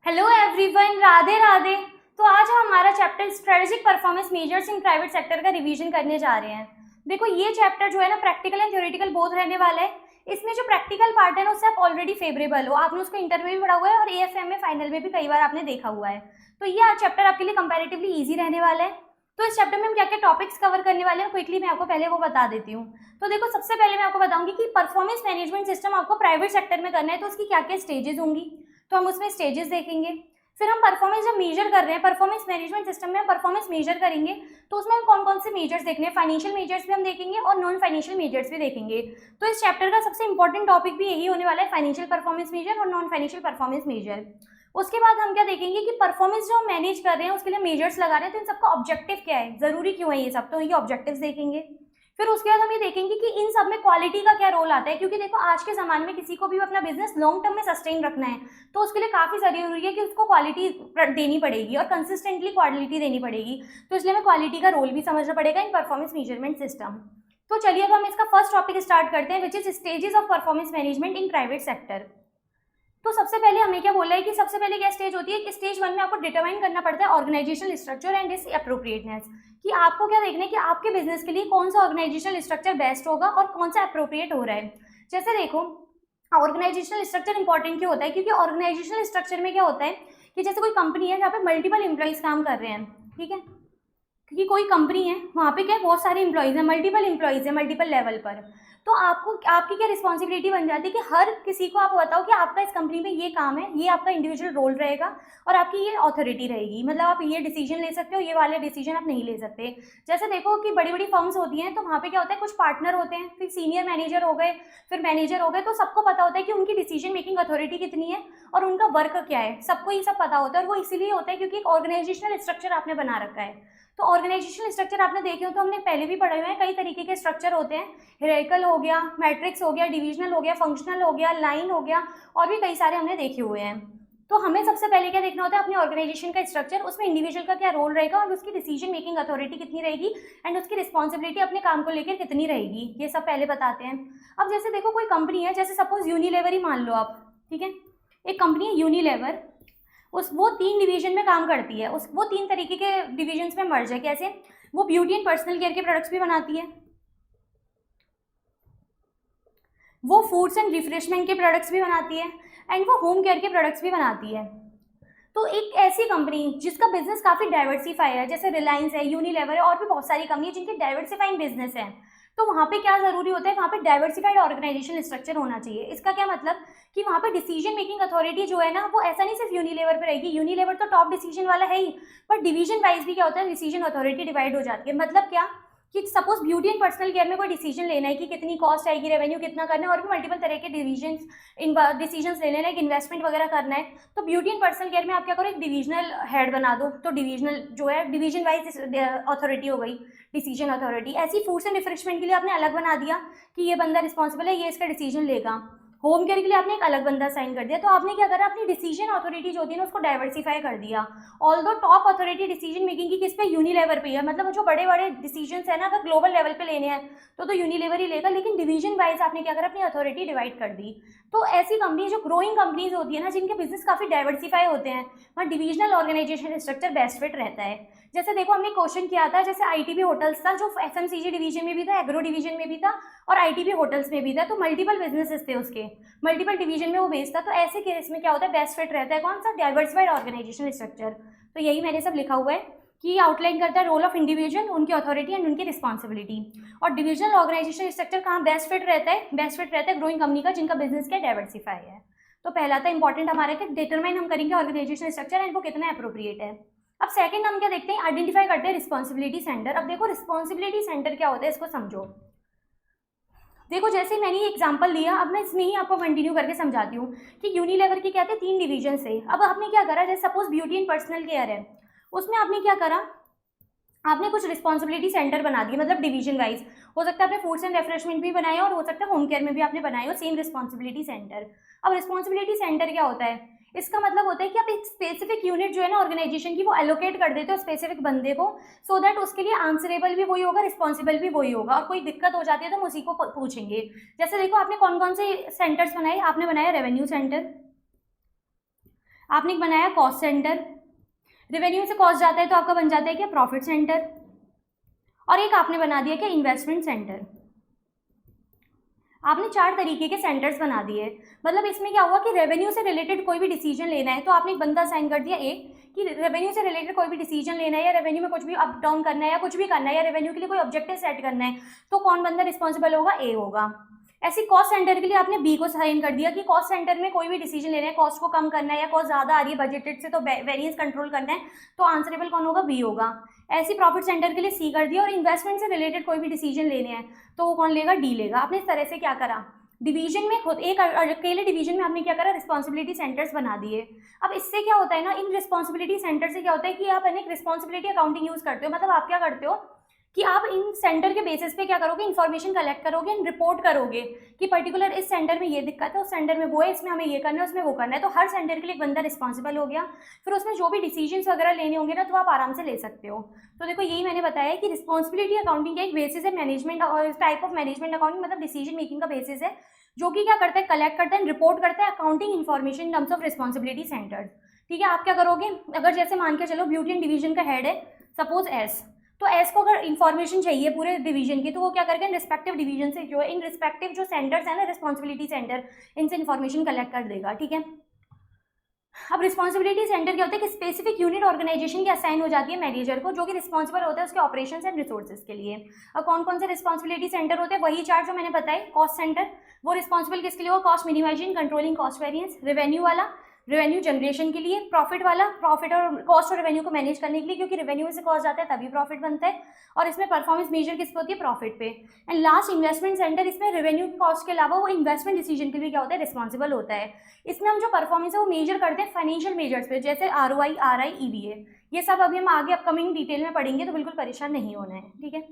Hello everyone, Radhe Radhe. तो आज हम हमारा chapter strategic performance measures in private sector का रिवीजन करने जा रहे हैं। देखो, ये चैप्टर जो है ना, प्रैक्टिकल एंड थ्योरेटिकल बोथ रहने वाला है। इसमें जो प्रैक्टिकल पार्ट है ना, उससे आप ऑलरेडी फेवरेबल हो, आपने उसको इंटरव्यू में पढ़ा हुआ है और एएफएम में फाइनल में भी कई बार आपने देखा हुआ है। तो ये आज चैप्टर आपके लिए कंपैरेटिवली ईजी रहने वाला है। तो इस चैप्टर में हम क्या क्या टॉपिक्स कवर करने वाले हैं, क्विकली मैं आपको पहले वो बता देती हूँ। तो देखो, सबसे पहले मैं आपको बताऊंगी कि परफॉर्मेंस मैनेजमेंट सिस्टम आपको प्राइवेट सेक्टर में करना है तो उसकी क्या क्या स्टेजेस होंगी। तो हम उसमें स्टेजेस देखेंगे। फिर हम परफॉर्मेंस जब मेजर कर रहे हैं, परफॉर्मेंस मैनेजमेंट सिस्टम में हम परफॉर्मेंस मेजर करेंगे तो उसमें हम कौन कौन से मेजर्स देखने हैं, फाइनेंशियल मेजर्स भी हम देखेंगे और नॉन फाइनेंशियल मेजर्स भी देखेंगे। तो इस चैप्टर का सबसे इंपॉर्टेंट टॉपिक भी यही होने वाला है, फाइनेंशियल परफॉर्मेंस मेजर और नॉन फाइनेंशियल परफॉर्मेंस मेजर। उसके बाद हम क्या देखेंगे कि परफॉर्मेंस जो हम मैनेज कर रहे हैं उसके लिए मेजर्स लगा रहे हैं, तो इन सबका ऑब्जेक्टिव क्या है, जरूरी क्यों है ये सब, तो ये ऑब्जेक्टिव्स देखेंगे। फिर उसके बाद हम ये देखेंगे कि इन सब में क्वालिटी का क्या रोल आता है, क्योंकि देखो आज के ज़माने में किसी को भी अपना बिजनेस लॉन्ग टर्म में सस्टेन रखना है तो उसके लिए काफ़ी जरूरी है कि उसको क्वालिटी देनी पड़ेगी और कंसिस्टेंटली क्वालिटी देनी पड़ेगी। तो इसलिए हमें क्वालिटी का रोल भी समझना पड़ेगा इन परफॉर्मेंस मेजरमेंट सिस्टम। तो चलिए अब हम इसका फर्स्ट टॉपिक स्टार्ट करते हैं, which is stages of performance management in private sector. तो सबसे पहले हमें क्या बोला है कि सबसे पहले क्या स्टेज होती है कि स्टेज वन में आपको डिटरमाइन करना पड़ता है organisational structure and its appropriateness, कि आपको क्या देखना है कि आपके बिजनेस के लिए कौन सा ऑर्गेनाइजेशनल स्ट्रक्चर बेस्ट होगा और कौन सा अप्रोप्रिएट हो रहा है। जैसे देखो, ऑर्गेनाइजेशनल स्ट्रक्चर इंपॉर्टेंट क्यों होता है, क्योंकि ऑर्गेनाइजेशनल स्ट्रक्चर में क्या होता है कि जैसे कोई कंपनी है जहाँ पे मल्टीपल एम्प्लॉइज काम कर रहे हैं, ठीक है, क्योंकि कोई कंपनी है वहाँ पे क्या बहुत सारे इंप्लॉइज हैं, मल्टीपल इंप्लॉइज है मल्टीपल लेवल पर। तो आपको आपकी क्या रिस्पॉन्सिबिलिटी बन जाती है कि हर किसी को आप बताओ कि आपका इस कंपनी में ये काम है, ये आपका इंडिविजुअल रोल रहेगा और आपकी ये अथॉरिटी रहेगी, मतलब आप ये डिसीजन ले सकते हो, ये वाले डिसीजन आप नहीं ले सकते। जैसे देखो कि बड़ी बड़ी फर्म्स होती हैं तो वहाँ पे क्या होता है, कुछ पार्टनर होते हैं, फिर सीनियर मैनेजर हो गए, फिर मैनेजर हो गए, तो सबको पता होता है कि उनकी डिसीजन मेकिंग अथॉरिटी कितनी है और उनका वर्क क्या है, सबको ये सब पता होता है। और वो इसीलिए होता है क्योंकि एक ऑर्गेनाइजेशनल स्ट्रक्चर आपने बना रखा है। तो ऑर्गेनाइजेशनल स्ट्रक्चर आपने देखे हो तो हमने पहले भी पढ़े हुए हैं, कई तरीके के स्ट्रक्चर होते हैं, हिरार्किकल हो गया, मैट्रिक्स हो गया, डिविजनल हो गया, फंक्शनल हो गया, लाइन हो गया, और भी कई सारे हमने देखे हुए हैं। तो हमें सबसे पहले क्या देखना होता है, अपनी ऑर्गेनाइजेशन का स्ट्रक्चर, उसमें इंडिविजुअल का क्या रोल रहेगा और उसकी डिसीजन मेकिंग अथॉरिटी कितनी रहेगी एंड उसकी रिस्पॉन्सिबिलिटी अपने काम को लेकर कितनी रहेगी, ये सब पहले बताते हैं। अब जैसे देखो कोई कंपनी है, जैसे सपोज यूनिलेवर ही मान लो आप, ठीक है, एक कंपनी है यूनिलेवर, उस वो 3 डिवीजन में काम करती है, उस वो 3 तरीके के डिविजन्स में मर्ज है। कैसे, वो ब्यूटी एंड पर्सनल केयर के प्रोडक्ट्स भी बनाती है, वो फूड्स एंड रिफ्रेशमेंट के प्रोडक्ट्स भी बनाती है एंड वो होम केयर के प्रोडक्ट्स भी बनाती है। तो एक ऐसी कंपनी जिसका बिजनेस काफ़ी डाइवर्सिफाई है, जैसे रिलायंस है, यूनिलेवर है, और भी बहुत सारी कंपनी है जिनके डाइवर्सिफाइंग बिजनेस है, तो वहाँ पे क्या जरूरी होता है, वहाँ पे डाइवर्सिफाइड ऑर्गेनाइजेशन स्ट्रक्चर होना चाहिए। इसका क्या मतलब कि वहाँ पे डिसीजन मेकिंग अथॉरिटी जो है ना, वो ऐसा नहीं सिर्फ यूनिलेवर पे रहेगी, यूनिलेवर तो टॉप डिसीजन वाला है ही, पर डिवीजन वाइज भी क्या होता है, डिसीजन अथॉरिटी डिवाइड हो जाती है। मतलब क्या कि suppose beauty and personal care में कोई डिसीजन लेना है कि कितनी कॉस्ट आएगी, रेवेन्यू कितना करना है, और भी मल्टीपल तरह के डिसीजन लेने हैं, इन्वेस्टमेंट वगैरह करना है, तो ब्यूटी एंड पर्सनल केयर में आप क्या करो, एक डिविजनल हेड बना दो, तो डिविजनल जो है डिवीजन वाइज अथॉरिटी हो गई, डिसीजन अथॉरिटी। ऐसी फूड्स एंड रिफ्रेशमेंट के लिए आपने अलग बना दिया कि ये बंदा रिस्पॉन्सिबल है, ये इसका डिसीजन लेगा। होम केयर के लिए आपने एक अलग बंदा साइन कर दिया। तो आपने क्या करा, अपनी डिसीजन अथॉरिटी जो होती है ना उसको डाइवर्सिफाई कर दिया। ऑल दो टॉप अथॉरिटी डिसीजन मेकिंग की किस पे, यूनिलेवर पे है, मतलब जो बड़े बड़े डिसीजन है ना, अगर ग्लोबल लेवल पे लेने हैं तो यूनिलेवर ही लेगा, लेकिन डिवीजन वाइज आपने क्या करा, अपनी अथॉरिटी डिवाइड कर दी। तो ऐसी कंपनी जो ग्रोइंग कंपनीज होती है ना, जिनके बिजनेस काफी डाइवर्सिफाई होते हैं, वहाँ divisional organisation structure best fit रहता है। जैसे देखो हमने क्वेश्चन किया था, जैसे आईटीबी होटल्स था जो एफएमसीजी डिवीजन में भी था, एग्रो डिवीजन में भी था और आईटीबी होटल्स में भी था, तो मल्टीपल बिजनेसेस थे उसके, मल्टीपल डिवीजन में वो बेस्ड था। तो ऐसे केस में क्या होता है, बेस्ट फिट रहता है कौन सा, डाइवर्सिफाइड ऑर्गेनाइजेशन स्ट्रक्चर। तो यही मैंने सब लिखा हुआ है कि आउटलाइन करता है रोल ऑफ इंडिविजुअल, उनकी अथॉरिटी एंड उनकी रिस्पॉन्सिबिलिटी। और डिविजनल ऑर्गेनाइजेशन स्ट्रक्चर कहाँ बेस्ट फिट रहता है, बेस्ट फिट रहता है ग्रोइंग कंपनी का जिनका बिजनेस क्या डाइवर्सिफाई है। तो पहला था इंपॉर्टेंट हमारे कि डिटरमाइन हम करेंगे ऑर्गेनाइजेशन स्ट्रक्चर एंड वो कितना अप्रोप्रिएट है। अब सेकंड हम क्या देखते हैं, आइडेंटिफाई करते हैं रिस्पॉन्सिबिलिटी सेंटर। अब देखो रिस्पॉन्सिबिलिटी सेंटर क्या होता है, इसको समझो। देखो जैसे मैंने ये एग्जांपल दिया, अब मैं इसमें ही आपको कंटिन्यू करके समझाती हूँ कि यूनिलेवर की क्या थे, 3 डिवीजन से। अब आपने क्या करा, जैसे suppose beauty and personal care है, उसमें आपने क्या करा, आपने कुछ रिस्पॉन्सिबिलिटी सेंटर बना दिए, मतलब डिवीजन वाइज। हो सकता है आपने फूड्स एंड रिफ्रेशमेंट भी बनाया और हो सकता है होम केयर में भी आपने बनाया हो सेम रिस्पॉन्सिबिलिटी सेंटर। अब रिस्पॉन्सिबिलिटी सेंटर क्या होता है, इसका मतलब होता है कि आप एक स्पेसिफिक यूनिट जो है ना ऑर्गेनाइजेशन की, वो एलोकेट कर देते हो स्पेसिफिक बंदे को, सो दैट उसके लिए आंसरेबल भी वही होगा, रिस्पॉन्सिबल भी वही होगा, और कोई दिक्कत हो जाती है तो हम उसी को पूछेंगे। जैसे देखो आपने कौन कौन से सेंटर्स बनाए, आपने बनाया रेवेन्यू सेंटर, आपने बनाया कॉस्ट सेंटर, रेवेन्यू से कॉस्ट जाता है तो आपका बन जाता है क्या प्रॉफिट सेंटर, और एक आपने बना दिया क्या इन्वेस्टमेंट सेंटर। आपने 4 तरीके के सेंटर्स बना दिए। मतलब इसमें क्या हुआ कि रेवेन्यू से रिलेटेड कोई भी डिसीजन लेना है तो आपने एक बंदा साइन कर दिया एक कि रेवेन्यू से रिलेटेड कोई भी डिसीजन लेना है या रेवेन्यू में कुछ भी अप डाउन करना है या कुछ भी करना है या रेवेन्यू के लिए कोई ऑब्जेक्टिव सेट करना है तो कौन बंदा रिस्पॉन्सिबल होगा, ए होगा। ऐसे कॉस्ट सेंटर के लिए आपने बी को साइन कर दिया कि कॉस्ट सेंटर में कोई भी डिसीजन लेना है, कॉस्ट को कम करना है या कॉस्ट ज़्यादा आ रही है बजटेड से तो वेरिएंस कंट्रोल करना है तो आंसरेबल कौन होगा, बी होगा। ऐसी प्रॉफिट सेंटर के लिए सी कर दिया, और इन्वेस्टमेंट से रिलेटेड कोई भी डिसीजन लेने हैं तो वो कौन लेगा, डी लेगा। आपने इस तरह से क्या करा, डिवीजन में खुद एक अकेले डिवीजन में आपने क्या करा, रिस्पॉन्सिबिलिटी सेंटर्स बना दिए। अब इससे क्या होता है ना, इन रिस्पॉन्सिबिलिटी सेंटर से क्या होता है कि आप एक रिस्पॉन्सिबिलिटी अकाउंटिंग यूज करते हो। मतलब आप क्या करते हो कि आप इन सेंटर के बेसिस पे क्या करोगे, इन्फॉर्मेशन कलेक्ट करोगे एंड रिपोर्ट करोगे कि पर्टिकुलर इस सेंटर में ये दिक्कत है, उस सेंटर में वो है, इसमें हमें ये करना है, उसमें वो करना है। तो हर सेंटर के लिए एक बंदा रिस्पॉन्सिबल हो गया, फिर उसमें जो भी डिसीजंस वगैरह लेने होंगे ना तो आप आराम से ले सकते हो। तो देखो यही मैंने बताया कि रिस्पॉन्सिबिलिटी अकाउंटिंग का एक बेसिस है मैनेजमेंट और टाइप ऑफ मैनेजमेंट अकाउंटिंग, मतलब डिसीजन मेकिंग का बेसिस है, जो कि क्या करता है, कलेक्ट करता है, रिपोर्ट करता है accounting information in terms of responsibility centres. ठीक है, आप क्या करोगे, अगर जैसे मान के चलो ब्यूटी एंड डिवीजन का हेड है सपोज एस, तो एस को अगर इन्फॉर्मेशन चाहिए पूरे डिवीजन की तो वो क्या करेगा, इन रिस्पेक्टिव डिवीजन से जो है इन रिस्पेक्टिव जो सेंटर्स है ना रिस्पॉन्सिबिलिटी सेंटर, इनसे इन्फॉर्मेशन कलेक्ट कर देगा। ठीक है, अब रिस्पॉन्सिबिलिटी सेंटर क्या होता है कि स्पेसिफिक यूनिट ऑर्गेनाइजेशन की असाइन हो जाती है मैनेजर को, जो कि रिस्पॉन्सिबल होता है उसके ऑपरेशंस एंड रिसोर्सेज के लिए। और कौन कौन से रिस्पॉन्सिबिलिटी सेंटर होते हैं, वही चार जो मैंने बताए। कॉस्ट सेंटर वो रिस्पॉन्सिबल किसके लिए हो, cost minimisation, controlling cost variance. Revenue वाला रेवेन्यू जनरेशन के लिए। प्रॉफिट वाला प्रॉफिट और कॉस्ट और रेवेन्यू को मैनेज करने के लिए, क्योंकि रेवेन्यू से कॉस्ट जाता है तभी प्रॉफिट बनता है, और इसमें परफॉर्मेंस मेजर किस पे होती है, प्रॉफिट पे। एंड लास्ट इन्वेस्टमेंट सेंटर, इसमें रेवेन्यू कॉस्ट के अलावा वो इन्वेस्टमेंट डिसीजन के लिए क्या होता है, रिस्पॉन्सिबल होता है। इसमें हम जो परफॉर्मेंस है वो मेजर करते हैं फाइनेंशियल मेजर्स पे, जैसे ROI, RI, EVA। ये सब अभी हम आगे अपकमिंग डिटेल में पढ़ेंगे, तो बिल्कुल परेशान नहीं होना है। ठीक है,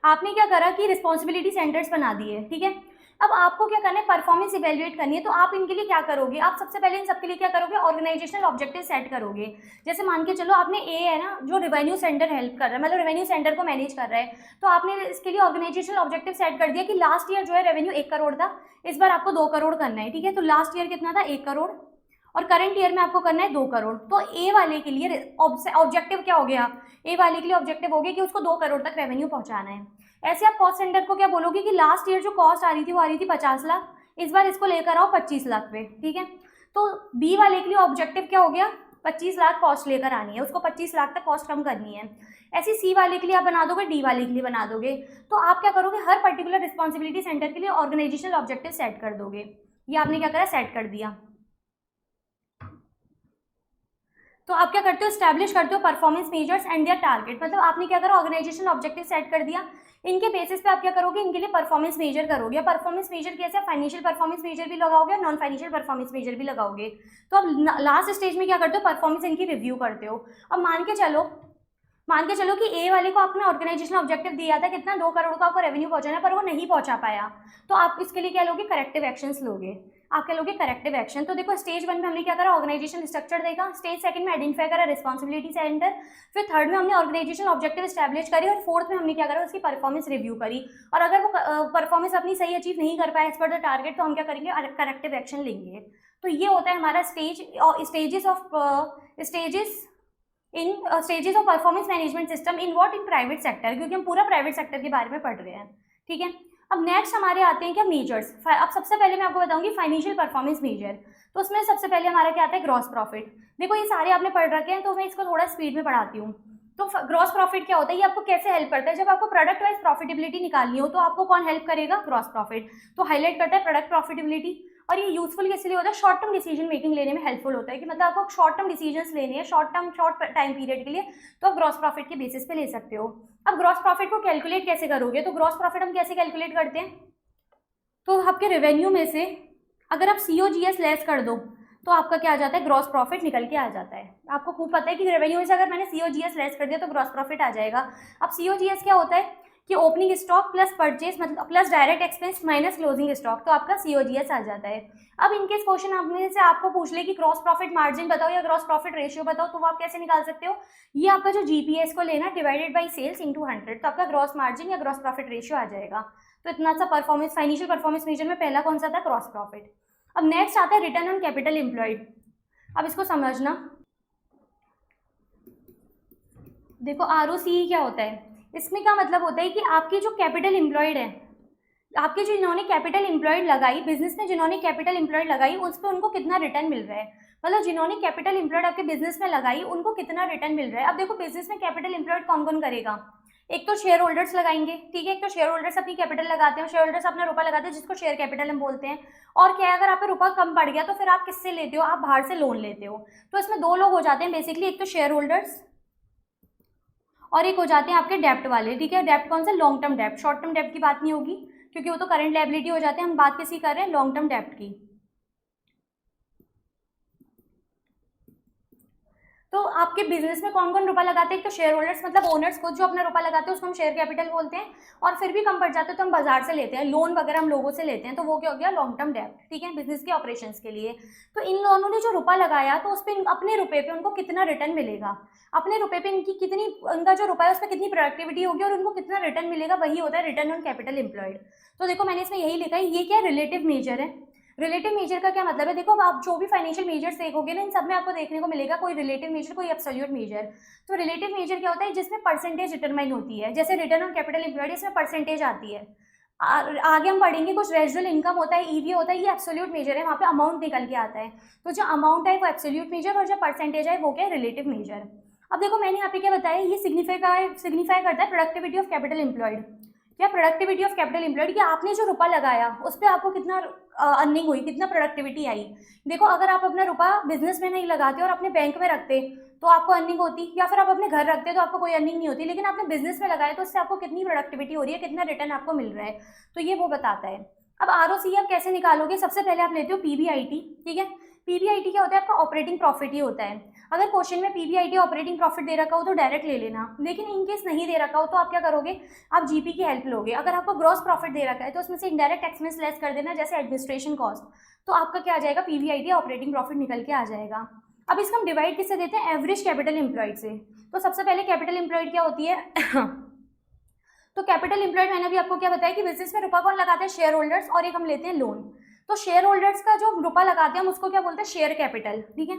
आपने क्या करा कि रिस्पॉन्सिबिलिटी सेंटर्स बना दिए। ठीक है, अब आपको क्या करना है, परफॉर्मेंस इवेल्युएट करनी है। तो आप इनके लिए क्या करोगे, आप सबसे पहले इन सबके लिए क्या करोगे, ऑर्गेनाइजेशनल ऑब्जेक्टिव सेट करोगे। जैसे मान के चलो आपने ए है ना जो रेवेन्यू सेंटर हेल्प कर रहा है, मतलब रेवेन्यू सेंटर को मैनेज कर रहा है, तो आपने इसके लिए ऑर्गेनाइजेशनल ऑब्जेक्टिव सेट कर दिया कि लास्ट ईयर जो है रेवेन्यू 1 करोड़ था, इस बार आपको 2 करोड़ करना है। ठीक है, तो लास्ट ईयर कितना था, 1 करोड़, और करंट ईयर में आपको करना है 2 करोड़। तो ए वाले के लिए ऑब्जेक्टिव क्या हो गया, ए वाले के लिए ऑब्जेक्टिव हो गया कि उसको 2 करोड़ तक रेवेन्यू पहुंचाना है। ऐसे आप कॉस्ट सेंटर को क्या बोलोगे कि लास्ट ईयर जो कॉस्ट आ रही थी वो आ रही थी 50 लाख, इस बार इसको लेकर आओ 25 लाख पे। ठीक है, तो बी वाले के लिए ऑब्जेक्टिव क्या हो गया, 25 लाख कॉस्ट लेकर आनी है, उसको 25 लाख तक कॉस्ट कम करनी है। ऐसे सी वाले के लिए आप बना दोगे, डी वाले के लिए बना दोगे। तो आप क्या करोगे, हर पर्टिकुलर रिस्पॉन्सिबिलिटी सेंटर के लिए ऑर्गेनाइजेशनल ऑब्जेक्टिव सेट कर दोगे। ये आपने क्या करा, सेट कर दिया। तो आप क्या करते हो, स्टैब्लिश करते हो performance measures and their target. मतलब आपने क्या करा, ऑर्गेनाइजेशनल ऑब्जेक्टिव सेट कर दिया, इनके बेसिस पे आप क्या करोगे, इनके लिए परफॉर्मेंस मेजर करोगे। परफॉर्मेंस मेजर कैसे, फाइनेंशियल परफॉर्मेंस मेजर भी लगाओगे और नॉन फाइनेंशियल परफॉर्मेंस मेजर भी लगाओगे। तो अब लास्ट स्टेज में क्या करते हो, परफॉर्मेंस इनकी रिव्यू करते हो। अब मान के चलो कि ए वाले को आपने ऑर्गेनाइजेशनल ऑब्जेक्टिव दिया था कितना, 2 करोड़ का आपको रेवेन्यू पहुंचाना, पर वो नहीं पहुंचा पाया, तो आप इसके लिए क्या लोगे, करेक्टिव एक्शंस लोगे। आप क्या लोगे, करेक्टिव एक्शन। तो देखो स्टेज 1 में हमने क्या करा, ऑर्गेनाइजेशन स्ट्रक्चर देखा, स्टेज 2 में आइडेंटिफाई करा रिस्पॉन्सिबिलिटी सेंटर, फिर 3rd में हमने ऑर्गेनाइजेशन ऑब्जेक्टिव स्टैब्लिश करी, और 4th में हमने क्या करा, उसकी परफॉर्मेंस रिव्यू करी। और अगर वो परफॉर्मेंस अपनी सही अचीव नहीं कर पाए एज पर द टारगेट, तो हम क्या करेंगे, करेक्टिव एक्शन लेंगे। तो ये होता है हमारा stages of performance management system in private sector, क्योंकि हम पूरा प्राइवेट सेक्टर के बारे में पढ़ रहे हैं। ठीक है, अब नेक्स्ट हमारे आते हैं क्या, मेजर्स। अब सबसे पहले मैं आपको बताऊंगी फाइनेंशियल परफॉर्मेंस मेजर। तो उसमें सबसे पहले हमारा क्या आता है, ग्रॉस प्रॉफिट। देखो ये सारे आपने पढ़ रखे हैं, तो मैं इसको थोड़ा स्पीड में पढ़ाती हूँ। तो ग्रॉस प्रॉफिट क्या होता है, ये आपको कैसे हेल्प करता है, जब आपको प्रोडक्ट वाइज प्रॉफिटेबिलिटी निकालनी हो तो आपको कौन हेल्प करेगा, ग्रॉस प्रॉफिट। तो हाईलाइट करता है प्रोडक्ट प्रॉफिटेबिलिटी। और ये यूजफुल किस लिए होता है, शॉर्ट टर्म डिसीजन मेकिंग लेने में हेल्पफुल होता है, कि मतलब आपको शॉर्ट टर्म डिसीजंस लेने हैं शॉर्ट टाइम पीरियड के लिए, तो आप ग्रॉस प्रॉफिट के बेसिस पे ले सकते हो। अब ग्रॉस प्रॉफिट को कैलकुलेट कैसे करोगे, तो ग्रॉस प्रॉफिट हम कैसे कैलकुलेट करते हैं, तो आपके रेवेन्यू में से अगर आप COGS लेस कर दो तो आपका क्या आ जाता है, ग्रॉस प्रॉफिट निकल के आ जाता है। आपको खूब पता है कि रेवेन्यू में से अगर मैंने COGS लेस कर दिया तो ग्रॉस प्रॉफिट आ जाएगा। अब COGS क्या होता है कि ओपनिंग स्टॉक प्लस परचेज, मतलब plus direct expense minus closing stock, तो आपका COGS आ जाता है। अब इनकेस क्वेश्चन आपने से आपको पूछ ले कि ग्रॉस प्रॉफिट मार्जिन बताओ या ग्रॉस प्रॉफिट रेशियो बताओ, तो वो आप कैसे निकाल सकते हो, ये आपका जो GPS को लेना डिवाइडेड बाई सेल्स इंटू 100, तो आपका ग्रॉस मार्जिन या ग्रॉस प्रॉफिट रेशियो आ जाएगा। तो इतना सा परफॉर्मेंस फाइनेंशियल परफॉर्मेंस मेजर में पहला कौन सा था, ग्रॉस प्रॉफिट। अब नेक्स्ट आता है रिटर्न ऑन कैपिटल एम्प्लॉयड। अब इसको समझना। देखो ROCE क्या होता है, इसमें क्या मतलब होता है कि आपकी जो कैपिटल एम्प्लॉयड है, आपके जो जिन्होंने कैपिटल एम्प्लॉयड लगाई बिजनेस में, जिन्होंने कैपिटल एम्प्लॉयड लगाई उस पर उनको कितना रिटर्न मिल रहा है, मतलब जिन्होंने कैपिटल एम्प्लॉयड आपके बिजनेस में लगाई उनको कितना रिटर्न मिल रहा है। अब देखो बिजनेस में कैपिटल एम्प्लॉयड कौन कौन करेगा, एक तो शेयर होल्डर्स लगाएंगे, ठीक है, एक तो शेयर होल्डर्स अपनी कैपिटल लगाते हैं, शेयर होल्डर्स अपना रुपया लगाते हैं जिसको शेयर कैपिटल हम बोलते हैं। और क्या है, अगर आपका रुपया कम पड़ गया तो फिर आप किससे लेते हो, आप बाहर से लोन लेते हो। तो इसमें दो लोग हो जाते हैं बेसिकली, एक तो शेयर होल्डर्स और एक हो जाते हैं आपके डेप्ट वाले, ठीक है। डेप्ट कौन सा, लॉन्ग टर्म डेप्ट, शॉर्ट टर्म डेप्ट की बात नहीं होगी क्योंकि वो तो करंट लायबिलिटी हो जाते हैं, हम बात किसी कर रहे हैं लॉन्ग टर्म डेप्ट की। तो आपके बिजनेस में कौन कौन रुपया लगाते हैं, एक तो शेयर होल्डर्स मतलब ओनर्स खुद जो अपना रुपया लगाते हैं उसको हम शेयर कैपिटल बोलते हैं, और फिर भी कम पड़ जाते हैं तो हम बाजार से लेते हैं, लोन वगैरह हम लोगों से लेते हैं, तो वो क्या हो गया, लॉन्ग टर्म डेप्ट, ठीक है, बिजनेस के ऑपरेशंस के लिए। तो इन लोगों ने जो रुपया लगाया तो उस पर अपने रुपये पे उनको कितना रिटर्न मिलेगा, अपने रुपये पे इनकी कितनी, उनका जो रुपया है उस पर कितनी प्रोडक्टिविटी होगी और उनको कितना रिटर्न मिलेगा, वही होता है रिटर्न ऑन कैपिटल एम्प्लॉयड। तो देखो मैंने इसमें यही लिखा है, ये क्या रिलेटिव मेजर है। रिलेटिव मेजर का क्या मतलब है, देखो अब आप जो भी फाइनेंशियल मेजर्स देखोगे ना इन सब में आपको देखने को मिलेगा कोई रिलेटिव मेजर, कोई एब्सोल्यूट मेजर। तो रिलेटिव मेजर क्या होता है, जिसमें परसेंटेज डिटरमाइन होती है, जैसे रिटर्न ऑन कैपिटल एम्प्लॉयड इसमें परसेंटेज आती है। आगे हम पढ़ेंगे कुछ रेजिडुअल इनकम होता है, ईवी होता है, ये एब्सोल्यूट मेजर है, वहाँ पे अमाउंट निकल के आता है। तो जो अमाउंट है वो एब्सोल्यूट मेजर और जो परसेंटेज है वो क्या है, रिलेटिव मेजर। अब देखो मैंने यहाँ पे क्या बताया, ये सिग्निफाई करता है प्रोडक्टिविटी ऑफ कैपिटल एम्प्लॉयड। क्या प्रोडक्टिविटी ऑफ कैपिटल एम्प्लॉयड, कि आपने जो रुपया लगाया उस पर आपको कितना अर्निंग हुई, कितना प्रोडक्टिविटी आई। देखो अगर आप अपना रुपया बिजनेस में नहीं लगाते और अपने बैंक में रखते तो आपको अर्निंग होती, या फिर आप अपने घर रखते तो आपको कोई अर्निंग नहीं होती, लेकिन आपने बिजनेस में लगाया तो उससे आपको कितनी प्रोडक्टिविटी हो रही है, कितना रिटर्न आपको मिल रहा है, तो ये वो बताता है। अब ROCE आप कैसे निकालोगे, सबसे पहले आप लेते हो PBIT, ठीक है। PBIT क्या होता है, आपका ऑपरेटिंग प्रॉफिट ही होता है। अगर क्वेश्चन में PBIT ऑपरेटिंग प्रॉफिट दे रखा हो तो डायरेक्ट ले लेना, लेकिन इनकेस नहीं दे रखा हो तो आप क्या करोगे, आप GP की हेल्प लोगे। अगर आपको ग्रॉस प्रॉफिट दे रखा है तो उसमें से इनडायरेक्ट एक्सपेंस लेस कर देना, जैसे एडमिनिस्ट्रेशन कॉस्ट, तो आपका क्या आ जाएगा, PBIT ऑपरेटिंग प्रॉफिट निकल के आ जाएगा। अब इसको हम डिवाइड किससे देते हैं, एवरेज कैपिटल एम्प्लॉयड से। तो सबसे पहले कैपिटल एम्प्लॉयड क्या होती है तो कैपिटल एम्प्लॉयड मैंने भी आपको क्या बताया कि बिजनेस में रुपया कौन लगाते हैं, शेयर होल्डर्स, और एक हम लेते हैं लोन। तो शेयर होल्डर्स का जो रुपया लगाते हैं हम उसको क्या बोलते हैं, शेयर कैपिटल, ठीक है।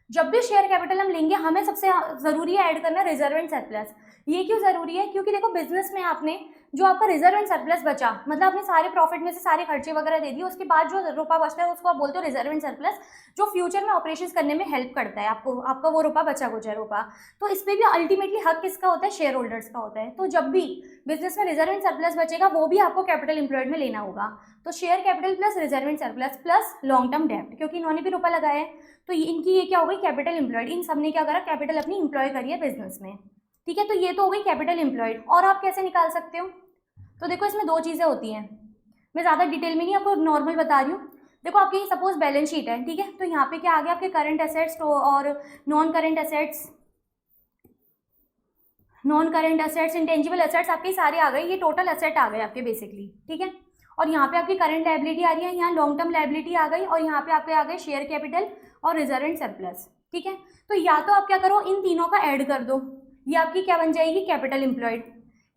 जब भी शेयर कैपिटल हम लेंगे हमें सबसे जरूरी है ऐड करना रिजर्व एंड सरप्लस। ये क्यों जरूरी है, क्योंकि देखो बिजनेस में आपने जो आपका रिजर्व एंड सरप्लस बचा, मतलब आपने सारे प्रॉफिट में से सारे खर्चे वगैरह दे दिए, उसके बाद जो रुपया बचता है उसको आप बोलते हो रिजर्व एंड सरप्लस, जो फ्यूचर में ऑपरेशंस करने में हेल्प करता है आपको, आपका वो रुपया बचा कुचा रुपया। तो इस पर भी अल्टीमेटली हक किसका होता है, शेयर होल्डर्स का होता है। तो जब भी बिजनेस में रिजर्व एंड सरप्लस बचेगा वो भी आपको कैपिटल एम्प्लॉयड में लेना होगा। तो share capital plus reserve and surplus plus long term डेप्ट, क्योंकि इन्होंने भी रुपया लगाया है तो इनकी ये क्या हो गई, कैपिटल एम्प्लॉयड। इन सब ने क्या करा, कैपिटल अपनी एम्प्लॉय करी है बिजनेस में, ठीक है। तो ये तो हो गई कैपिटल एम्प्लॉयड। और आप कैसे निकाल सकते हो, तो देखो इसमें दो चीज़ें होती हैं, मैं ज़्यादा डिटेल में नहीं आपको नॉर्मल बता रही हूँ। देखो आपकी सपोज बैलेंस शीट है, ठीक है, तो यहाँ पे क्या आ गया, आपके करंट एसेट्स और non current assets, intangible assets आपके सारे आ गए, ये टोटल एसेट आ गए आपके बेसिकली, ठीक है। और यहाँ पे आपकी करंट लायबिलिटी आ रही है, यहाँ लॉन्ग टर्म लायबिलिटी आ गई, और यहाँ पे आपके आ गए शेयर कैपिटल और रिजर्व एंड सरप्लस, ठीक है। तो या तो आप क्या करो, इन तीनों का ऐड कर दो, ये आपकी क्या बन जाएगी, कैपिटल एम्प्लॉयड।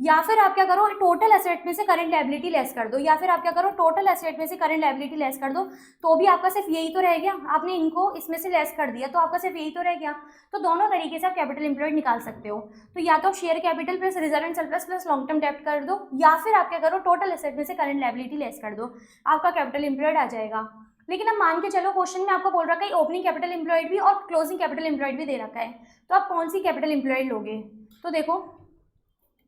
या फिर आप क्या करो, टोटल एसेट में से करंट लायबिलिटी लेस कर दो, या फिर आप क्या करो, टोटल एसेट में से करंट लायबिलिटी लेस कर दो, तो भी आपका सिर्फ यही तो रह गया, आपने इनको इसमें से लेस कर दिया तो आपका सिर्फ यही तो रह गया। तो दोनों तरीके से आप कैपिटल एम्प्लॉयड निकाल सकते हो। तो या तो share capital plus reserve and surplus plus long term डेप्ट कर दो, या फिर आप क्या करो, टोटल एसेट में से करंट लायबिलिटी लेस कर दो, आपका कैपिटल एम्प्लॉयड आ जाएगा। लेकिन अब मान के चलो क्वेश्चन में आपको बोल रखा है ओपनिंग कैपिटल एम्प्लॉयड भी और क्लोजिंग कैपिटल एम्प्लॉयड भी दे रखा है, तो आप कौन सी कैपिटल एम्प्लॉयड लोगे। तो देखो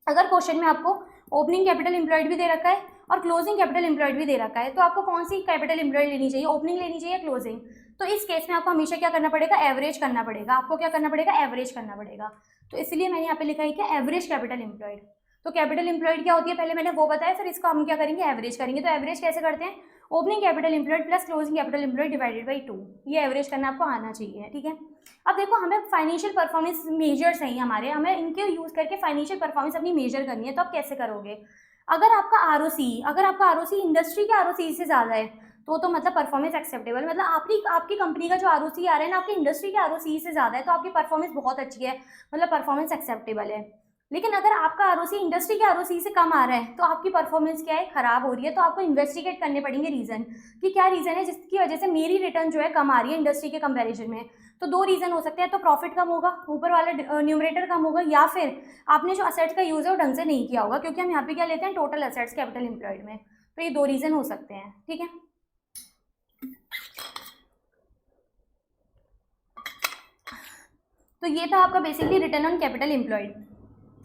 अगर क्वेश्चन में आपको ओपनिंग कैपिटल एम्प्लॉयड भी दे रखा है और क्लोजिंग कैपिटल एम्प्लॉयड भी दे रखा है, तो आपको कौन सी कैपिटल एम्प्लॉयड लेनी चाहिए, ओपनिंग लेनी चाहिए, क्लोजिंग। तो इस केस में आपको हमेशा क्या करना पड़ेगा, एवरेज करना पड़ेगा, आपको क्या करना पड़ेगा, एवरेज करना पड़ेगा। तो इसलिए मैंने यहाँ पे लिखा है कि एवरेज कैपिटल एम्प्लॉयड। तो कैपिटल एम्प्लॉयड क्या होती है पहले मैंने वो बताया, फिर इसको हम क्या करेंगे, एवरेज करेंगे। तो एवरेज कैसे करते हैं, opening capital employed plus closing capital employed divided by 2, ये एवरेज करना आपको आना चाहिए, ठीक है। अब देखो हमें फाइनेंशियल परफॉर्मेंस मेजर्स हैं हमारे, हमें इनके यूज़ करके फाइनेंशियल परफॉर्मेंस अपनी मेजर करनी है। तो आप कैसे करोगे, अगर आपका ROCE इंडस्ट्री के ROCE से ज़्यादा है तो मतलब परफॉर्मेंस एक्सेप्टेबल, मतलब आपकी कंपनी का जो ROCE आ रहा है ना आपकी इंडस्ट्री के ROCE से ज़्यादा है तो आपकी परफॉर्मेंस बहुत अच्छी है, मतलब परफॉर्मेंस एक्सेप्टेबल है। लेकिन अगर आपका आरओसी इंडस्ट्री के आरओसी से कम आ रहा है तो आपकी परफॉर्मेंस क्या है, खराब हो रही है। तो आपको इन्वेस्टिगेट करने पड़ेंगे रीजन, कि क्या रीजन है जिसकी वजह से मेरी रिटर्न जो है कम आ रही है इंडस्ट्री के कंपैरिजन में। तो दो रीजन हो सकते हैं, तो प्रॉफिट कम होगा, ऊपर वाला न्यूमरेटर कम होगा, या फिर आपने जो असेट्स का यूज है वो ढंग से नहीं किया होगा, क्योंकि हम यहाँ पे क्या लेते हैं, टोटल असेट्स कैपिटल एम्प्लॉयड में। तो ये दो रीजन हो सकते हैं, ठीक है। तो ये था आपका basically return on capital employed.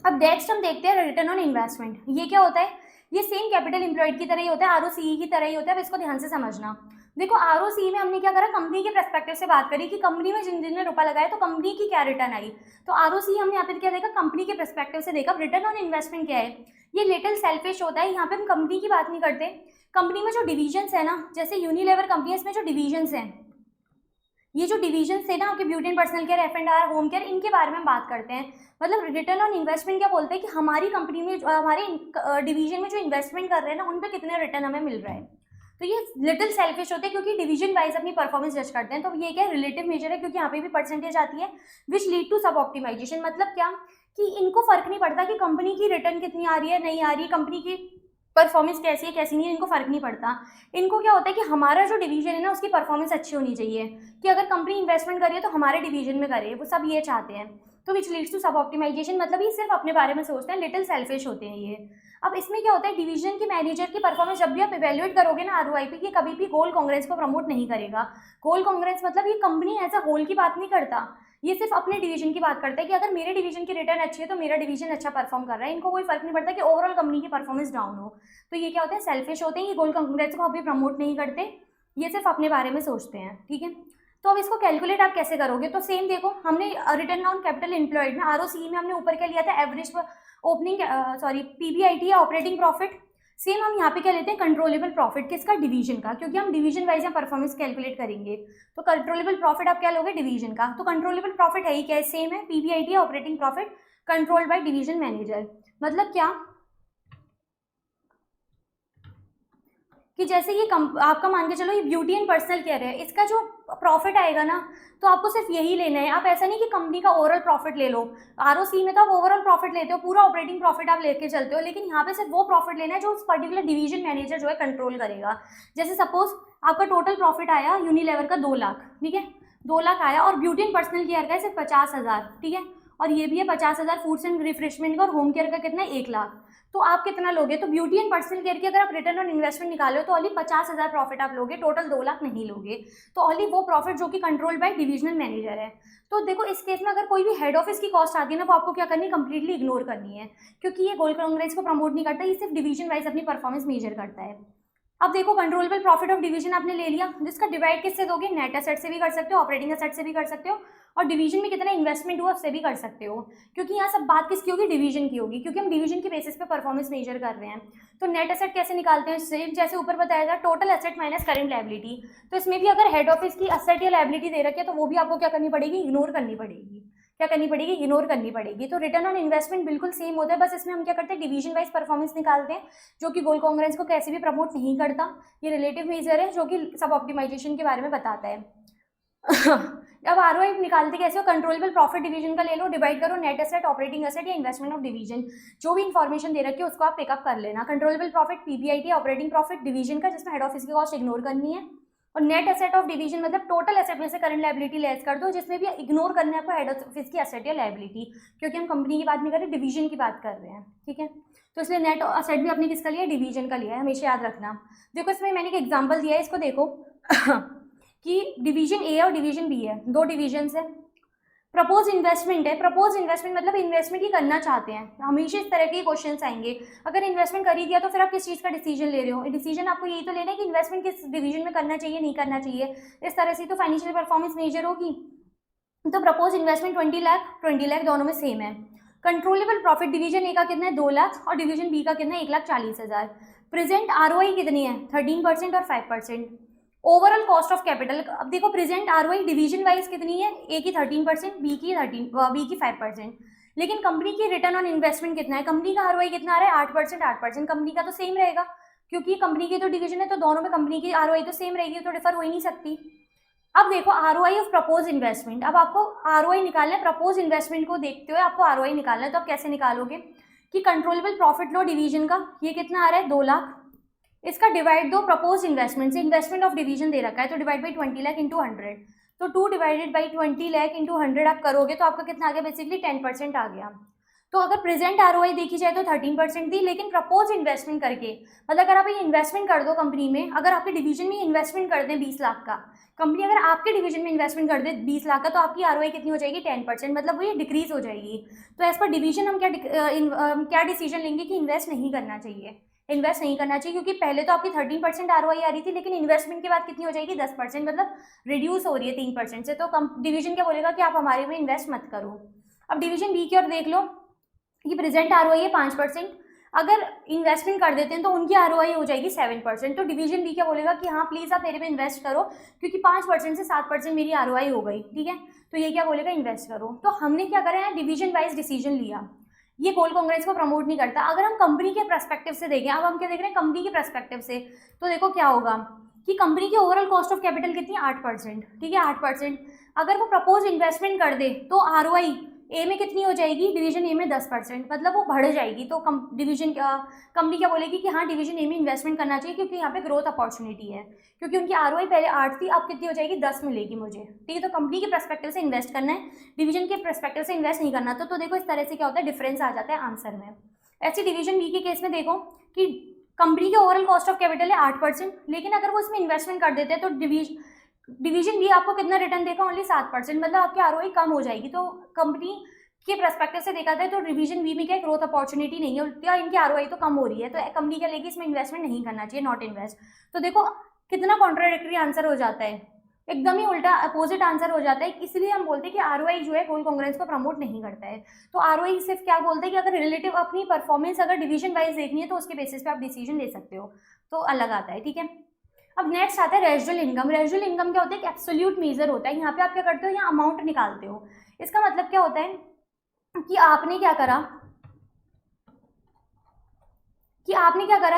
अब नेक्स्ट हम देखते हैं रिटर्न ऑन इन्वेस्टमेंट। ये क्या होता है, ये सेम कैपिटल एम्प्लॉयड की तरह ही होता है, आरओसीई की तरह ही होता है। अब इसको ध्यान से समझना। देखो आरओसीई में हमने क्या करा, कंपनी के पर्सपेक्टिव से बात करी कि कंपनी में जिन जिनने रुपया लगाया तो कंपनी की क्या रिटर्न आई। तो आरओसीई हमने यहाँ पे क्या देखा, कंपनी के पर्सपेक्टिव से देखा। रिटर्न ऑन इन्वेस्टमेंट क्या है, ये लिटिल सेल्फिश होता है। यहाँ पे हम कंपनी की बात नहीं करते, कंपनी में जो डिविजन्स है ना, जैसे यूनिलेवर कंपनी है, इसमें जो डिविजन्स हैं, ये जो डिवीजन थे ना आपके beauty and personal care, F&R, home care, इनके बारे में हम बात करते हैं। मतलब रिटर्न ऑन इन्वेस्टमेंट क्या बोलते हैं कि हमारी कंपनी में हमारे डिवीजन में जो इन्वेस्टमेंट कर रहे हैं ना, उन पे कितने रिटर्न हमें मिल रहा है। तो ये लिटिल सेल्फिश होते हैं क्योंकि डिवीजन वाइज अपनी परफॉर्मेंस जज करते हैं। तो ये क्या रिलेटिव मेजर है, क्योंकि यहाँ पे भी परसेंटेज आती है, विच लीड टू सब ऑप्टिमाइजेशन। मतलब क्या कि इनको फर्क नहीं पड़ता कि कंपनी की रिटर्न कितनी आ रही है, नहीं आ रही, कंपनी की परफॉर्मेंस कैसी है कैसी नहीं है, इनको फर्क नहीं पड़ता। इनको क्या होता है कि हमारा जो डिवीजन है ना उसकी परफॉर्मेंस अच्छी होनी चाहिए, कि अगर कंपनी इन्वेस्टमेंट कर रही है तो हमारे डिवीजन में करे, वो सब ये चाहते हैं। तो विच लीड्स टू सब ऑप्टिमाइजेशन, मतलब ये सिर्फ अपने बारे में सोचते हैं, लिटिल सेल्फिश होते हैं ये। अब इसमें क्या होता है, डिवीजन के मैनेजर की परफॉर्मेंस जब भी आप इवेल्युएट करोगे ना आरओआई पे, ये कभी भी होल कांग्रेस को प्रमोट नहीं करेगा। होल कांग्रेस मतलब ये कंपनी एज अ होल की बात नहीं करता, ये सिर्फ अपने डिवीजन की बात करता है कि अगर मेरे डिवीजन की रिटर्न अच्छी है तो मेरा डिवीजन अच्छा परफॉर्म कर रहा है। इनको कोई फर्क नहीं पड़ता कि ओवरऑल कंपनी की परफॉर्मेंस डाउन हो। तो ये क्या होते हैं, सेल्फिश होते हैं, ये गोल कांग्रेस को अभी प्रमोट नहीं करते, ये सिर्फ अपने बारे में सोचते हैं, ठीक है। तो अब इसको कैलकुलेट आप कैसे करोगे, तो सेम देखो, हमने रिटर्न ऑन कैपिटल एम्प्लॉयड में आरओसीई में हमने ऊपर क्या लिया था, एवरेज ओपनिंग पीबीआईटी या ऑपरेटिंग प्रॉफिट। सेम हम यहाँ पे क्या लेते हैं, कंट्रोलेबल प्रॉफिट, किसका, डिवीजन का, क्योंकि हम डिवीजन वाइज यहाँ परफॉर्मेंस कैलकुलेट करेंगे। तो कंट्रोलेबल प्रॉफिट आप क्या लोगे, डिवीजन का। तो कंट्रोलेबल प्रॉफिट है ही क्या है, सेम है, पीबीआईटी या operating profit controlled by division manager. मतलब क्या कि जैसे ये आपका मान के चलो ये ब्यूटी एंड पर्सनल केयर है, इसका जो प्रॉफिट आएगा ना, तो आपको सिर्फ यही लेना है। आप ऐसा नहीं कि कंपनी का ओवरऑल प्रॉफिट ले लो, आरओसी में तो आप ओवरऑल प्रॉफिट लेते हो, पूरा ऑपरेटिंग प्रॉफिट आप लेके चलते हो, लेकिन यहाँ पे सिर्फ वो प्रॉफिट लेना है जो उस पर्टिकुलर डिवीजन मैनेजर जो है कंट्रोल करेगा। जैसे सपोज आपका टोटल प्रॉफिट आया यूनिलेवर का 2 लाख, ठीक है, 2 लाख आया, और ब्यूटी एंड पर्सनल केयर का है सिर्फ 50,000, ठीक है, और ये भी है 50,000 फूड्स एंड रिफ्रेशमेंट का, और होम केयर का कितना है, 1 लाख। तो आप कितना लोगे, तो ब्यूटी एंड पर्सनल केयर की अगर आप रिटर्न ऑन इन्वेस्टमेंट निकालो तो ओनली 50,000 प्रॉफिट आप लोगे, टोटल 2 लाख नहीं लोगे। तो ओनली वो प्रॉफिट जो कि कंट्रोल बाय डिविजनल मैनेजर है। तो देखो इस केस में अगर कोई भी हेड ऑफिस की कॉस्ट आती है ना, वो आपको क्या करनी है, कंप्लीटली इग्नोर करनी है, क्योंकि ये गोल कांग्रेस को प्रमोट नहीं करता, ये सिर्फ डिवीजन वाइज अपनी परफॉर्मेंस मेजर करता है। अब देखो कंट्रोलेबल प्रॉफिट ऑफ डिवीजन आपने ले लिया, जिसका डिवाइड किससे दोगे, नेट एसेट से भी कर सकते हो, ऑपरेटिंग एसेट से भी कर सकते हो, और डिवीजन में कितना इन्वेस्टमेंट हुआ उससे भी कर सकते हो, क्योंकि यहाँ सब बात किसकी होगी, डिवीजन की होगी, क्योंकि हम डिवीजन के बेसिस पे परफॉर्मेंस मेजर कर रहे हैं। तो नेट एसेट कैसे निकालते हैं, सेम जैसे ऊपर बताया था, total asset minus current liability. तो इसमें भी अगर हेड ऑफिस की एसेट या लायबिलिटी दे रखी है तो वो भी आपको क्या करनी पड़ेगी, इग्नोर करनी पड़ेगी। क्या करनी पड़ेगी, इग्नोर करनी पड़ेगी। तो रिटर्न ऑन इन्वेस्टमेंट बिल्कुल सेम होता है, बस इसमें हम क्या करते हैं, डिवीजन वाइज परफॉर्मेंस निकालते हैं, जो कि गोल कांग्रेस को कैसे भी प्रमोट नहीं करता। ये रिलेटिव मेजर है जो कि सब ऑप्टिमाइजेशन के बारे में बताता है। अब आरओआई निकालते कैसे हो, कंट्रोलेबल प्रॉफिट डिवीजन का ले लो, डिवाइड करो नेट एसेट, ऑपरेटिंग एसेट या इन्वेस्टमेंट ऑफ डिवीजन, जो भी इन्फॉर्मेशन दे रखी है उसको आप पिकअप कर लेना। Controllable profit PBIT, operating profit division का, जिसमें हेड ऑफिस की कॉस्ट इग्नोर करनी है, और नेट एसेट ऑफ डिवीजन मतलब टोटल एसेट में से करंट लायबिलिटी लेस कर दो, जिसमें भी इग्नोर करना है आपको हेड ऑफिस की एसेट या लायबिलिटी, क्योंकि हम कंपनी की बात नहीं कर रहे, डिवीजन की बात कर रहे हैं, ठीक है। तो इसलिए नेट एसेट भी अपने किसका लिया है, डिवीजन का लिया है, हमेशा याद रखना। देखो इसमें मैंने एक एग्जाम्पल दिया है, इसको देखो कि डिवीजन ए और डिवीजन बी है, 2 डिवीजन है। प्रपोज इन्वेस्टमेंट है, प्रपोज इन्वेस्टमेंट मतलब इन्वेस्टमेंट ही करना चाहते हैं, हमेशा इस तरह के क्वेश्चन आएंगे। अगर इन्वेस्टमेंट कर ही दिया तो फिर आप किस चीज़ का डिसीजन ले रहे हो, डिसीजन आपको यही तो लेना है कि इन्वेस्टमेंट किस डिवीजन में करना चाहिए, नहीं करना चाहिए, इस तरह से तो फाइनेंशियल परफॉर्मेंस मेजर होगी। तो प्रपोज इन्वेस्टमेंट 20 लाख दोनों में सेम है। कंट्रोलेबल प्रॉफिट डिवीजन ए का कितना है, 2 लाख, और डिवीजन बी का कितना है, 1,40,000। प्रेजेंट आरओआई कितनी है, 13% और 5%। ओवरऑल कॉस्ट ऑफ कैपिटल, अब देखो प्रेजेंट आरओआई डिवीजन वाइज कितनी है, ए की 13%, बी की 5%, लेकिन कंपनी की रिटर्न ऑन इन्वेस्टमेंट कितना है, कंपनी का आरओआई कितना आ रहा है, 8%, कंपनी का तो सेम रहेगा, क्योंकि कंपनी की तो डिवीजन है तो दोनों में कंपनी की आरओआई तो सेम रहेगी, तो डिफर हो ही नहीं सकती। अब देखो ROI ऑफ प्रपोज इन्वेस्टमेंट, अब आपको ROI निकालना है, प्रपोज इन्वेस्टमेंट को देखते हुए आपको ROI निकालना है। तो आप कैसे निकालोगे कि कंट्रोलेबल प्रॉफिट लो डिवीजन का, ये कितना आ रहा है 2 लाख, इसका डिवाइड दो प्रपोज इन्वेस्टमेंट से, इन्वेस्टमेंट ऑफ डिवीजन दे रखा है तो डिवाइड बाई 20 लाख इंटू 100, तो 2 डिवाइडेड बाई 20 लाख इंटू 100 आप करोगे तो आपका कितना आ गया, बेसिकली 10% आ गया। तो अगर प्रेजेंट ROI देखी जाए तो 13% थी, लेकिन प्रपोज इन्वेस्टमेंट करके, मतलब अगर आप ये इन्वेस्टमेंट कर दो कंपनी में, अगर आपके डिवीजन में इन्वेस्टमेंट कर दें 20 लाख का, कंपनी अगर आपके डिवीजन में इन्वेस्टमेंट कर दे 20 लाख का, तो आपकी ROI कितनी हो जाएगी 10%, मतलब वो ये डिक्रीज हो जाएगी। तो एज पर डिवीजन हम क्या डिसीजन लेंगे कि इन्वेस्ट नहीं करना चाहिए, इन्वेस्ट नहीं करना चाहिए, क्योंकि पहले तो आपकी 13% ROI आ रही थी, लेकिन इन्वेस्टमेंट के बाद कितनी हो जाएगी 10%, मतलब रिड्यूस हो रही है 3% से। तो डिवीजन क्या बोलेगा कि आप हमारे में इन्वेस्ट मत करो। अब डिवीजन बी की ओर देख लो कि प्रेजेंट ROI है 5%, अगर इन्वेस्टमेंट कर देते हैं तो उनकी ROI हो जाएगी 7%। तो डिवीजन बी क्या बोलेगा कि हाँ प्लीज़ आप मेरे में इन्वेस्ट करो, क्योंकि 5% से 7% मेरी ROI हो गई, ठीक है। तो ये क्या बोलेगा, इन्वेस्ट करो। तो हमने क्या करा है, डिवीजन वाइज डिसीजन लिया। ये गोल कांग्रेस को प्रमोट नहीं करता। अगर हम कंपनी के पर्सपेक्टिव से देखें, अब हम क्या देख रहे हैं कंपनी के पर्सपेक्टिव से, तो देखो क्या होगा कि कंपनी की ओवरऑल कॉस्ट ऑफ कैपिटल कितनी है 8%, ठीक है 8%। अगर वो प्रपोज इन्वेस्टमेंट कर दे तो ROI ए में कितनी हो जाएगी, डिवीजन ए में 10%, मतलब वो बढ़ जाएगी। तो कंपनी क्या बोलेगी कि हाँ डिवीजन ए में इन्वेस्टमेंट करना चाहिए, क्योंकि यहाँ पे ग्रोथ अपॉर्चुनिटी है, क्योंकि उनकी ROI पहले 8 थी, अब कितनी हो जाएगी 10 मिलेगी मुझे, ठीक है। तो कंपनी के पर्सपेक्टिव से इन्वेस्ट करना है, डिवीजन के पर्सपेक्टिव से इन्वेस्ट नहीं करना। तो देखो इस तरह से क्या होता है, डिफरेंस आ जाता है आंसर में। ऐसे डिवीजन बी के केस में देखो कि कंपनी की ओवरऑल कॉस्ट ऑफ कैपिटल है 8%, लेकिन अगर वो इसमें इन्वेस्टमेंट कर देते हैं तो डिवीजन बी आपको कितना रिटर्न देगा, ओनली 7%, मतलब आपकी ROI कम हो जाएगी। तो कंपनी के पर्सपेक्टिव से देखा जाए तो डिवीजन बी में क्या ग्रोथ अपॉर्चुनिटी नहीं है, उल्टा इनकी ROI तो कम हो रही है, तो कंपनी क्या लेगी, इसमें इन्वेस्टमेंट नहीं करना चाहिए, नॉट इन्वेस्ट। तो देखो कितना कॉन्ट्राडिक्टरी आंसर हो जाता है, एकदम ही उल्टा अपोजिट आंसर हो जाता है। इसलिए हम बोलते हैं कि ROI जो है गोल कांग्रेस को प्रमोट नहीं करता है। तो ROI सिर्फ क्या बोलते हैं कि अगर रिलेटिव अपनी परफॉर्मेंस अगर डिवीजन वाइज देखनी है तो उसके बेसिस पे आप डिसीजन ले सकते हो, तो अलग आता है, ठीक है। अब नेक्स्ट आता है रेजिडुअल इनकम। रेजिडुअल इनकम क्या होता है, एक एब्सोल्यूट मेजर होता है। यहाँ पे आप क्या करते हो, यहाँ अमाउंट निकालते हो। इसका मतलब क्या होता है कि आपने क्या करा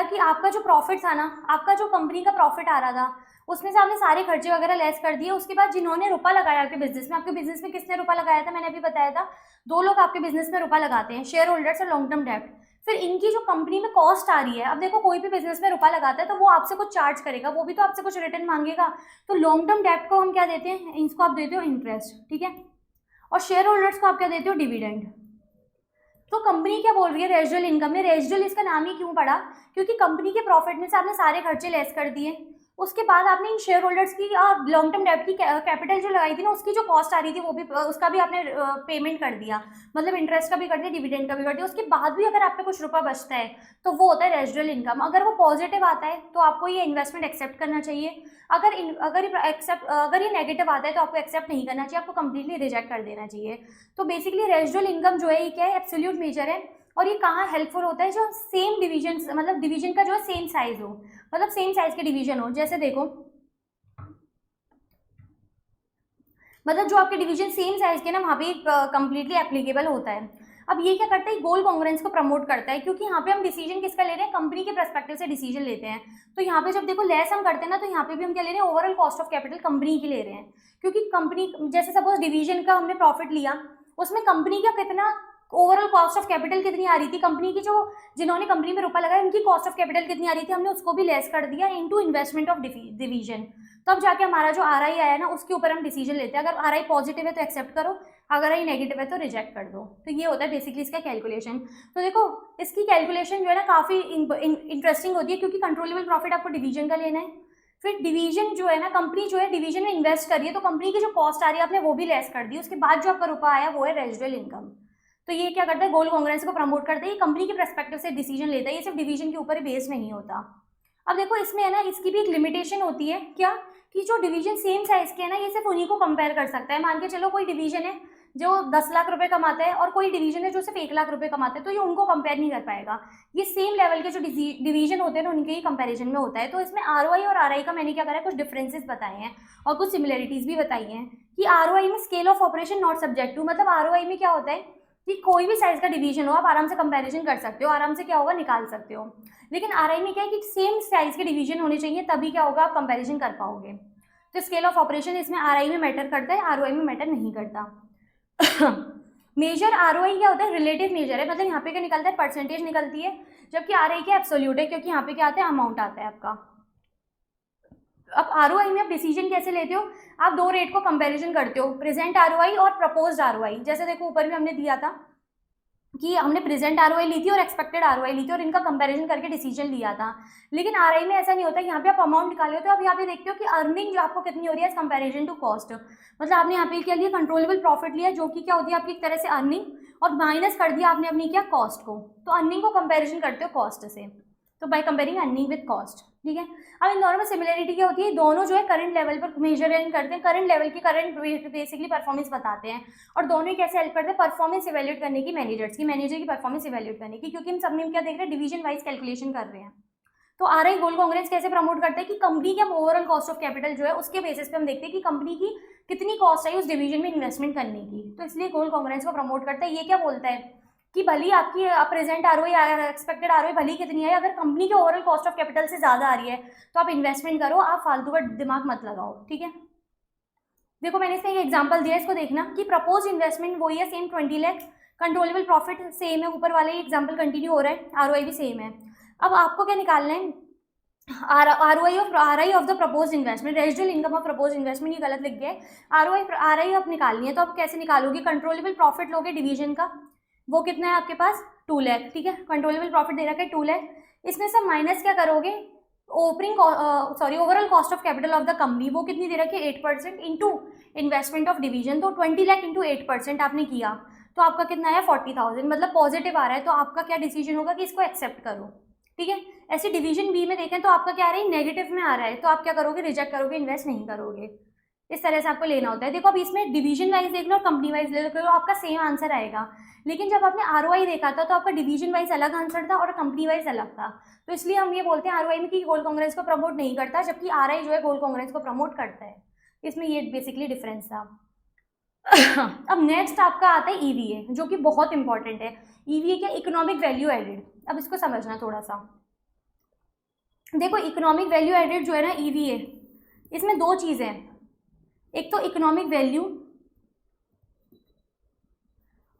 कि आपका जो प्रॉफिट था ना, आपका जो कंपनी का प्रॉफिट आ रहा था, उसमें से आपने सारे खर्चे वगैरह लेस कर दिए। उसके बाद जिन्होंने रुपया लगाया आपके बिजनेस में किसने रुपया लगाया था, मैंने अभी बताया था 2 लोग आपके बिजनेस में रुपया लगाते हैं, शेयर होल्डर्स और लॉन्ग टर्म डेब्ट। फिर इनकी जो कंपनी में कॉस्ट आ रही है, अब देखो कोई भी बिजनेस में रुपया लगाता है तो वो आपसे कुछ चार्ज करेगा, वो भी तो आपसे कुछ रिटर्न मांगेगा। तो लॉन्ग टर्म डेब्ट को हम क्या देते हैं, इसको आप देते हो इंटरेस्ट, ठीक है, और शेयर होल्डर्स को आप क्या देते हो, डिविडेंड। तो कंपनी क्या बोल रही है रेजिडुअल इनकम में, रेजिडुअल इसका नाम ही क्यों पड़ा, क्योंकि कंपनी के प्रॉफिट में से आपने सारे खर्चे लेस कर दिए। उसके बाद आपने इन शेयर होल्डर्स की लॉन्ग टर्म डेब्ट की कैपिटल जो लगाई थी ना, उसकी जो कॉस्ट आ रही थी वो भी, उसका भी आपने पेमेंट कर दिया, मतलब इंटरेस्ट का भी कर दिया, डिविडेंड का भी कर दिया। उसके बाद भी अगर आप पे कुछ रुपया बचता है तो वो होता है रेजिडुअल इनकम। अगर वो पॉजिटिव आता है तो आपको ये इन्वेस्टमेंट एक्सेप्ट करना चाहिए, अगर ये नेगेटिव आता है तो आपको एक्सेप्ट नहीं करना चाहिए, आपको कंप्लीटली रिजेक्ट कर देना चाहिए। तो बेसिकली रेजिडुअल इनकम जो है ये क्या है, एब्सोल्यूट मेजर है। और ये कहाँ हेल्पफुल होता है, जो सेम डिवीजन, मतलब डिवीजन का जो है सेम साइज हो, मतलब सेम साइज के डिवीजन हो। जैसे देखो, मतलब जो आपके डिवीजन सेम साइज के ना, वहाँ पे कंप्लीटली एप्लीकेबल होता है। अब ये क्या करता है, गोल कांग्रेंस को प्रमोट करता है, क्योंकि यहाँ पे हम डिसीजन किसका ले रहे हैं, कंपनी के पर्सपेक्टिव से डिसीजन लेते हैं। तो यहाँ पे जब देखो लेस हम करते हैं ना, तो यहाँ पे भी हम क्या ले रहे हैं, overall cost of capital company की ले रहे हैं। क्योंकि कंपनी, जैसे सपोज डिवीजन का हमने प्रॉफिट लिया, उसमें कंपनी का कितना ओवरऑल कॉस्ट ऑफ कैपिटल कितनी आ रही थी, कंपनी की जो जिन्होंने कंपनी में रुपया लगाया उनकी कॉस्ट ऑफ कैपिटल कितनी आ रही थी, हमने उसको भी लेस कर दिया इनटू इन्वेस्टमेंट ऑफ डिवीजन। तब जाके हमारा जो RI आया ना, उसके ऊपर हम डिसीजन लेते हैं। अगर RI पॉजिटिव है तो एक्सेप्ट करो, अगर RI नेगेटिव है तो रिजेक्ट कर दो। तो ये होता है बेसिकली इसका कैलकुलेशन। तो देखो इसकी कैलकुलेशन जो है ना काफ़ी इंटरेस्टिंग होती है, क्योंकि कंट्रोलेबल प्रॉफिट आपको डिवीजन का लेना है। फिर डिवीजन जो है ना, कंपनी जो है डिवीजन में इन्वेस्ट करिए, तो कंपनी की जो कॉस्ट आ रही है आपने वो भी लेस कर दी। उसके बाद जो आपका रुपया आया वो है रेजिडुअल इनकम। तो ये क्या करता है, गोल कांग्रेंस को प्रमोट करता है, ये कंपनी के पर्सपेक्टिव से डिसीजन लेता है, ये सिर्फ डिवीजन के ऊपर बेस्ड नहीं होता। अब देखो इसमें है ना, इसकी भी एक लिमिटेशन होती है, क्या कि जो डिवीजन सेम साइज के है ना, ये सिर्फ उन्हीं को कंपेयर कर सकता है। मान के चलो कोई डिवीजन है जो 10 लाख रुपए कमाता है और कोई डिवीजन है जो सिर्फ 1 लाख रुपए कमाता है, तो ये उनको कंपेयर नहीं कर पाएगा। ये सेम लेवल के जो डिवीजन होते हैं ना, उनके ही कंपेरिजन में होता है। तो इसमें ROI और RI का मैंने क्या करा है, कुछ डिफरेंसेस बताए हैं और कुछ सिमिलरिटीज भी बताई हैं। कि ROI में scale of operation not subject to, मतलब ROI में क्या होता है कि कोई भी साइज का डिवीजन हो आप आराम से कंपैरिजन कर सकते हो, आराम से क्या होगा निकाल सकते हो। लेकिन RI में क्या है कि सेम साइज के डिवीजन होने चाहिए, तभी क्या होगा आप कंपैरिजन कर पाओगे। तो स्केल ऑफ ऑपरेशन इसमें RI में मैटर करता है, ROI में मैटर नहीं करता। मेजर ROI क्या होता है, रिलेटिव मेजर है, मतलब यहाँ पे क्या निकलता है, परसेंटेज निकलती है, जबकि RI क्या एब्सोल्यूट है, क्योंकि यहाँ पे क्या आता है, अमाउंट आता है आपका। अब ROI में आप डिसीजन कैसे लेते हो, आप दो रेट को कंपैरिजन करते हो, प्रेजेंट ROI और प्रपोज्ड ROI। जैसे देखो ऊपर भी हमने दिया था कि हमने प्रेजेंट ROI ली थी और एक्सपेक्टेड ROI ली थी और इनका कंपैरिजन करके डिसीजन लिया था। लेकिन RI में ऐसा नहीं होता, यहाँ पे आप अमाउंट निकाले हो तो आप यहाँ पे देखते हो कि अर्निंग जो आपको कितनी हो रही है एज कंपैरिजन टू कॉस्ट। मतलब आपने यहाँ पे क्या लिया, कंट्रोलेबल प्रॉफिट लिया, जो कि क्या होती है आपकी एक तरह से अर्निंग, और माइनस कर दिया आपने अपनी क्या, कॉस्ट को। तो अर्निंग को कंपेरिजन करते हो कॉस्ट से, तो by comparing earning with cost, ठीक है। अब इन दोनों में सिमिलरिटी क्या होती है, दोनों जो है करंट लेवल पर मेजर करते हैं, करंट लेवल की करंट बेसिकली परफॉर्मेंस बताते हैं, और दोनों ही कैसे हेल्प करते हैं, परफॉर्मेंस इवैल्यूएट करने की, मैनेजर की परफॉर्मेंस इवैल्यूएट करने की, क्योंकि हम सब में क्या देख रहे हैं, डिवीजन वाइज कैलकुलेशन कर रहे हैं। तो RI गोल कांग्रेंस कैसे प्रमोट करते हैं कि कंपनी के ओवरऑल कॉस्ट ऑफ कैपिटल जो है उसके बेसिस पे हम देखते हैं कि कंपनी की कितनी कॉस्ट है उस डिवीजन में इन्वेस्टमेंट करने की, तो इसलिए गोल कांग्रेंस को प्रमोट करता है। ये क्या बोलता है कि भली आपकी प्रेजेंट ROI एक्सपेक्टेड ROI भली कितनी है, अगर कंपनी के ओवरऑल कॉस्ट ऑफ कैपिटल से ज़्यादा आ रही है तो आप इन्वेस्टमेंट करो, आप फालतू का दिमाग मत लगाओ, ठीक है। देखो मैंने इसमें एक एग्जांपल दिया, इसको देखना कि प्रपोज इन्वेस्टमेंट वही है, same 20 lakh, controllable profit same है, ऊपर वाले एग्जाम्पल कंटिन्यू हो रहा है, ROI भी सेम है। अब आपको क्या निकालना है, ROI of the propose investment, residual income of propose investment, ये गलत लिख गया है, ROI आप निकालनी है, तो आप कैसे निकालोगे, कंट्रोलेबल प्रॉफिट लोगे डिवीजन का, वो कितना है आपके पास, 2 लाख, ठीक है, कंट्रोलेबल प्रॉफिट दे रखा है 2 लाख, इसमें से माइनस क्या करोगे, overall cost of capital of the company, वो कितनी दे रखी है, 8% इंटू इन्वेस्टमेंट ऑफ डिवीजन, तो 20 लाख इंटू 8% आपने किया, तो आपका कितना है 40,000, मतलब पॉजिटिव आ रहा है, तो आपका क्या डिसीजन होगा कि इसको एक्सेप्ट करो, ठीक है। ऐसे डिवीजन बी में देखें तो आपका क्या आ रहा है, नेगेटिव में आ रहा है, तो आप क्या करोगे, रिजेक्ट करोगे, इन्वेस्ट नहीं करोगे, इस तरह से आपको लेना होता है। देखो अब इसमें डिवीजन वाइज देख लो और कंपनी वाइज ले लो, तो आपका सेम आंसर आएगा, लेकिन जब आपने ROI देखा था तो आपका डिवीजन वाइज अलग आंसर था और कंपनी वाइज अलग था, तो इसलिए हम ये बोलते हैं ROI में कि गोल कांग्रेस को प्रमोट नहीं करता, जबकि RI जो है गोल कांग्रेस को प्रमोट करता है, इसमें ये बेसिकली डिफरेंस था। अब नेक्स्ट आपका आता है EVA, जो कि बहुत इंपॉर्टेंट है। EVA क्या, इकोनॉमिक वैल्यू एडेड। अब इसको समझना थोड़ा सा, देखो इकोनॉमिक वैल्यू एडेड जो है ना EVA, इसमें दो चीज़ें हैं, एक तो इकोनॉमिक वैल्यू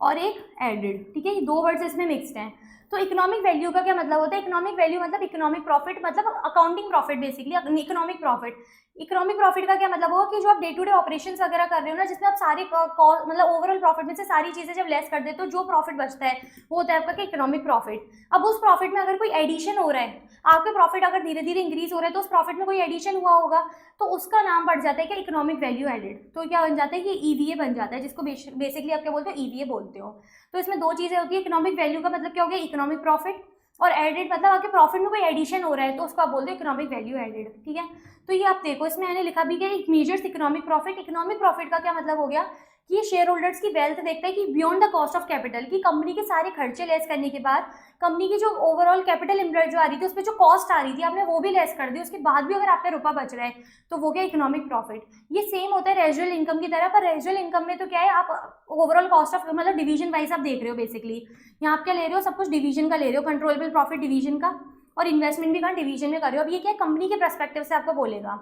और एक एडेड, ठीक है, ये दो वर्ड्स इसमें मिक्स्ड हैं। तो इकोनॉमिक वैल्यू का क्या मतलब होता है, इकोनॉमिक वैल्यू मतलब इकोनॉमिक प्रॉफिट, मतलब accounting profit basically, economic profit. Economic profit का क्या मतलब होगा कि जो आप डे टू डे ऑपरेशंस वगैरह कर रहे हो ना, जिसमें आप सारी मतलब ओवरऑल प्रॉफिट में से सारी चीजें जब लेस कर देते हो, जो प्रॉफिट बचता है वो होता है आपका इकोनॉमिक प्रॉफिट। अब उस प्रॉफिट में अगर कोई एडिशन हो रहा है, आपके प्रॉफिट अगर धीरे धीरे इंक्रीज हो रहा है, तो उस प्रॉफिट में कोई एडिशन हुआ होगा, तो उसका नाम बढ़ जाता है क्या, इकोनॉमिक वैल्यू एडेड। तो क्या बन जाता है, ये EVA बन जाता है, जिसको बेसिकली आप क्या बोलते हो, EVA बोलते हो। तो इसमें दो चीजें होती है, इकोनॉमिक वैल्यू का मतलब क्या हो गया, इकोनॉमिक प्रॉफिट, और एडेड मतलब आपके प्रॉफिट में कोई एडिशन हो रहा है, तो उसको आप बोलते हो इकोनॉमिक वैल्यू एडेड, ठीक है। तो ये आप देखो, इसमें मैंने लिखा भी कि measures economic profit. Economic profit का क्या मतलब हो गया कि ये शेयर होल्डर्स की वेल्थ देखता है कि beyond the cost of capital, की कंपनी के सारे खर्चे लेस करने के बाद कंपनी की जो ओवरऑल कैपिटल एम्प्लॉयड जो आ रही थी, उस पर जो कॉस्ट आ रही थी आपने वो भी लेस कर दी, उसके बाद भी अगर आप पे रुपया बच रहा है तो वो क्या, इकोनॉमिक प्रॉफिट। ये सेम होता है रेजिडुअल इनकम की तरह, पर रेजिडुअल इनकम में तो क्या है, आप ओवरऑल कॉस्ट ऑफ मतलब डिवीजन वाइज आप देख रहे हो, बेसिकली यहाँ आप क्या ले रहे हो, सब कुछ डिवीजन का ले रहे हो, कंट्रोलेबल प्रॉफिट डिवीजन का, और इन्वेस्टमेंट भी कहाँ, डिवीजन में कर रहे हो। अब ये क्या है, कंपनी के पर्सपेक्टिव से आपको बोलेगा,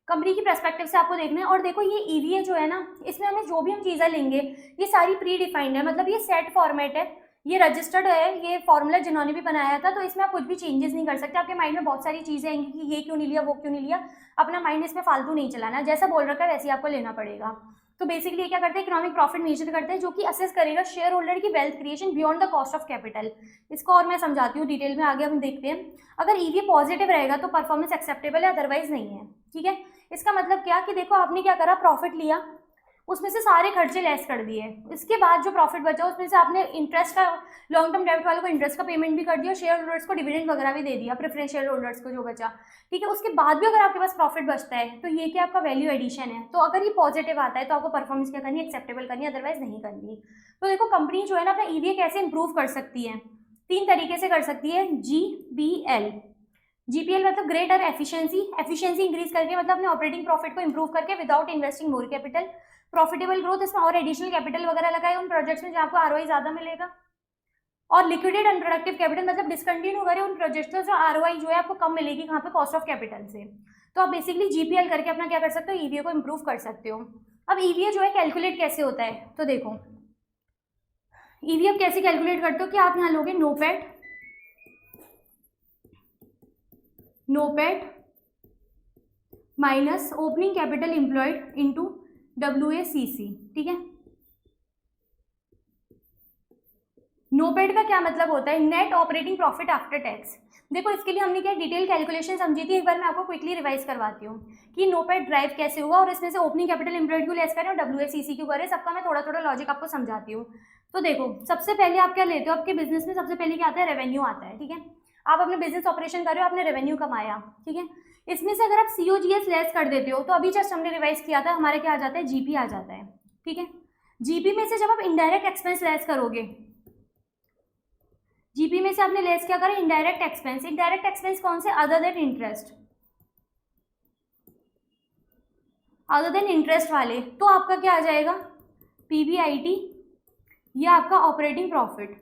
कंपनी की पर्सपेक्टिव से आपको देखना है। और देखो ये EVA जो है ना, इसमें हमें जो भी हम चीज़ें लेंगे ये सारी प्री डिफाइंड है, मतलब ये सेट फॉर्मेट है, ये रजिस्टर्ड है, ये फॉर्मूला जिन्होंने भी बनाया था, तो इसमें आप कुछ भी चेंजेस नहीं कर सकते। आपके माइंड में बहुत सारी चीज़ें आएंगी कि ये क्यों नहीं लिया, वो क्यों नहीं लिया, अपना माइंड इसमें फालतू नहीं चलाना, जैसा बोल रखा है वैसे ही आपको लेना पड़ेगा। तो बेसिकली ये क्या करते हैं, इकोनॉमिक प्रॉफिट मेजर करते हैं, जो कि असेस करेगा शेयर होल्डर की wealth creation beyond the cost of capital. इसको और मैं समझाती हूँ डिटेल में, आगे हम देखते हैं। अगर EVA पॉजिटिव रहेगा तो परफॉर्मेंस एक्सेप्टेबल है, अदरवाइज नहीं है, ठीक है। इसका मतलब क्या कि देखो आपने क्या करा, प्रॉफिट लिया, उसमें से सारे खर्चे लेस कर दिए, इसके बाद जो प्रॉफिट बचा उसमें से आपने इंटरेस्ट का, लॉन्ग टर्म डेब्ट वालों को इंटरेस्ट का पेमेंट भी कर दिया, शेयर होल्डर्स को डिविडेंड वगैरह भी दे दिया, प्रेफरेंस शेयर होल्डर्स को जो बचा, ठीक है। उसके बाद भी अगर आपके पास प्रॉफिट बचता है तो ये क्या, आपका वैल्यू एडिशन है। तो अगर ये पॉजिटिव आता है तो आपको परफॉर्मेंस क्या करनी है, एक्सेप्टेबल करनी है, अदरवाइज नहीं करनी। तो देखो कंपनी जो है ना अपना EVA कैसे इंप्रूव कर सकती है, 3 तरीके से कर सकती है। GPL, GPL मतलब ग्रेटर एफिशिएंसी, एफिशिएंसी इंक्रीज करके, मतलब अपने ऑपरेटिंग प्रॉफिट को इंप्रूव करके without investing more capital. Profitable growth, इसमें और एडिशनल कैपिटल वगैरह लगाए उन प्रोजेक्ट्स में जहाँ आपको ROI ज़्यादा मिलेगा। और लिक्विडेट अनप्रोडक्टिव कैपिटल, मतलब डिसकंटिन्यू करे उन प्रोजेक्ट्स में जो ROI जो है आपको कम मिलेगी, कहाँ पे, कॉस्ट ऑफ कैपिटल से। तो आप बेसिकली जीपीएल करके अपना क्या कर सकते हो, ईवीए को इम्प्रूव कर सकते हो। अब ईवीए जो है कैलकुलेट कैसे होता है, तो देखो ईवीए आप कैसे कैलकुलेट करते हो कि आप यहाँ लोगे NOPAT minus opening capital employed into WACC, ठीक है। नोपेट का क्या मतलब होता है, net operating profit after tax. देखो इसके लिए हमने क्या डिटेल कैलकुलेशन समझी थी, एक बार मैं आपको क्विकली रिवाइज करवाती हूँ कि नोपेट ड्राइव कैसे हुआ और इसमें से ओपनिंग कैपिटल एम्प्लॉयड क्यों लेस करें और WACC क्यों करें, सबका मैं थोड़ा थोड़ा लॉजिक आपको समझाती हूँ। तो देखो सबसे पहले आप क्या लेते हो, आपके बिजनेस में सबसे पहले क्या आता है, रेवेन्यू आता है, ठीक है। आप अपने बिजनेस ऑपरेशन कर रहे हो, आपने रेवेन्यू कमाया, ठीक है। इसमें से अगर आप COGS लेस कर देते हो तो अभी जस्ट हमने रिवाइज किया था, हमारे क्या आ जाता है, GP आ जाता है, ठीक है। GP में से जब आप इनडायरेक्ट एक्सपेंस लेस करोगे, जीपी में से आपने लेस क्या करा, इनडायरेक्ट एक्सपेंस। इनडायरेक्ट एक्सपेंस कौन से, other than interest, other than interest वाले, तो आपका क्या आ जाएगा, PBIT या आपका ऑपरेटिंग प्रॉफिट।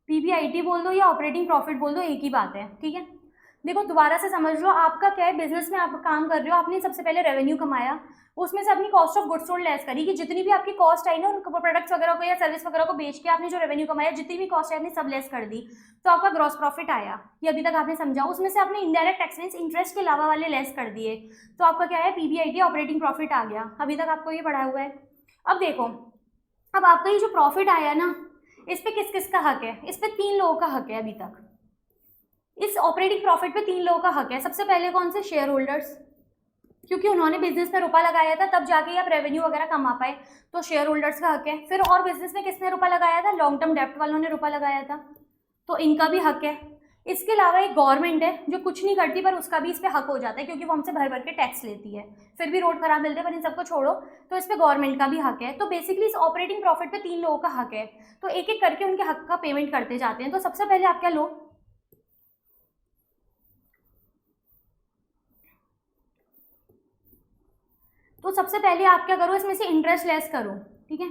PBIT बोल दो या ऑपरेटिंग प्रॉफिट बोल दो, एक ही बात है, ठीक है। देखो दोबारा से समझ लो, आपका क्या है, बिजनेस में आप काम कर रहे हो, आपने सबसे पहले रेवेन्यू कमाया, उसमें से अपनी cost of goods sold less करी कि जितनी भी आपकी कॉस्ट आई ना उन प्रोडक्ट्स वगैरह को या सर्विस वगैरह को बेच के आपने जो रेवेन्यू कमाया, जितनी भी कॉस्ट आई आपने सब लेस कर दी, तो आपका ग्रॉस प्रॉफिट आया। ये अभी तक आपने समझा। उसमें से आपने इनडायरेक्ट एक्सपेंस इंटरेस्ट के अलावा वाले लेस कर दिए, तो आपका क्या है, PBIT ऑपरेटिंग प्रॉफिट आ गया। अभी तक आपको ये पढ़ा हुआ है। अब देखो, अब आपका ये जो प्रॉफिट आया ना, इस पे किस किस का हक है, इस पे 3 लोगों का हक है अभी तक। इस ऑपरेटिंग प्रॉफिट पे 3 लोगों का हक है। सबसे पहले कौन से, शेयर होल्डर्स, क्योंकि उन्होंने बिजनेस में रुपया लगाया था तब जाके आप रेवेन्यू वगैरह कमा पाए, तो शेयर होल्डर्स का हक है। फिर और बिजनेस में किसने रुपया लगाया था, लॉन्ग टर्म डेप्ट वालों ने रुपया लगाया था, तो इनका भी हक है। इसके अलावा एक गवर्नमेंट है जो कुछ नहीं करती पर उसका भी इस पे हक हो जाता है, क्योंकि वो हमसे भर भर के टैक्स लेती है, फिर भी रोड खराब मिलते हैं, पर इन सबको छोड़ो, तो इस पे गवर्नमेंट का भी हक है। तो बेसिकली इस ऑपरेटिंग प्रॉफिट पे 3 लोगों का हक है, तो एक एक करके उनके हक का पेमेंट करते जाते हैं। तो सबसे पहले आप क्या लो, तो सबसे पहले आप क्या करो, इसमें से इंटरेस्ट लेस करो, ठीक है।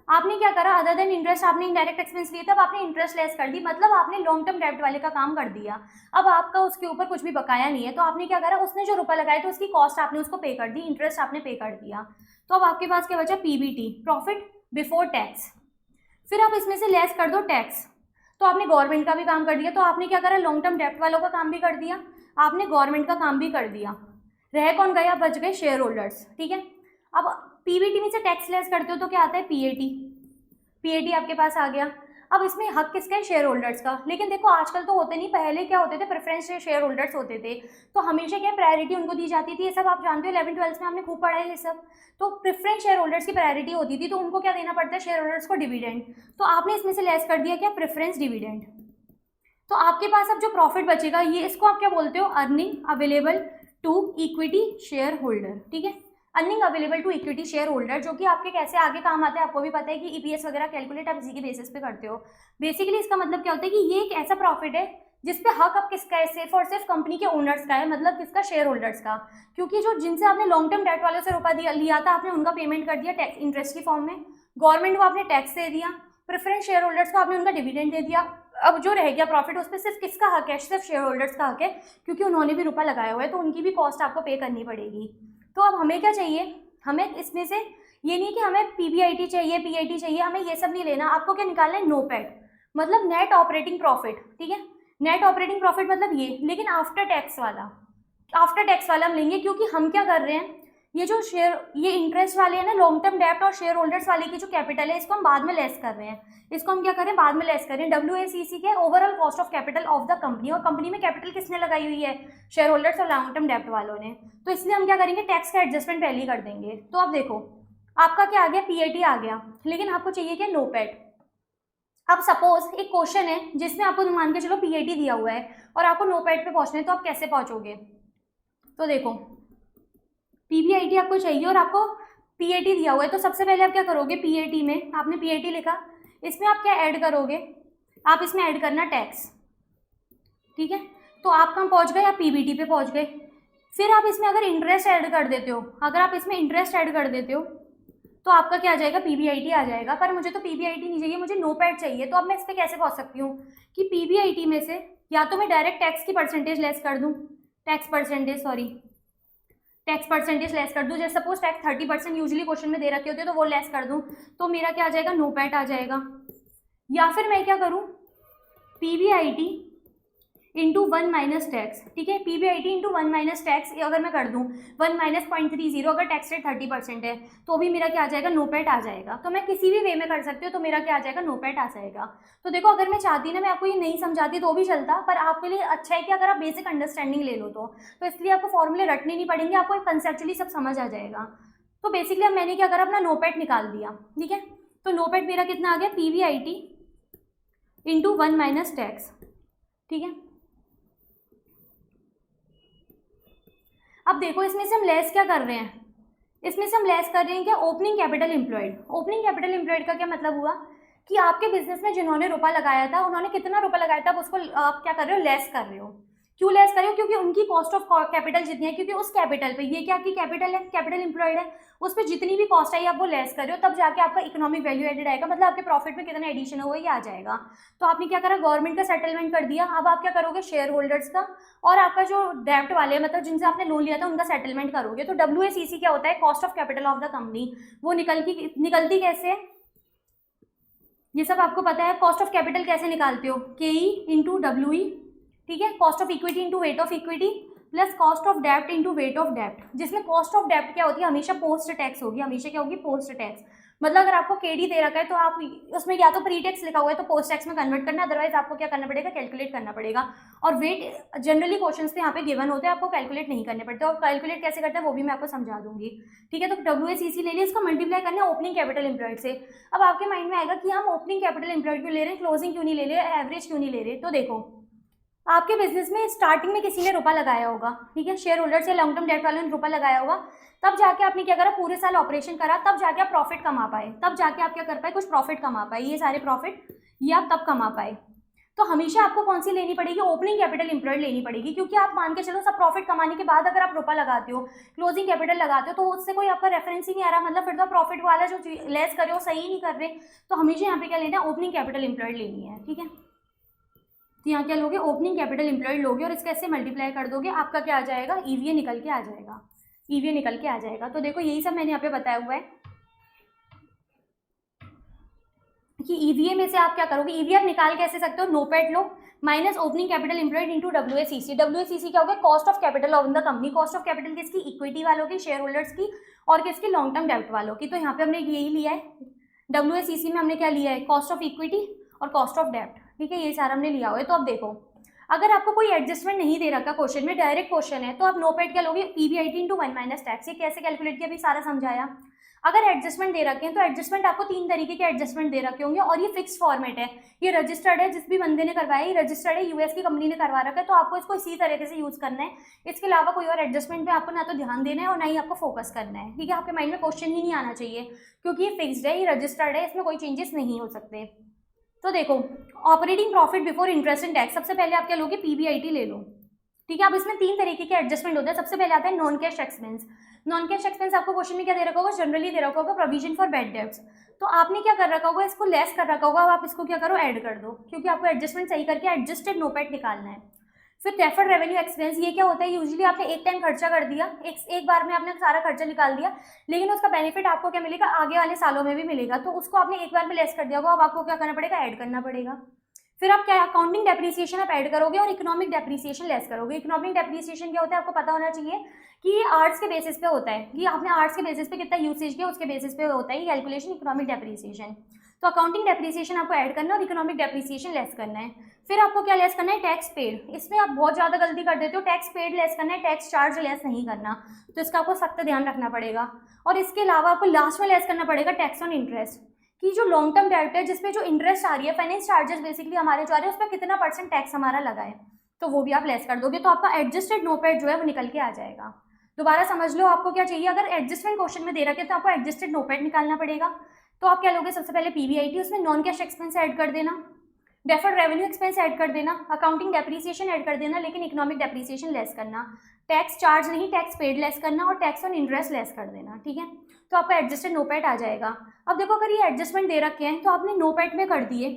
आपने क्या करा, अदर देन इंटरेस्ट आपने इनडायरेक्ट एक्सपेंस लिए, तब आपने इंटरेस्ट लेस कर दी, मतलब आपने लॉन्ग टर्म डेब्ट वाले का काम कर दिया। अब आपका उसके ऊपर कुछ भी बकाया नहीं है, तो आपने क्या करा, उसने जो रुपया लगाया तो उसकी कॉस्ट आपने उसको पे कर दी, इंटरेस्ट आपने पे कर दिया। तो अब आपके पास क्या बचा, PBT, प्रॉफिट बिफोर टैक्स। फिर आप इसमें से लेस कर दो टैक्स, तो आपने गवर्नमेंट का भी काम कर दिया। तो आपने क्या करा, लॉन्ग टर्म डेब्ट वालों का काम भी कर दिया, आपने गवर्नमेंट का काम भी कर दिया। रह कौन गया, बच गए शेयर होल्डर्स, ठीक है। अब PBT में से टैक्स लेस करते हो तो क्या आता है, PAT आपके पास आ गया। अब इसमें हक किसका है, शेयर होल्डर्स का। लेकिन देखो आजकल तो होते नहीं, पहले क्या होते थे, प्रेफरेंस शेयर होल्डर्स होते थे, तो हमेशा क्या प्रायोरिटी उनको दी जाती थी। ये सब आप जानते हो, 11th-12th में हमने खूब पढ़ा है ये सब। तो प्रेफरेंस शेयर होल्डर्स की प्रायोरिटी होती थी, तो उनको क्या देना पड़ता है, शेयर होल्डर्स को डिविडेंड। तो आपने इसमें से लेस कर दिया क्या, प्रेफरेंस डिविडेंड। तो आपके पास अब जो प्रॉफिट बचेगा, ये इसको आप क्या बोलते हो, earning available to equity shareholder, ठीक है। Earning available to equity shareholder, जो कि आपके कैसे आगे काम आता है, आपको भी पता है कि EPS वगैरह कैलकुलेट आप इसी के बेसिस पे करते हो। बेसिकली इसका मतलब क्या होता है कि ये एक ऐसा प्रॉफिट है जिसपे हक अब किसका है, सिर्फ और सिर्फ कंपनी के ओनर्स का है, मतलब किसका, शेयर होल्डर्स का। क्योंकि जो जिनसे आपने लॉन्ग टर्म डेट वालों से रुपया लिया था, आपने उनका पेमेंट कर दिया टैक्स इंटरेस्ट की फॉर्म में, गवर्नमेंट को आपने टैक्स दे दिया, प्रेफरेंस शेयर होल्डर्स को आपने उनका डिविडेंड दे दिया। अब जो रह गया प्रॉफिट, उस पर सिर्फ किसका हक है, सिर्फ शेयर होल्डर्स का हक है, क्योंकि उन्होंने भी रुपया लगाया हुआ है, तो उनकी भी कॉस्ट आपको पे करनी पड़ेगी। तो अब हमें क्या चाहिए, हमें इसमें से ये नहीं कि हमें PBIT चाहिए, PAT चाहिए, हमें ये सब नहीं लेना। आपको क्या निकालना है, नोपेट, मतलब नेट ऑपरेटिंग प्रॉफिट, ठीक है। नेट ऑपरेटिंग प्रॉफिट मतलब ये, लेकिन आफ्टर टैक्स वाला, आफ्टर टैक्स वाला हम लेंगे, क्योंकि हम क्या कर रहे हैं, ये जो शेयर, ये इंटरेस्ट वाले हैं ना, लॉन्ग टर्म डेब्ट और शेयर होल्डर्स वाले की जो कैपिटल है, इसको हम बाद में लेस कर रहे हैं। इसको हम क्या करें, बाद में लेस करें। WACC के overall cost of capital of the company, और कंपनी में कैपिटल किसने लगाई हुई है, शेयर होल्डर्स और लॉन्ग टर्म डेब्ट वालों ने। तो इसलिए हम क्या करेंगे, टैक्स का एडजस्टमेंट पहले ही कर देंगे। तो अब देखो आपका क्या आ गया, PAT आ गया, लेकिन आपको चाहिए क्या, नोपेट। अब सपोज एक क्वेश्चन है जिसमें आपको मान के चलो PAT दिया हुआ है और आपको नोपेट पे पहुंचना है, तो आप कैसे पहुंचोगे। तो देखो PBIT आपको चाहिए और आपको PAT दिया हुआ है, तो सबसे पहले आप क्या करोगे, PAT में आपने PAT लिखा, इसमें आप क्या ऐड करोगे, आप इसमें ऐड करना टैक्स, ठीक है। तो आप कहाँ पहुंच गए, आप PBT पे पहुंच गए। फिर आप इसमें अगर इंटरेस्ट ऐड कर देते हो, अगर आप इसमें इंटरेस्ट ऐड कर देते हो तो आपका क्या आ जाएगा, PBIT आ जाएगा। पर मुझे तो PBIT नहीं चाहिए, मुझे नोपेट चाहिए। तो अब मैं इस पर कैसे पहुंच सकती हूँ कि PBIT में से या तो मैं डायरेक्ट टैक्स की परसेंटेज लेस कर दूँ, टैक्स परसेंटेज लेस कर दूँ, जैसे सपोज टैक्स 30% यूजुअली क्वेश्चन में दे रखे होते हैं तो वो लेस कर दूँ, तो मेरा क्या आ जाएगा, नोपैट आ जाएगा। या फिर मैं क्या करूँ, PBIT इंटू 1 माइनस टैक्स, ठीक है, PBIT इंटू 1 माइनस टैक्स अगर मैं कर दूँ 1 माइनस 0.30, अगर टैक्स रेट 30% है तो भी मेरा क्या आ जाएगा, नोपैट आ जाएगा। तो मैं किसी भी वे में कर सकती हूँ, तो मेरा क्या आ जाएगा, नोपैट आ जाएगा। तो देखो अगर मैं चाहती ना, मैं आपको ये नहीं समझाती तो भी चलता, पर आपके लिए अच्छा है कि अगर आप बेसिक अंडरस्टैंडिंग ले लो तो इसलिए आपको फॉर्मूले रटने नहीं पड़ेंगे, आपको कंसेप्चुअली सब समझ आ जाएगा। तो बेसिकली अब मैंने क्या करा, अपना नोपैट निकाल दिया, ठीक है। तो नोपैट मेरा कितना आ गया, PBIT इंटू 1 माइनस टैक्स, ठीक है। अब देखो इसमें से हम लेस क्या कर रहे हैं, इसमें से हम लेस कर रहे हैं क्या, opening capital employed. Opening capital employed का क्या मतलब हुआ कि आपके बिजनेस में जिन्होंने रुपया लगाया था, उन्होंने कितना रुपया लगाया था, अब उसको आप क्या कर रहे हो, लेस कर रहे हो। क्यों लेस कर रहे हो, क्योंकि उनकी कॉस्ट ऑफ कैपिटल जितनी है, क्योंकि उस कैपिटल पे, ये क्या आपकी कैपिटल है, कैपिटल एम्प्लॉयड है, उस पर जितनी भी कॉस्ट आई आप वो लेस कर रहे हो, तब जाके आपका इकोनॉमिक वैल्यू एडेड आएगा, मतलब आपके प्रॉफिट में कितना एडिशन हुआ ये आ जाएगा। तो आपने क्या करा, गवर्नमेंट का सेटलमेंट कर दिया। अब आप क्या करोगे, शेयर होल्डर्स का और आपका जो डेब्ट वाले मतलब जिनसे आपने लोन लिया था उनका सेटलमेंट करोगे। तो WACC क्या होता है, cost of capital of the company. वो निकलती कैसे है, ये सब आपको पता है। कॉस्ट ऑफ कैपिटल कैसे निकालते हो, KE इंटू WE, ठीक है। Cost of equity into weight of equity plus cost of डेब्ट इंटू वेट ऑफ डेब्ट, जिसमें कॉस्ट ऑफ डेब्ट क्या होती है, हमेशा पोस्ट टैक्स होगी, हमेशा क्या होगी, पोस्ट टैक्स। मतलब अगर आपको KD दे रखा है तो आप उसमें या तो प्री टैक्स लिखा हुआ है तो पोस्ट टैक्स में कन्वर्ट करना, अदरवाइज आपको क्या करना पड़ेगा, कैलकुलेट करना पड़ेगा। और वेट जनरली क्वेश्चंस पे यहाँ पे गिवन होते हैं, आपको कैलकुलेट नहीं करने पड़ते, और कैलकुलेट कैसे करते हैं वो भी मैं आपको समझा दूंगी, ठीक है। तो WACC ले लिया, इसको मल्टीप्लाई करना है ओपनिंग कैपिटल एम्प्लॉयड से। अब आपके माइंड में आएगा कि हम ओपनिंग कैपिटल एम्प्लॉयड क्यों ले रहे हैं, क्लोजिंग क्यों नहीं ले रहे, एवरेज क्यों नहीं ले रहे। तो देखो आपके बिजनेस में स्टार्टिंग में किसी ने रुपया लगाया होगा, ठीक है, शेयर होल्डर से लॉन्ग टर्म डेट वालों ने रुपया लगाया होगा, तब जाके आपने क्या करा, पूरे साल ऑपरेशन करा, तब जाके आप प्रॉफिट कमा पाए, तब जाके आप क्या कर पाए, कुछ प्रॉफिट कमा पाए, ये सारे प्रॉफिट ये आप तब कमा पाए। तो हमेशा आपको कौन सी लेनी पड़ेगी, ओपनिंग कैपिटल एम्प्लॉयड लेनी पड़ेगी, क्योंकि आप मान के चलो सब प्रॉफिट कमाने के बाद अगर आप रुपया लगाते हो, क्लोजिंग कैपिटल लगाते हो, तो उससे कोई आपका रेफरेंस ही नहीं आ रहा, मतलब फिर तो प्रॉफिट वाला जो लेस करे हो सही नहीं कर रहे। तो हमेशा यहाँ पे क्या लेना है, ओपनिंग कैपिटल एम्प्लॉयड लेनी है, ठीक है। तो यहाँ क्या लोगे, ओपनिंग कैपिटल एम्प्लॉयड लोगे और इसका ऐसे मल्टीप्लाई कर दोगे, आपका क्या आ जाएगा, EVA निकल के आ जाएगा, EVA निकल के आ जाएगा। तो देखो यही सब मैंने यहाँ पे बताया हुआ है कि EVA में से आप क्या करोगे, EVA आप निकाल कैसे सकते हो, नोपैट लो minus opening capital employed into WACC। WACC क्या होगा, cost of capital of the company. Cost of capital किसकी, इक्विटी वालों की, शेयर होल्डर्स की, और किसकी, लॉन्ग टर्म डेब्ट वालों की। तो यहाँ पे हमने यही लिया है, WACC में हमने क्या लिया है, कॉस्ट ऑफ इक्विटी और कॉस्ट ऑफ डेब्ट, ठीक है, ये सारा हमने लिया हुआ है। तो अब देखो अगर आपको कोई एडजस्टमेंट नहीं दे रखा क्वेश्चन में, डायरेक्ट क्वेश्चन है, तो आप नोपैट क्या लोगे, PBIT इंटू 1 माइनस टैक्स। ये कैसे कैलकुलेट किया अभी सारा समझाया। अगर एडजस्टमेंट दे रखे हैं तो एडजस्टमेंट आपको 3 तरीके के एडजस्टमेंट दे रखे होंगे, और ये फिक्स फॉर्मेट है, ये रजिस्टर्ड है, जिस भी बंदे ने करवाया ये रजिस्टर्ड है, US की कंपनी ने करवा रखा है, तो आपको इसको इसी तरीके से यूज करना है। इसके अलावा कोई और एडजस्टमेंट पे आपको ना तो ध्यान देना है और ना ही आपको फोकस करना है, ठीक है। आपके माइंड में क्वेश्चन ही नहीं आना चाहिए, क्योंकि ये फिक्स्ड है, ये रजिस्टर्ड है, इसमें कोई चेंजेस नहीं हो सकते। तो देखो operating profit before interest and tax, सबसे पहले आप क्या लोगे, PBIT ले लो, ठीक है। अब इसमें 3 तरीके के एडजस्टमेंट होते हैं। सबसे पहले आता है non cash expense. Non cash expense आपको क्वेश्चन में क्या दे रखा होगा, जनरली दे रखा होगा प्रोविजन फॉर बैड डेब्ट्स। तो आपने क्या कर रखा होगा, इसको लेस कर रखा होगा, अब आप इसको क्या करो, ऐड कर दो, क्योंकि आपको एडजस्टमेंट सही करके एडजस्टेड नोपैट निकालना है। फिर डेफर्ड रेवेन्यू एक्सपेंस, ये क्या होता है, यूजुअली आपने एक टाइम खर्चा कर दिया, एक बार में आपने सारा खर्चा निकाल दिया, लेकिन उसका बेनिफिट आपको क्या मिलेगा, आगे वाले सालों में भी मिलेगा, तो उसको आपने एक बार में लेस कर दिया होगा, अब आपको क्या करना पड़ेगा, ऐड करना पड़ेगा। फिर आप क्या, अकाउंटिंग डेप्रिसिएशन आप ऐड करोगे और इकोनॉमिक डेप्रिसिएशन लेस करोगे। इकोनॉमिक डेप्रिसिएशन क्या होता है, आपको पता होना चाहिए कि ये आर्ट्स के बेसिस पे होता है, कि आपने आर्ट्स के बेसिस पे कितना यूसेज किया उसके बेसिस पे होता है ये कैलकुलेशन, इकोनॉमिक डेप्रिसिएशन। तो अकाउंटिंग डेप्रिसिएशन आपको ऐड करना है और इकोनॉमिक डेप्रिसिएशन लेस करना है। फिर आपको क्या लेस करना है, टैक्स पेड। इसमें आप बहुत ज़्यादा गलती कर देते हो, टैक्स पेड लेस करना है, टैक्स चार्ज लेस नहीं करना, तो इसका आपको सख्त ध्यान रखना पड़ेगा। और इसके अलावा आपको लास्ट में लेस करना पड़ेगा टैक्स ऑन इंटरेस्ट, कि जो लॉन्ग टर्म डेट है जिसपे जो इंटरेस्ट आ रही है, फाइनेंस चार्जेस बेसिकली हमारे जो आ रहे हैं, उस पर कितना % टैक्स हमारा लगा है, तो वो भी आप लेस कर दोगे, तो आपका एडजस्टेड नोपैट जो है वो निकल के आ जाएगा। दोबारा समझ लो आपको क्या चाहिए, अगर एडजस्टमेंट क्वेश्चन में दे रखे तो आपको एडजस्टेड नोपैट निकालना पड़ेगा। तो आप क्या लोगे, सबसे पहले PBIT, उसमें नॉन कैश एक्सपेंस ऐड कर देना, डेफर्ड रेवेन्यू एक्सपेंस ऐड कर देना, अकाउंटिंग डेप्रिसिएशन ऐड कर देना, लेकिन इकोनॉमिक डेप्रिसिएशन लेस करना, टैक्स चार्ज नहीं टैक्स पेड लेस करना, और टैक्स ऑन इंटरेस्ट लेस कर देना, ठीक है। तो आपका एडजस्टेड नोपैट आ जाएगा। अब देखो अगर ये एडजस्टमेंट दे रखे हैं तो आपने नोपैट में कर दिए,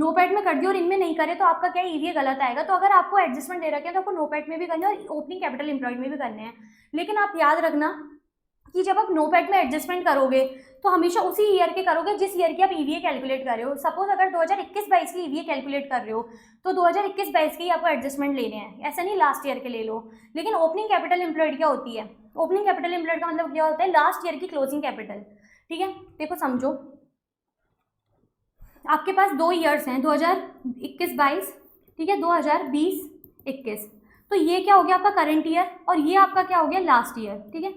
नोपैड में कर दिया और इनमें नहीं करे तो आपका क्या ईवीए गलत आएगा। तो अगर आपको एडजस्टमेंट दे रखे हैं तो आपको नोपैड में भी करने और ओपनिंग कैपिटल एम्प्लॉयड में भी करने हैं। लेकिन आप याद रखना कि जब आप नोपैड में एडजस्टमेंट करोगे तो हमेशा उसी ईयर के करोगे जिस ईयर की आप ईवीए कैलकुलेट कर रहे हो। सपोज अगर 2021-22 की ईवीए कैलकुलेट कर रहे हो तो 2021-22 की आपको एडजस्टमेंट लेने हैं, ऐसा नहीं लास्ट ईयर के ले लो। लेकिन ओपनिंग कैपिटल एम्प्लॉयड क्या होती है? ओपनिंग कैपिटल एम्प्लॉयड का मतलब क्या होता है? लास्ट ईयर की क्लोजिंग कैपिटल। ठीक है, देखो समझो, आपके पास 2 ईयर्स हैं, 2021-22, ठीक है, 2020-21। तो ये क्या हो गया आपका करंट ईयर और ये आपका क्या हो गया लास्ट ईयर। ठीक है,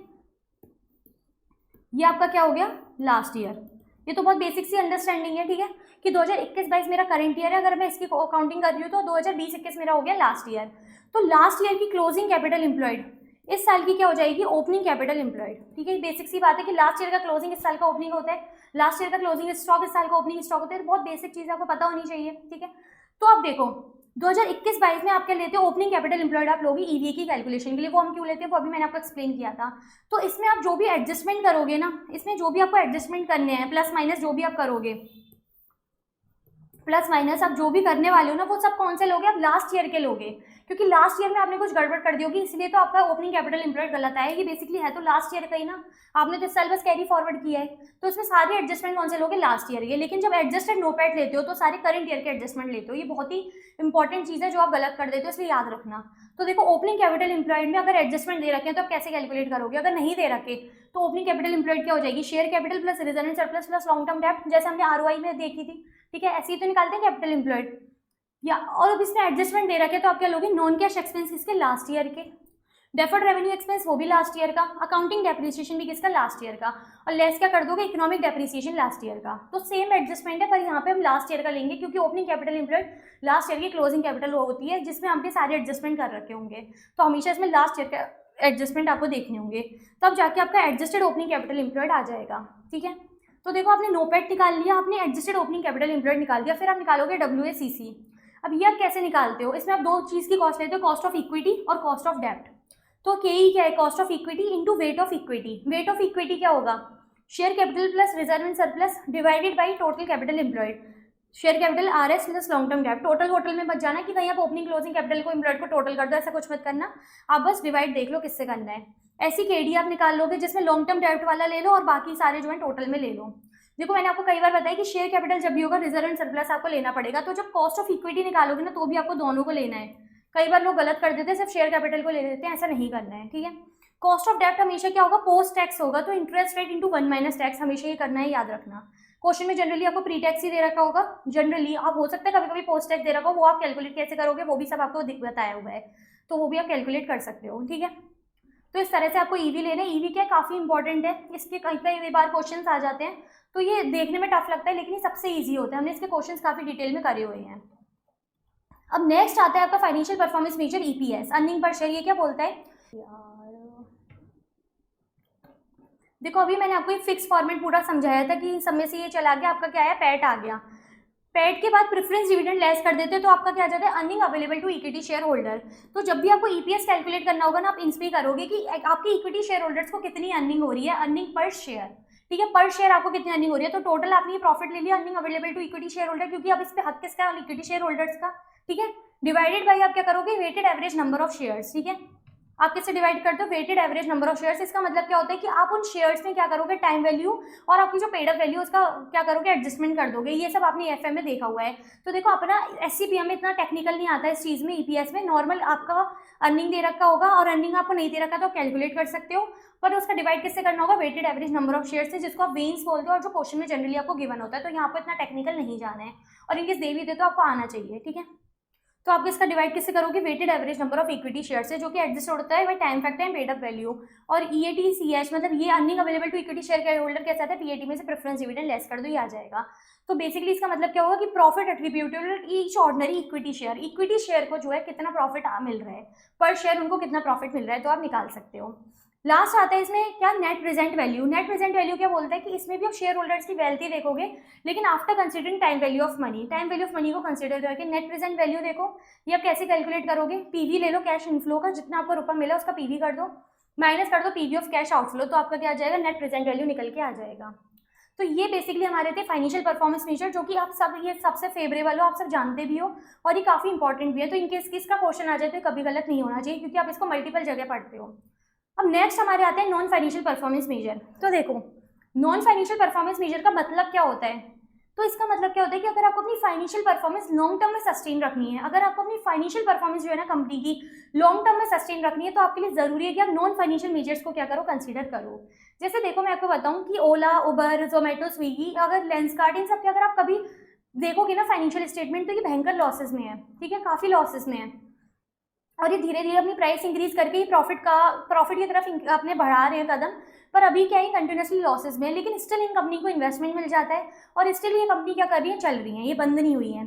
ये आपका क्या हो गया लास्ट ईयर। ये तो बहुत बेसिक सी अंडरस्टैंडिंग है। ठीक है, कि 2021-22 मेरा करंट ईयर है, अगर मैं इसकी काउंटिंग कर रही हूँ तो 2020-21 मेरा हो गया लास्ट ईयर। तो लास्ट ईयर की क्लोजिंग कैपिटल एम्प्लॉयड इस साल की क्या हो जाएगी? Opening capital employed. ठीक है, बेसिक सी बात है कि लास्ट ईयर का क्लोजिंग इस साल का ओपनिंग होता है, लास्ट ईयर का क्लोजिंग स्टॉक इस साल का ओपनिंग स्टॉक होता है। तो बहुत बेसिक चीज़ आपको पता होनी चाहिए। ठीक है, तो आप देखो 2021-22 में आप क्या लेते हो? ओपनिंग कैपिटल एम्प्लॉयड आप लोगे ईवीए की कैलकुलेशन के लिए। वो हम क्यों लेते हैं वो अभी मैंने आपको एक्सप्लेन किया था। तो इसमें आप जो भी एडजस्टमेंट करोगे ना, इसमें जो भी आपको एडजस्टमेंट करने हैं, प्लस माइनस जो भी आप करोगे, प्लस माइनस आप जो भी करने वाले हो ना, वो सब कौन से लोगे? आप लास्ट ईयर के लोगे, क्योंकि लास्ट ईयर में आपने कुछ गड़बड़ कर दी होगी, इसलिए तो आपका ओपनिंग कैपिटल एम्प्लॉयड गलत आया। ये बेसिकली है तो लास्ट ईयर का ही ना, आपने तो इस साल बस कैरी फॉरवर्ड किया है। तो इसमें सारे एडजस्टमेंट कौन से लोगे? लास्ट ईयर के। लेकिन जब एडजस्टेड नोपैड लेते हो तो सारे करंट ईयर के एडजस्टमेंट लेते हो। ये बहुत ही इंपॉर्टेंट चीज़ है जो आप गलत कर देते हो, इसलिए याद रखना। तो देखो ओपनिंग कैपिटल एम्प्लॉयड में अगर एडजस्टमेंट दे रखे हैं तो आप कैसे कैलकुलेट करोगे? अगर नहीं दे रखे तो ओपनिंग कैपिटल एम्प्लॉयड क्या हो जाएगी? Share capital plus reserve and surplus plus long term डेब्ट, जैसे हमने आरओआई में देखी थी। ठीक है, ऐसे ही तो निकालते हैं कैपिटल एम्प्लॉयड। या और अब इसमें एडजस्टमेंट दे रखे तो आप क्या लोगे? नॉन कैश एक्सपेंस किसके? लास्ट ईयर के। डेफर्ड रेवेन्यू एक्सपेंस वो भी लास्ट ईयर का। अकाउंटिंग डेप्रिसिएशन भी किसका? लास्ट ईयर का। और लेस क्या कर दोगे? इकोनॉमिक डेप्रिसिएशन लास्ट ईयर का। तो सेम एडजस्टमेंट है, पर यहाँ पे हम लास्ट ईयर का लेंगे क्योंकि opening capital employed last year की क्लोजिंग कैपिटल होती है जिसमें हमने सारे एडजस्टमेंट कर रखे होंगे। तो हमेशा इसमें लास्ट ईयर का एडजस्टमेंट आपको देखने होंगे, तब जाके आपका एडजस्टेड ओपनिंग कैपिटल एम्प्लॉयड आ जाएगा। ठीक है, तो देखो आपने नोपैड निकाल लिया, आपने एडजस्टेड ओपनिंग कैपिटल एम्प्लॉयड निकाल दिया, फिर आप निकालोगे WACC। अब ये आप कैसे निकालते हो? इसमें आप दो चीज़ की कॉस्ट लेते हो, कॉस्ट ऑफ इक्विटी और कॉस्ट ऑफ डेब्ट। तो KE क्या है? Cost of equity into weight of equity. Weight of equity क्या होगा? Share capital plus reserve and surplus divided by total capital employed. Share capital RS plus long term डेब्ट। Total में बच जाना कि कहीं आप ओपनिंग क्लोजिंग कैपिटल को एम्प्लॉयड को टोटल कर दो, ऐसा कुछ मत करना। आप बस डिवाइड देख लो किससे करना है। ऐसी KD आप निकाल लोगे जिसमें लॉन्ग टर्म डेब्ट वाला ले लो और बाकी सारे जो है टोटल में ले लो। देखो मैंने आपको कई बार बताया कि शेयर कैपिटल जब भी होगा रिजर्व एंड सरप्लस आपको लेना पड़ेगा। तो जब कॉस्ट ऑफ इक्विटी निकालोगे ना तो भी आपको दोनों को लेना है। कई बार लोग गलत कर देते हैं, सिर्फ शेयर कैपिटल को ले लेते हैं, ऐसा नहीं करना है। ठीक है, कॉस्ट ऑफ डेब्ट हमेशा क्या होगा? पोस्ट टैक्स होगा, तो interest rate into 1 minus tax हमेशा ये करना है, याद रखना। क्वेश्चन में जनरली आपको प्री टैक्स ही दे रखा होगा, जनरली आप हो सकता है कभी कभी पोस्ट टैक्स दे रखा हो, वो आप कैलकुलेट कैसे करोगे वो भी सब आपको बताया हुआ है, तो वो भी आप कैलकुलेट कर सकते हो। ठीक है, तो इस तरह से आपको ईवी लेना है। ईवी क्या काफ़ी इंपॉर्टेंट है, इसके कई बार क्वेश्चन आ जाते हैं, तो ये देखने में टफ लगता है लेकिन ये सबसे ईजी होता है। हमने इसके क्वेश्चन काफ़ी डिटेल में करे हुए हैं। अब नेक्स्ट आता है आपका financial performance measure EPS, earning per share. ये क्या बोलता है यार? देखो अभी मैंने आपको एक फिक्स फॉर्मेट पूरा समझाया था कि सब में से ये चला गया, आपका क्या है? पैट आ गया। पैट के बाद प्रेफरेंस डिविडेंड लेस कर देते हैं तो आपका क्या आ जाता है? Earning available to equity shareholder. तो जब भी आपको EPS कैलकुलेट करना होगा ना, आप इंस्पी करोगे कि आपकी इक्विटी शेयर होल्डर्स को कितनी अर्निंग हो रही है, अर्निंग पर शेयर। ठीक है, पर शेयर आपको कितनी अर्निंग हो रही है। तो टोटल आपने ये प्रॉफिट ले लिया earning available to equity shareholder, क्योंकि अब इस पे हक किसका है? इक्विटी शेयर होल्डर्स का। ठीक है, डिवाइडेड बाई आप क्या करोगे? Weighted average number of shares. ठीक है, आप किससे डिवाइड करते हो? Weighted average number of shares. इसका मतलब क्या होता है कि आप उन शेयर्स में क्या करोगे? टाइम वैल्यू और आपकी जो पेड अप वैल्यू उसका क्या करोगे? एडजस्टमेंट कर दोगे। ये सब आपने FM में देखा हुआ है। तो देखो अपना SCPM में इतना टेक्निकल नहीं आता है इस चीज़ में। EPS में नॉर्मल आपका अर्निंग दे रखा होगा और अर्निंग आपको नहीं दे रखा तो कैलकुलेट कर सकते हो, पर उसका डिवाइड किससे करना होगा? Weighted average number of shares से, जिसको आप वेन्स बोलते हो और जो क्वेश्चन में जनरली आपको गिवन होता है। तो यहाँ पर इतना टेक्निकल नहीं जाना है, और इनकेस दे भी दे तो आपको आना चाहिए। ठीक है, तो आप इसका डिवाइड किससे करोगे? Weighted average number of equity share से, जो कि एडजस्ट होता है by time factor and paid up value. और EAT/CH मतलब ये earning available to equity share के होल्डर कैसा है? PAT में से प्रेफरेंस डिविडेंड लेस कर दो, ये आ जाएगा। तो बेसिकली इसका मतलब क्या होगा कि profit attributable each ordinary equity share. Equity share को जो है कितना प्रॉफिट मिल रहा है, पर शेयर उनको कितना प्रॉफिट मिल रहा है, तो आप निकाल सकते हो। लास्ट आता है इसमें क्या? Net present value. Net present value क्या बोलता है कि इसमें भी आप शेयर होल्डर्स की वेल्थ ही देखोगे, लेकिन after considering time value of money. Time value of money को कंसिडर करके नेट प्रेजेंट वैल्यू देखो। ये आप कैसे कैलकुलेट करोगे? PV ले लो, कैश इनफ्लो का जितना आपको रुपया मिला उसका PV कर दो, माइनस कर दो PV ऑफ कैश आउटफ्लो, तो आपका क्या आ जाएगा? नेट प्रेजेंट वैल्यू निकल के आ जाएगा। तो ये बेसिकली हमारे थे फाइनेंशियल परफॉर्मेंस मेजर, जो कि आप सब ये सबसे फेवरेबल हो, आप सब जानते भी हो और ये काफ़ी इंपॉर्टेंट भी है। तो इनकेस इसका क्वेश्चन आ जाए तो कभी गलत नहीं होना चाहिए, क्योंकि आप इसको मल्टीपल जगह पढ़ते हो। अब नेक्स्ट हमारे आते हैं नॉन फाइनेंशियल परफॉर्मेंस मेजर। तो देखो नॉन फाइनेंशियल परफॉर्मेंस मेजर का मतलब क्या होता है, तो इसका मतलब क्या होता है कि अगर आपको अपनी फाइनेंशियल परफॉर्मेंस लॉन्ग टर्म में सस्टेन रखनी है, अगर आपको अपनी फाइनेंशियल परफॉर्मेंस जो है ना कंपनी की लॉन्ग टर्म में सस्टेन रखनी है, तो आपके लिए जरूरी है कि आप नॉन फाइनेंशियल मेजर्स को क्या करो, कंसीडर करो। जैसे देखो मैं आपको बताऊं कि ओला, उबर, जोमेटो, स्विगी, अगर लेंसकार्ट, इन सब के अगर आप कभी देखोगे ना फाइनेंशियल स्टेटमेंट, तो ये भयंकर लॉसेस में है, ठीक है, काफ़ी लॉसेस में है। और ये धीरे धीरे अपनी प्राइस इंक्रीज करके ही प्रॉफिट की तरफ अपने बढ़ा रहे हैं कदम, पर अभी क्या है कंटिन्यूसली लॉसेस में है, लेकिन स्टिल इन कंपनी को इन्वेस्टमेंट मिल जाता है और स्टिल ये कंपनी क्या कर रही है, चल रही है, ये बंद नहीं हुई है।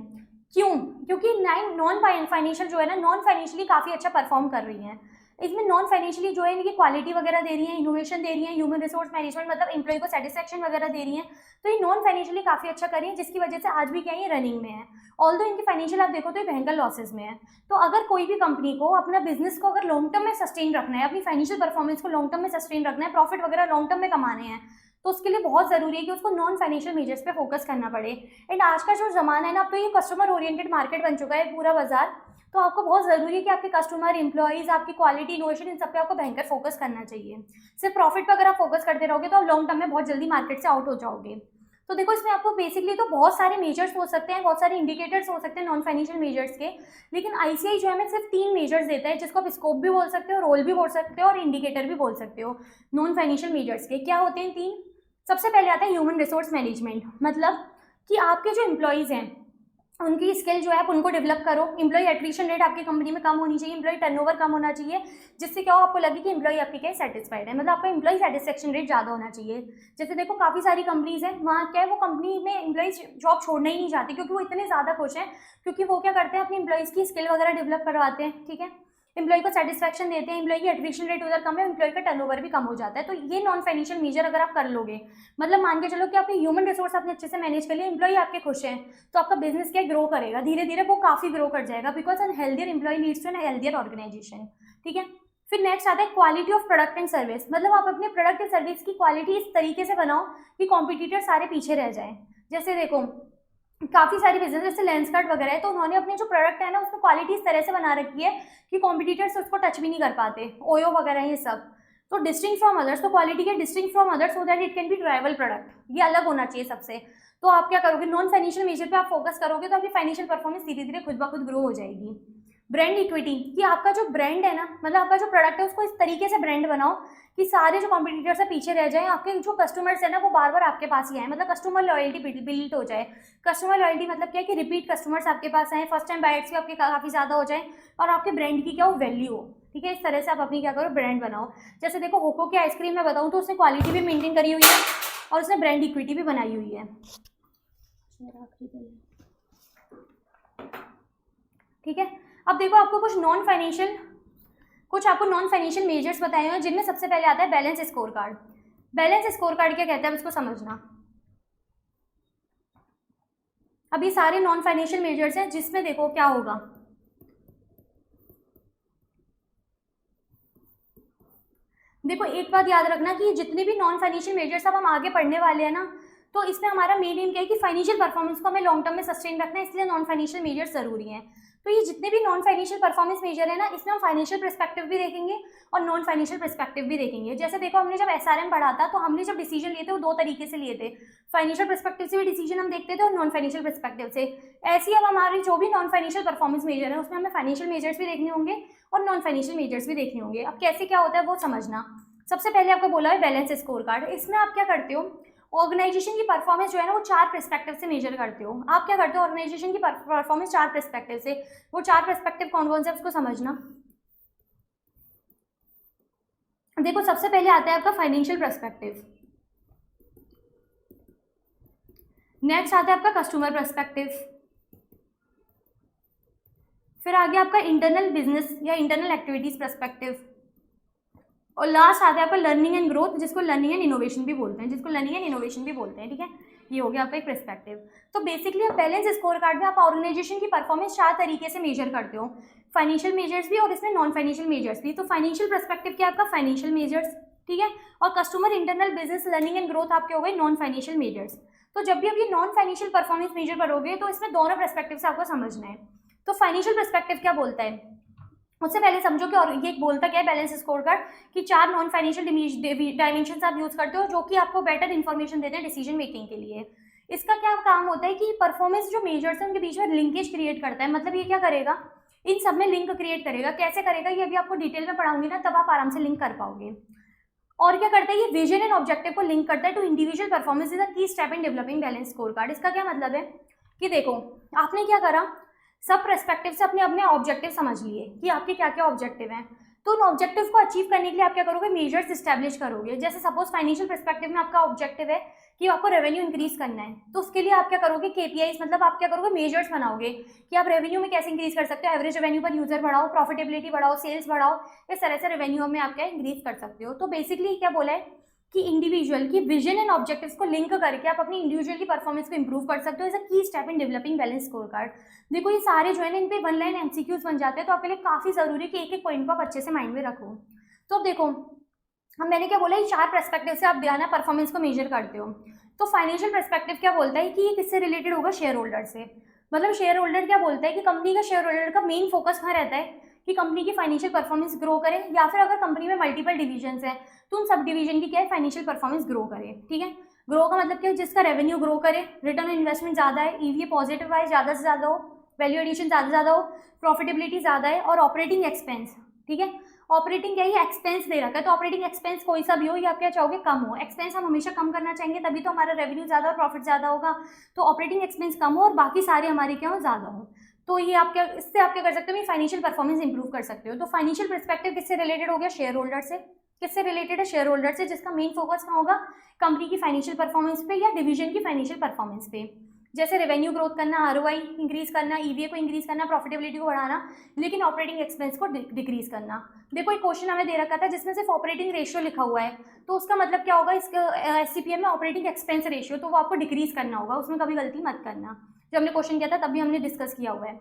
क्यों? क्योंकि नॉन फाइनेंशियल जो है ना, नॉन फाइनेंशियली काफ़ी अच्छा परफॉर्म कर रही है। इसमें नॉन फाइनेंशियली जो है इनकी क्वालिटी वगैरह दे रही है, इनोवेशन दे रही है, ह्यूमन रिसोर्स मैनेजमेंट मतलब एम्प्लॉय को सेटिस्फैक्शन वगैरह दे रही है, तो ये नॉन फाइनेंशियली काफ़ी अच्छा कर रही है, जिसकी वजह से आज भी क्या है ये रनिंग में है। ऑल्दो इनकी फाइनेंशियल आप देखो तो ये भयंकर लॉसेज में है। तो अगर कोई भी कंपनी को अपना बिजनेस को अगर लॉन्ग टर्म में सस्टेन रखना है, अपनी फाइनेंशियल परफॉर्मेंस को लॉन्ग टर्म में सस्टेन रखना है, प्रॉफिट वगैरह लॉन्ग टर्म में कमाने हैं, तो उसके लिए बहुत ज़रूरी है कि उसको नॉन फाइनेंशियल मेजर्स पे फोकस करना पड़े। एंड आज का जो ज़माना है ना, अब तो ये कस्टमर ओरिएंटेड मार्केट बन चुका है पूरा बाजार, तो आपको बहुत ज़रूरी है कि आपके कस्टमर, एम्प्लॉइज, आपकी क्वालिटी, इनोवेशन, इन सब पे आपको भयंकर फोकस करना चाहिए। सिर्फ प्रॉफिट पर अगर आप फोकस करते रहोगे तो आप लॉन्ग टर्म में बहुत जल्दी मार्केट से आउट हो जाओगे। तो देखो इसमें आपको बेसिकली तो बहुत सारे मेजर्स हो सकते हैं, बहुत सारे इंडिकेटर्स हो सकते हैं नॉन फाइनेंशियल मेजर्स के, लेकिन आईसीआई जो है हमें सिर्फ 3 मेजर्स देता है, जिसको आप स्कोप भी बोल सकते हो, रोल भी बोल सकते हो और इंडिकेटर भी बोल सकते हो। नॉन फाइनेंशियल मेजर्स के क्या होते हैं 3? सबसे पहले आता है ह्यूमन रिसोर्स मैनेजमेंट, मतलब कि आपके जो एम्प्लॉइज़ हैं उनकी स्किल जो है आप उनको डेवलप करो। एम्प्लॉय एट्रिशन रेट आपकी कंपनी में कम होनी चाहिए, एम्प्लॉय टर्नओवर कम होना चाहिए, जिससे क्या हो आपको लगे कि एम्प्लॉय आपकी क्या सेटिस्फाइड है, मतलब आपका एम्प्लॉय सेटिस्फेक्शन रेट ज़्यादा होना चाहिए। जैसे देखो काफ़ी सारी कंपनीज हैं, वहाँ क्या है वो कंपनी में एम्प्लॉइज जॉब छोड़ना ही नहीं चाहती, क्योंकि वो इतने ज़्यादा खुश हैं, क्योंकि वो क्या करते हैं अपने एम्प्लॉइज़ की स्किल वगैरह डेवलप करवाते हैं, ठीक है, एम्प्लॉय को सेटिस्फैक्शन देते हैं, एम्प्लॉय की एट्रिशन रेट उधर कम है, एम्प्लॉय का टर्नओवर भी कम हो जाता है। तो ये नॉन फाइनेंशियल मेजर अगर आप कर लोगे, मतलब मान के चलो कि आपने ह्यूमन रिसोर्स आपने अच्छे से मैनेज कर लिया, एम्प्लॉय आपके खुश हैं, तो आपका बिजनेस क्या ग्रो करेगा, धीरे धीरे वो काफ़ी ग्रो कर जाएगा, because an healthier employ leads to an healthier organisation, ठीक है। फिर नेक्स्ट आता है quality of product and service, मतलब आप अपने प्रोडक्ट एंड सर्विस की क्वालिटी इस तरीके से बनाओ कि कॉम्पिटिटर सारे पीछे रह जाए। जैसे देखो काफ़ी सारी बिजनेस जैसे लेंसकार्ट वगैरह है, तो उन्होंने अपने जो प्रोडक्ट है ना उसमें क्वालिटी इस तरह से बना रखी है कि कॉम्पिटिटर्स उसको टच भी नहीं कर पाते, ओयो वगैरह ये सब, तो डिस्टिंक्ट फ्रॉम अदर्स, तो क्वालिटी के distinct from others so that it can be tribal product, ये अलग होना चाहिए सबसे। तो आप क्या करोगे, नॉन फाइनेंशियल मेजर पे आप फोकस करोगे तो आपकी फाइनेंशियल परफॉर्मेंस धीरे धीरे खुद ब खुद ग्रो हो जाएगी। ब्रांड इक्विटी, कि आपका जो ब्रांड है ना, मतलब आपका जो प्रोडक्ट है उसको इस तरीके से ब्रांड बनाओ कि सारे जो कॉम्पिटिटर्स है पीछे रह जाएं, आपके जो कस्टमर्स है ना वो बार बार आपके पास ही आए, मतलब कस्टमर लॉयल्टी बिल्ड हो जाए। कस्टमर लॉयल्टी मतलब क्या है कि रिपीट कस्टमर्स आपके पास आए, फर्स्ट टाइम बायर्स भी आपके काफ़ी ज़्यादा हो जाए और आपके ब्रांड की क्या हो वैल्यू हो, ठीक है। इस तरह से आप अपनी क्या करो ब्रांड बनाओ। जैसे देखो होको की आइसक्रीम में बताऊँ तो उसने क्वालिटी भी मेंटेन करी हुई है और उसने ब्रांड इक्विटी भी बनाई हुई है, ठीक है। अब देखो आपको कुछ नॉन फाइनेंशियल मेजर्स बताए हुए हैं, जिनमें सबसे पहले आता है balance score card. Balance score card क्या कहते हैं, अब इसको समझना। अब ये सारे नॉन फाइनेंशियल मेजर्स हैं, जिसमें देखो क्या होगा, देखो एक बात याद रखना कि जितने भी नॉन फाइनेंशियल मेजर्स अब हम आगे पढ़ने वाले हैं ना, तो इसमें हमारा मेन एम क्या है कि फाइनेंशियल परफॉर्मेंस को हमें लॉन्ग टर्म में सस्टेन रखना है, इसलिए नॉन फाइनेंशियल मेजर्स जरूरी हैं। तो ये जितने भी नॉन फाइनेंशियल परफॉर्मेंस मेजर है ना, इसमें हम फाइनेंशियल पर्सपेक्टिव भी देखेंगे और नॉन फाइनेंशियल पर्सपेक्टिव भी देखेंगे। जैसे देखो हमने जब एसआरएम पढ़ा था तो हमने जब डिसीजन लिए थे वो 2 तरीके से लिए थे, फाइनेंशियल पर्सपेक्टिव से भी डिसीजन हम देखते थे और नॉन फाइनेंशियल पर्सपेक्टिव से। ऐसी अब हमारी जो भी नॉन फाइनेंशियल परफॉर्मेंस मेजर है उसमें हमें फाइनेंशियल मेजर्स भी देखने होंगे और नॉन फाइनेंशियल मेजर्स भी देखने होंगे। अब कैसे क्या होता है वो समझना। सबसे पहले आपको बोला है बैलेंस स्कोर कार्ड, इसमें आप क्या करते हो, ऑर्गेनाइजेशन की परफॉर्मेंस जो है ना वो 4 पर्सपेक्टिव से मेजर करते हो। आप क्या करते हो, ऑर्गेनाइजेशन की परफॉर्मेंस 4 पर्सपेक्टिव से, वो 4 पर्सपेक्टिव कौन कौन से उसको समझना। देखो सबसे पहले आता है आपका फाइनेंशियल पर्सपेक्टिव, नेक्स्ट आता है आपका कस्टमर पर्सपेक्टिव, फिर आगे आपका इंटरनल बिजनेस या इंटरनल एक्टिविटीज पर्सपेक्टिव, और लास्ट आता है आपका लर्निंग एंड ग्रोथ, जिसको लर्निंग एंड इनोवेशन भी बोलते हैं, ठीक है। ये हो गया आपका एक पर्सपेक्टिव। तो बेसिकली आप बैलेंस स्कोर कार्ड में आप ऑर्गेनाइजेशन की परफॉर्मेंस 4 तरीके से मेजर करते हो, फाइनेंशियल मेजर्स भी और इसमें नॉन फाइनेंशियल मेजर्स भी। तो फाइनेंशियल पर्सपेक्टिव क्या आपका फाइनेंशियल मेजर्स, ठीक है। और customer internal business learning and growth आपके हो गए नॉन फाइनेंशियल मेजर्स। तो जब भी आप ये नॉन फाइनेंशियल परफॉर्मेंस मेजर करोगे तो इसमें दोनों पर्सपेक्टिव से आपको समझना है। तो फाइनेंशियल पर्सपेक्टिव क्या बोलता है, उससे पहले समझो कि और ये बोलता क्या है बैलेंस स्कोर कार्ड, कि 4 नॉन फाइनेंशियल डायमेंशन आप यूज करते हो जो कि आपको बेटर इन्फॉर्मेशन देते हैं डिसीजन मेकिंग के लिए। इसका क्या काम होता है कि परफॉर्मेंस जो मेजर्स है उनके बीच में लिंकेज क्रिएट करता है। मतलब ये क्या करेगा, इन सब में लिंक क्रिएट करेगा। कैसे करेगा ये अभी आपको डिटेल में पढ़ाऊंगी ना, तब आप आराम से लिंक कर पाओगे। और क्या करता है ये विजन एंड ऑब्जेक्टिव को लिंक करता है to individual performance is a key step in developing balance score card. इसका क्या मतलब है कि देखो आपने क्या करा, सब पर्सपेक्टिव से अपने अपने ऑब्जेक्टिव समझ लिए कि आपके क्या क्या ऑब्जेक्टिव हैं। तो उन ऑब्जेक्टिव को अचीव करने के लिए आप क्या करोगे, मेजर्स इस्टेब्लिश करोगे। जैसे सपोज फाइनेंशियल पर्सपेक्टिव में आपका ऑब्जेक्टिव है कि आपको रेवेन्यू इंक्रीज करना है, तो उसके लिए आप क्या करोगे, केपीआईज मतलब आप क्या करोगे, मेजर्स बनाओगे कि आप रेवेन्यू में कैसे इंक्रीज कर सकते हो। एवरेज रेवेन्यू पर यूजर बढ़ाओ, प्रॉफिटेबिलिटी बढ़ाओ, सेल्स बढ़ाओ, इस तरह से रेवेन्यू में आप क्या इंक्रीज कर सकते हो। तो बेसिकली क्या बोला है कि इंडिविजुअल की विजन एंड ऑब्जेक्टिव्स को लिंक करके आप अपनी इंडिविजुअल की परफॉर्मेंस को इंप्रूव कर सकते हो as a key step in developing balance score card. देखो ये सारे जो है ना इन पे 1 लाइन एमसीक्यूज बन जाते हैं, तो आपके लिए काफी जरूरी है कि एक एक पॉइंट को आप अच्छे से माइंड में रखो। तो अब देखो हम मैंने क्या बोला, ये 4 पर्सपेक्टिव से आप ध्यान परफॉर्मेंस को मेजर करते हो। तो फाइनेंशियल पर्सपेक्टिव क्या बोलता है कि ये किससे रिलेटेड होगा, शेयर होल्डर से। मतलब शेयर होल्डर क्या बोलता है कि कंपनी का शेयर होल्डर का मेन फोकस कहाँ रहता है कि कंपनी की फाइनेंशियल परफॉर्मेंस ग्रो करे, या फिर अगर कंपनी में मल्टीपल डिविजन्स है तो उन सब डिवीजन की क्या है फाइनेंशियल परफॉर्मेंस ग्रो करे। ठीक है, ग्रो का मतलब क्या है, जिसका रेवेन्यू ग्रो करे, रिटर्न ऑन इन्वेस्टमेंट ज़्यादा है, ईवीए पॉजिटिव आए, ज़्यादा से ज़्यादा हो, वैल्यू एडिशन ज़्यादा से ज़्यादा हो, प्रॉफिटेबिलिटी ज़्यादा है, और ऑपरेटिंग एक्सपेंस, ठीक है, ऑपरेटिंग क्या है एक्सपेंस दे रखा है, तो ऑपरेटिंग एक्सपेंस कोई सा भी हो या आप क्या चाहोगे कम हो। एक्सपेंस हम हमेशा कम करना चाहेंगे तभी तो हमारा रेवेन्यू ज़्यादा और प्रॉफिट ज़्यादा होगा। तो ऑपरेटिंग एक्सपेंस कम हो और बाकी सारे हमारे क्या हो ज़्यादा हो। तो ये आप क्या, इससे आप क्या कर सकते हो, फाइनेंशियल परफॉर्मेंस इंप्रूव कर सकते हो। तो फाइनेंशियल पर्सपेक्टिव किससे रिलेटेड हो गया, शेयर होल्डर से। किससे रिलेटेड है, शेयर होल्डर से, जिसका मेन फोकस कहाँ होगा, कंपनी की फाइनेंशियल परफॉर्मेंस पे या डिवीजन की फाइनेंशियल परफॉर्मेंस पे। जैसे रेवेन्यू ग्रोथ करना, आरओआई इंक्रीज करना, ईवीए को इंक्रीज करना, प्रॉफिटेबिलिटी को बढ़ाना, लेकिन ऑपरेटिंग एक्सपेंस को डिक्रीज करना। देखो एक क्वेश्चन हमें दे रखा था जिसमें सिर्फ ऑपरेटिंग रेशियो लिखा हुआ है, तो उसका मतलब क्या होगा, इसका एससीपीएम में ऑपरेटिंग एक्सपेंस रेशियो, तो वो आपको डिक्रीज करना होगा, उसमें कभी गलती मत करना। जब हमने क्वेश्चन किया था तब भी हमने डिस्कस किया हुआ है।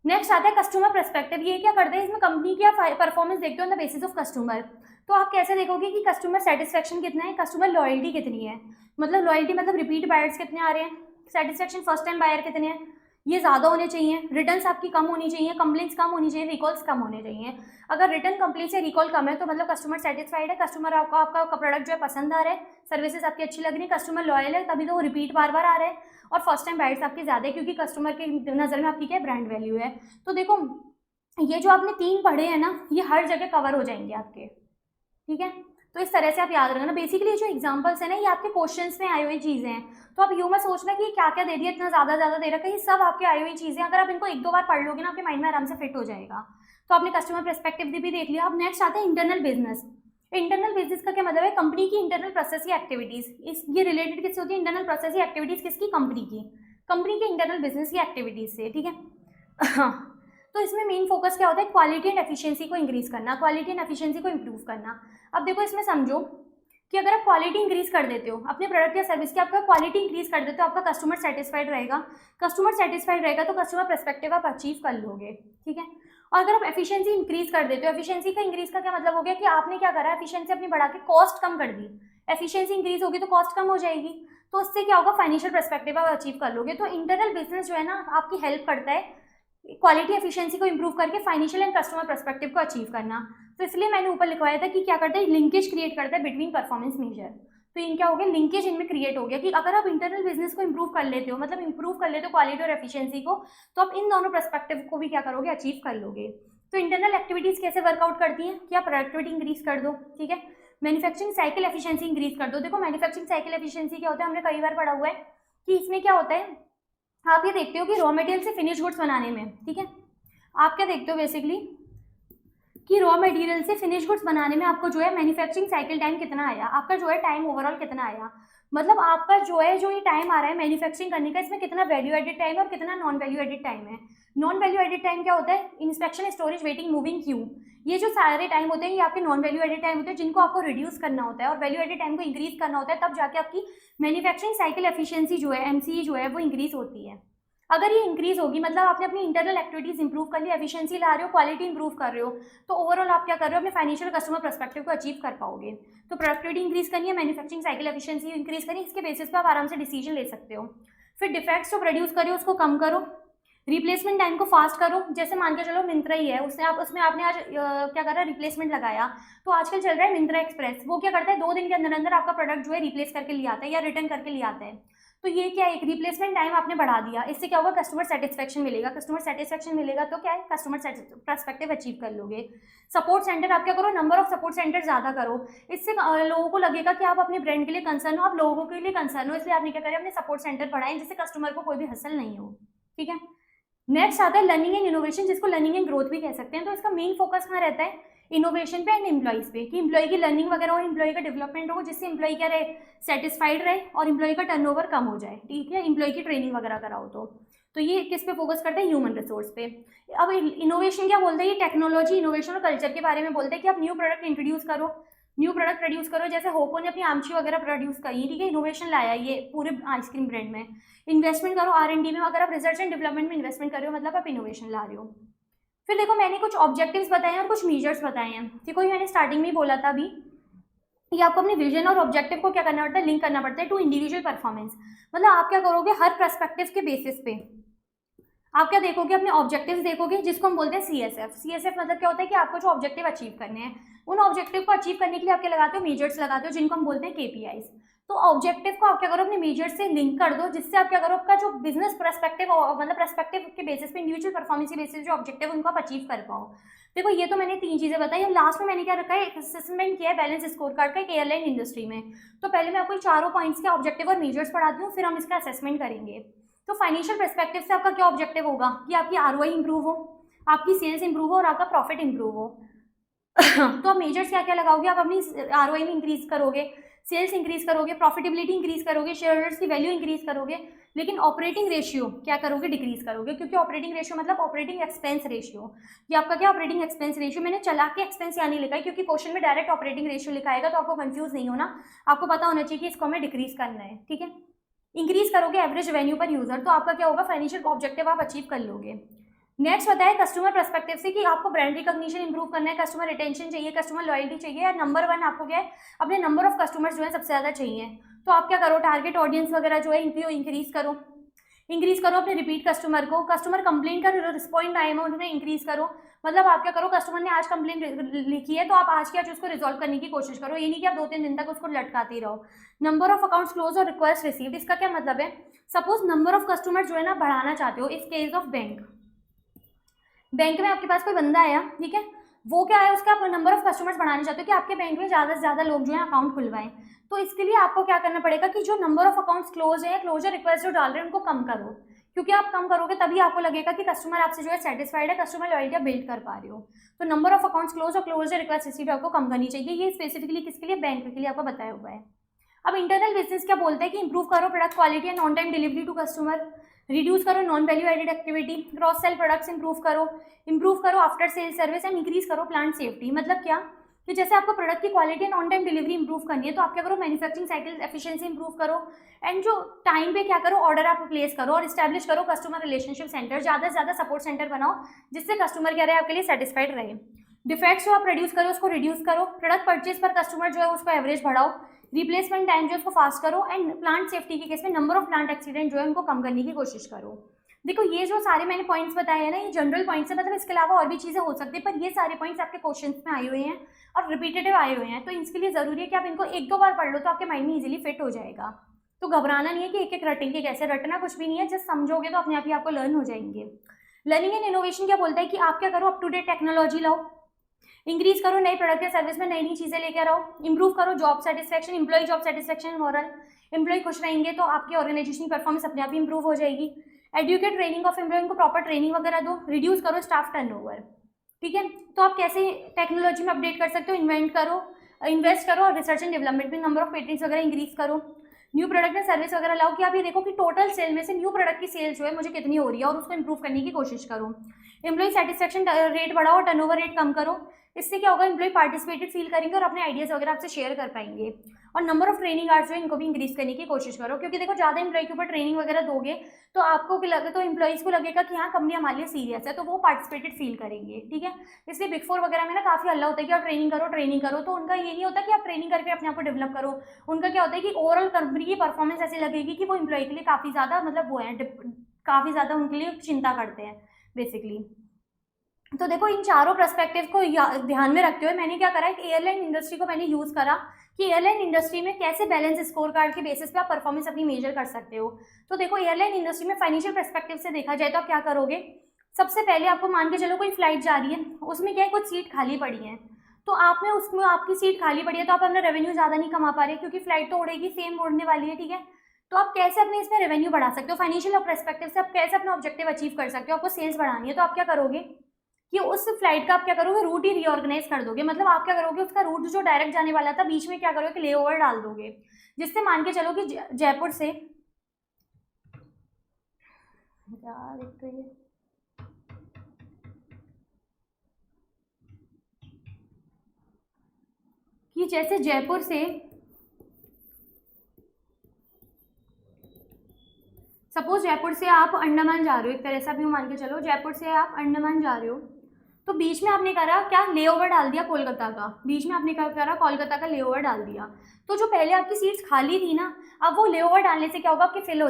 नेक्स्ट आता है कस्टमर पर्सपेक्टिव। ये क्या करते हैं, इसमें कंपनी की आप परफॉर्मेंस देखते हो on the basis of customer. तो आप कैसे देखोगे कि कस्टमर सेटिस्फेक्शन कितना है, कस्टमर लॉयल्टी कितनी है, मतलब लॉयल्टी मतलब रिपीट बायर्स कितने आ रहे हैं, सेटिस्फेक्शन फर्स्ट टाइम बायर कितने हैं, ये ज़्यादा होने चाहिए, रिटर्न्स आपकी कम होनी चाहिए, कंप्लेंट्स कम होनी चाहिए, रिकॉल्स कम होने चाहिए। अगर रिटर्न कंप्लेंट से रिकॉल कम है तो मतलब कस्टमर सेटिस्फाइड है, कस्टमर आपका प्रोडक्ट जो है पसंद आ रहा है, सर्विसेज आपकी अच्छी लग रही है, कस्टमर लॉयल है, तभी तो वो रिपीट बार बार आ रहे हैं। और फर्स्ट टाइम बायर्स आपके ज़्यादा है क्योंकि कस्टमर के नज़र में आपकी क्या ब्रांड वैल्यू है। तो देखो ये जो आपने 3 पढ़े हैं ना, ये हर जगह कवर हो जाएंगे आपके, ठीक है। तो इस तरह से आप याद रखना। बेसिकली जो एग्जांपल्स है ना, ये आपके क्वेश्चंस में आई हुई चीज़ें हैं। तो आप यूँ मत सोचना कि क्या क्या दे दिया, इतना ज़्यादा दे रखा है, ये सब आपके आई हुई चीज़ें। अगर आप इनको 1-2 बार पढ़ लोगे ना, आपके माइंड में आराम से फिट हो जाएगा। तो आपने कस्टमर पर्सपेक्टिव भी देख लिया। अब नेक्स्ट आता है इंटरनल बिजनेस। इंटरनल बिजनेस का क्या मतलब है, कंपनी की इंटरनल प्रोसेस या एक्टिविटीज़। इस ये रिलेटेड किससे होती है, इंटरनल प्रोसेस या एक्टिविटीज़ किसकी, कंपनी की इंटरनल बिजनेस या एक्टिविटीज़ से, ठीक है। तो इसमें मेन फोकस क्या होता है, क्वालिटी एंड एफिशिएंसी को इंक्रीज करना, क्वालिटी एंड एफिशिएंसी को इंप्रूव करना। अब देखो इसमें समझो कि अगर आप क्वालिटी इंक्रीज कर देते हो अपने प्रोडक्ट या सर्विस की, आपका क्वालिटी इंक्रीज कर देते हो, आपका कस्टमर सेटिस्फाइड रहेगा, कस्टमर सेटिस्फाइड रहेगा तो कस्टमर पर्सपेक्टिव आप अचीव कर लोगे, ठीक है। और अगर आप एफिशिएंसी इंक्रीज कर देते हो, एफिशिएंसी का इंक्रीज का क्या मतलब हो गया कि आपने क्या करा, एफिशिएंसी अपनी बढ़ा के कॉस्ट कम कर दी। एफिशिएंसी इंक्रीज होगी तो कॉस्ट कम हो जाएगी, तो उससे क्या होगा, फाइनेंशियल पर्सपेक्टिव आप अचीव कर लोगे। तो इंटरनल बिजनेस जो है ना आपकी हेल्प करता है क्वालिटी एफिशिएंसी को इंप्रूव करके फाइनेंशियल एंड कस्टमर पर्सपेक्टिव को अचीव करना। तो इसलिए मैंने ऊपर लिखवाया था कि क्या करता है, लिंकेज क्रिएट करता है बिटवीन परफॉर्मेंस मेजर। तो इन क्या हो गया, लिंकेज इनमें क्रिएट हो गया कि अगर आप इंटरनल बिजनेस को इंप्रूव कर लेते हो, मतलब इंप्रूव कर लेते हो क्वालिटी और एफिशिएंसी को, तो आप इन दोनों पर्सपेक्टिव को भी क्या करोगे, अचीव कर लोगे। तो इंटरनल एक्टिविटीज़ कैसे वर्कआउट करती हैं कि आप प्रोडक्टिविटी इंक्रीज कर दो, ठीक है, मैन्युफैक्चरिंग साइकिल एफिशिएंसी इंक्रीज कर दो। देखो मैन्युफैक्चरिंग साइकिल एफिशिएंसी क्या होता है, हमने कई बार पढ़ा हुआ है कि इसमें क्या होता है, आप ये देखते हो कि रॉ मटेरियल से फिनिश गुड्स बनाने में, ठीक है, आप क्या देखते हो बेसिकली कि रॉ मटेरियल से फिनिश गुड्स बनाने में आपको जो है मैन्युफैक्चरिंग साइकिल टाइम कितना आया, आपका जो है टाइम ओवरऑल कितना आया, मतलब आपका जो है जो ये टाइम आ रहा है मैन्युफैक्चरिंग करने का, इसमें कितना वैल्यू एडेड टाइम और कितना नॉन वैल्यू एडेड टाइम है। नॉन वैल्यू एडेड टाइम क्या होता है, inspection, storage, waiting, moving, Q, ये जो सारे टाइम होते हैं ये आपके नॉन वैल्यू एडेड टाइम होते हैं, जिनको आपको रिड्यूस करना होता है और वैल्यू एडेड टाइम को इंक्रीज करना होता है, तब जाके आपकी मैन्युफैक्चरिंग साइकिल एफिशिएंसी जो है, एमसीई जो है वो इंक्रीज होती है। अगर ये इंक्रीज होगी मतलब आपने अपनी इंटरनल एक्टिविटीज इंप्रूव कर ली, एफिशिएंसी ला रहे हो, क्वालिटी इंप्रूव कर रहे हो, तो ओवरऑल आप क्या कर रहे हो, अपने फाइनेंशियल कस्टमर पर्सपेक्टिव को अचीव कर पाओगे। तो प्रोडक्टिविटी इंक्रीज करनी है, मैन्युफैक्चरिंग साइकिल एफिशिएंसी इंक्रीज करनी है, इसके बेसिस पे आप आराम से डिसीजन ले सकते हो। फिर डिफेक्ट्स जो प्रोड्यूस करो उसको कम करो, रिप्लेसमेंट टाइम को फास्ट करो। जैसे मान के चलो मिंत्रा ही है, उसमें आपने आज क्या करा, रिप्लेसमेंट लगाया, तो आजकल चल रहा है मिंत्रा एक्सप्रेस, वो क्या करता है 2 दिन के अंदर अंदर आपका प्रोडक्ट जो है रिप्लेस करके ले आता है या रिटर्न करके ले आता है। तो ये क्या है, एक रिप्लेसमेंट टाइम आपने बढ़ा दिया, इससे क्या होगा, कस्टमर सेटिस्फेक्शन मिलेगा। कस्टमर सेटिस्फेक्शन मिलेगा तो क्या है, कस्टमर पर्सपेक्टिव अचीव कर लोगे। सपोर्ट सेंटर आप क्या करो, नंबर ऑफ सपोर्ट सेंटर ज़्यादा करो, इससे लोगों को लगेगा कि आप अपने ब्रांड के लिए कंसर्न हो, आप लोगों के लिए कंसर्न हो, इसलिए आपने क्या करें, अपने सपोर्ट सेंटर बढ़ाएं जिससे कस्टमर को कोई भी हसल नहीं हो। ठीक है, नेक्स्ट आता है लर्निंग एंड इनोवेशन, जिसको लर्निंग एंड ग्रोथ भी कह सकते हैं। तो इसका मेन फोकस कहाँ रहता है, इनोवेशन पे एंड एम्प्लॉइज पे, कि एम्प्लॉय की लर्निंग वगैरह हो, एम्प्लॉय का डेवलपमेंट हो, जिससे एम्प्लॉय क्या रहे, सेटिस्फाइड रहे और एम्प्लॉय का टर्नओवर कम हो जाए। ठीक है, एम्प्लॉय की ट्रेनिंग वगैरह कराओ तो ये किस पे फोकस करते हैं, ह्यूमन रिसोर्स पे। अब इनोवेशन क्या बोलते हैं, ये टेक्नोलॉजी, इनोवेशन और कल्चर के बारे में बोलते हैं कि आप न्यू प्रोडक्ट इंट्रोड्यूस करो, न्यू प्रोडक्ट प्रोड्यूस करो। जैसे होको ने अपनी आमची वगैरह प्रोड्यूस करी, ठीक है, इनोवेशन लाया ये पूरे आइसक्रीम ब्रांड में। इन्वेस्टमेंट करो R&D में, अगर आप रिसर्च एंड डेवलपमेंट में इन्वेस्टमेंट कर रहे हो मतलब आप इनोवेशन ला रहे हो। फिर देखो मैंने कुछ ऑब्जेक्टिव्स बताए हैं और कुछ मेजर्स बताए हैं। देखो ये मैंने स्टार्टिंग में ही बोला था अभी कि आपको अपने विजन और ऑब्जेक्टिव को क्या करना पड़ता है, लिंक करना पड़ता है टू इंडिविजुअल परफॉर्मेंस। मतलब आप क्या करोगे, हर पर्सपेक्टिव के बेसिस पे आप क्या देखोगे, अपने ऑब्जेक्टिव्स देखोगे, जिसको हम बोलते हैं CSF मतलब क्या होता है कि आपको जो ऑब्जेक्टिव अचीव करने हैं, उन ऑब्जेक्टिव को अचीव करने के लिए आप क्या लगाते हो, मेजर्स लगाते हो, जिनको हम बोलते हैं KPIs। तो ऑब्जेक्टिव को आप क्या करो, अपने मेजर से लिंक कर दो, जिससे आप क्या करो, आपका जो बिजनेस पर्सपेक्टिव मतलब पर्सपेक्टिव के बेसिस पे, इंडिविजुअल परफॉर्मेंस के बेसिस जो ऑब्जेक्टिव उनको आप अचीव कर पाओ। देखो ये तो मैंने 3 चीजें बताई, और लास्ट में मैंने क्या रखा है, एक असेसमेंट किया है बैलेंस स्कोर कार्ड का एक एयरलाइन इंडस्ट्री में। तो पहले मैं आपको चारों पॉइंट्स के ऑब्जेक्टिव और मेजर्स पढ़ाती हूँ, फिर हम इसका असेसमेंट करेंगे। तो फाइनेंशियल पर्सपेक्टिव से आपका क्या ऑब्जेक्टिव होगा कि आपकी ROI इंप्रूव हो, आपकी सेल्स इंप्रूव हो और आपका प्रॉफिट इंप्रूव हो। तो आप मेजर्स क्या क्या लगाओगे, आप अपनी ROI में इंक्रीज करोगे, सेल्स इंक्रीज करोगे, प्रॉफिटेबिलिटी इंक्रीज करोगे, शेयर होल्डर्स की वैल्यू इंक्रीज करोगे, लेकिन ऑपरेटिंग रेशियो क्या करोगे, डिक्रीज करोगे। क्योंकि ऑपरेटिंग रेशियो मतलब ऑपरेटिंग एक्सपेंस रेशियो, ये आपका क्या ऑपरेटिंग एक्सपेंस रेशियो, मैंने चला के एक्सपेंस यहाँ नहीं लिखा है क्योंकि क्वेश्चन में डायरेक्ट ऑपरेटिंग रेशियो लिखाएगा तो आपको कंफ्यूज नहीं होना, आपको पता होना चाहिए कि इसको हमें डिक्रीज करना है। ठीक है, इंक्रीज करोगे एवरेज रेवेन्यू पर यूजर, तो आपका क्या होगा, फाइनेंशियल ऑब्जेक्टिव आप अचीव कर लोगे। नेक्स्ट बताया कस्टमर पर्सपेक्टिव से कि आपको ब्रांड रिकॉग्निशन इंप्रूव करना है, कस्टमर रिटेंशन चाहिए, कस्टमर लॉयल्टी चाहिए, या नंबर 1 आपको क्या है, अपने नंबर ऑफ कस्टमर्स जो है सबसे ज़्यादा चाहिए। तो आप क्या करो, टारगेट ऑडियंस वगैरह जो है इंक्रीज करो अपने रिपीट कस्टमर को, कस्टमर कंप्लेंट का रिस्पॉन्ड टाइम है उन्हें इंक्रीज करो। मतलब आप क्या करो, कस्टमर ने आज कंप्लेंट लिखी है तो आप आज के आज उसको रिजॉल्व करने की कोशिश करो, ये नहीं कि आप 2-3 दिन तक उसको लटकाते रहो। नंबर ऑफ अकाउंट्स क्लोज और रिक्वेस्ट रिसीव्ड, इसका क्या मतलब है, सपोज नंबर ऑफ कस्टमर जो है ना बढ़ाना चाहते हो, इस केस ऑफ बैंक में आपके पास कोई बंदा आया, ठीक है, वो क्या है, उसका आप नंबर ऑफ कस्टमर्स बढ़ाना चाहते हो कि आपके बैंक में ज़्यादा से ज़्यादा लोग जो है अकाउंट खुलवाएं। तो इसके लिए आपको क्या करना पड़ेगा कि जो नंबर ऑफ अकाउंट्स क्लोज है, क्लोजर रिक्वेस्ट जो डाल रहे हैं उनको कम करो, क्योंकि आप कम करोगे तभी आपको लगेगा कि कस्टमर आपसे जो है सेटिस्फाइड है, कस्टमर लॉयल्टी बिल्ड कर पा रहे हो। तो नंबर ऑफ अकाउंट्स क्लोज और क्लोजर रिक्वेस्ट रिसीव आपको कम करनी चाहिए, ये स्पेसिफिकली किसके लिए, बैंक के लिए आपको बताया हुआ है। अब इंटरनल बिजनेस क्या बोलते हैं कि इंप्रूव करो product quality and on time delivery to customer, reduce करो non value added activity, cross sell products improve करो after sale service and increase करो प्लांट सेफ्टी। मतलब क्या कि जैसे आपको प्रोडक्ट की quality and on time delivery improve करनी है तो आप क्या करो, मैन्युफैक्चरिंग साइकिल एफिशिएंसी इंप्रूव करो, एंड जो टाइम पे क्या करो, ऑर्डर आप प्लेस करो और इस्टेब्लिश करो कस्टमर रिलेशनशिप सेंटर, ज़्यादा से ज़्यादा सपोर्ट सेंटर बनाओ जिससे कस्टमर क्या रहे, आपके लिए सेटिस्फाइड रहे। डिफेक्ट्स जो आप प्रोड्यूस करो उसको रिड्यूस करो, प्रोडक्ट परचेज पर कस्टमर जो है उसको एवरेज बढ़ाओ, रिप्लेसमेंट टाइम जो है उसको फास्ट करो, एंड प्लांट सेफ्टी के केस में नंबर ऑफ प्लांट एक्सीडेंट जो है उनको कम करने की कोशिश करो। देखो ये जो सारे मैंने पॉइंट्स बताए हैं ना, ये जनरल पॉइंट्स है, मतलब इसके अलावा और भी चीज़ें हो सकती है, पर ये सारे पॉइंट्स आपके क्वेश्चंस में आए हुए हैं और रिपीटेटिव आए हुए हैं, तो इसके लिए ज़रूरी है कि आप इनको 1-2 बार पढ़ लो तो आपके माइंड में ईजिली फिट हो जाएगा। तो घबराना नहीं है कि एक रटेंगे, कैसे रटना कुछ भी नहीं है, जस्ट समझोगे तो अपने आप ही आपको लर्न हो जाएंगे। लर्निंग एंड इनोवेशन क्या बोलता है कि आप क्या करो, अप टू डेट टेक्नोलॉजी लाओ, इंक्रीज करो नई प्रोडक्ट या सर्विस में नई नई चीज़ें लेकर आओ, इंप्रूव करो job satisfaction, employ job satisfaction moral, employ खुश रहेंगे तो आपकी ऑर्गेनाइजेशन की परफॉर्मेंस अपने आप ही इंप्रूव हो जाएगी। एडुकेट ट्रेनिंग ऑफ एम्प्लॉय, उनको प्रॉपर ट्रेनिंग वगैरह दो, रिड्यूस करो स्टाफ टर्नओवर। ठीक है, तो आप कैसे टेक्नोलॉजी में अपडेट कर सकते हो, इन्वेस्ट करो और रिसर्च एंड डेवलपमेंट में नंबर ऑफ पेटेंट्स वगैरह इंक्रीज करो, न्यू प्रोडक्ट एंड सर्विस वगैरह लाओ कि आप ये देखो कि टोटल सेल में से न्यू प्रोडक्ट की सेल जो है मुझे कितनी हो रही है और उसको इंप्रूव करने की कोशिश करो। एम्प्लॉय सेटिस्फैक्शन रेट बढ़ाओ, टर्नओवर रेट कम करो, इससे क्या होगा, एम्प्लॉय पार्टिसिपेटेड फील करेंगे और अपने आइडियाज़ वगैरह आपसे शेयर कर पाएंगे। और नंबर ऑफ ट्रेनिंग आवर्स जो है इनको भी इंक्रीज करने की कोशिश करो, क्योंकि देखो ज़्यादा एम्प्लॉय के ऊपर ट्रेनिंग वगैरह दोगे तो आपको लगे, तो एम्प्लॉइज़ को लगेगा कि हाँ कंपनी हमारे लिए सीरियस है, तो वो पार्टिसिपेटेड फील करेंगे। ठीक है, इसलिए बिग फोर वगैरह में ना काफ़ी हल्ला होता है कि आप ट्रेनिंग करो, तो उनका ये नहीं होता कि आप ट्रेनिंग करके अपने आप को डेवलप करो। उनका क्या होता है कि ओवरऑल कंपनी की परफॉर्मेंस ऐसी लगेगी कि वो एम्प्लॉय के लिए काफ़ी ज़्यादा मतलब वो है, काफ़ी ज़्यादा उनके लिए चिंता करते हैं बेसिकली। तो देखो इन चारों पर्सपेक्टिव को ध्यान में रखते हुए मैंने क्या करा, एक एयरलाइन इंडस्ट्री को मैंने यूज़ करा कि एयरलाइन इंडस्ट्री में कैसे बैलेंस स्कोर कार्ड के बेसिस पे आप परफॉर्मेंस अपनी मेजर कर सकते हो। तो देखो एयरलाइन इंडस्ट्री में फाइनेंशियल पर्सपेक्टिव से देखा जाए तो आप क्या करोगे, सबसे पहले आपको मान के चलो कोई फ्लाइट जा रही है, उसमें क्या है कुछ सीट खाली पड़ी है, तो आप में उसमें आपकी सीट खाली पड़ी है तो आप अपना रेवेन्यू ज़्यादा नहीं कमा पा रहे क्योंकि फ्लाइट तो उड़ेगी, सेम उड़ने वाली है। ठीक है, तो आप कैसे अपने इसमें रेवेन्यू बढ़ा सकते हो, फाइनेंशियल पर्सपेक्टिव से आप कैसे अपना ऑब्जेक्टिव अचीव कर सकते हो, आपको सेल्स बढ़ानी है, तो आप क्या करोगे कि उस फ्लाइट का आप क्या करोगे, रूट ही रीऑर्गेनाइज कर दोगे। मतलब आप क्या करोगे, उसका रूट जो डायरेक्ट जाने वाला था बीच में क्या करोगे कि लेओवर डाल दोगे, जिससे मान के चलो कि जयपुर से यार एक तो ये कि जैसे जयपुर से सपोज जयपुर से आप अंडमान जा रहे हो, एक तरह से आप यूँ मान के चलो जयपुर से आप अंडमान जा रहे हो, तो बीच में आपने करा क्या, लेओवर डाल दिया कोलकाता का, बीच में आपने क्या करा, कोलकाता का लेओवर डाल दिया। तो जो पहले आपकी सीट्स खाली थी ना, अब वो लेओवर डालने से क्या होगा, आपकी फिल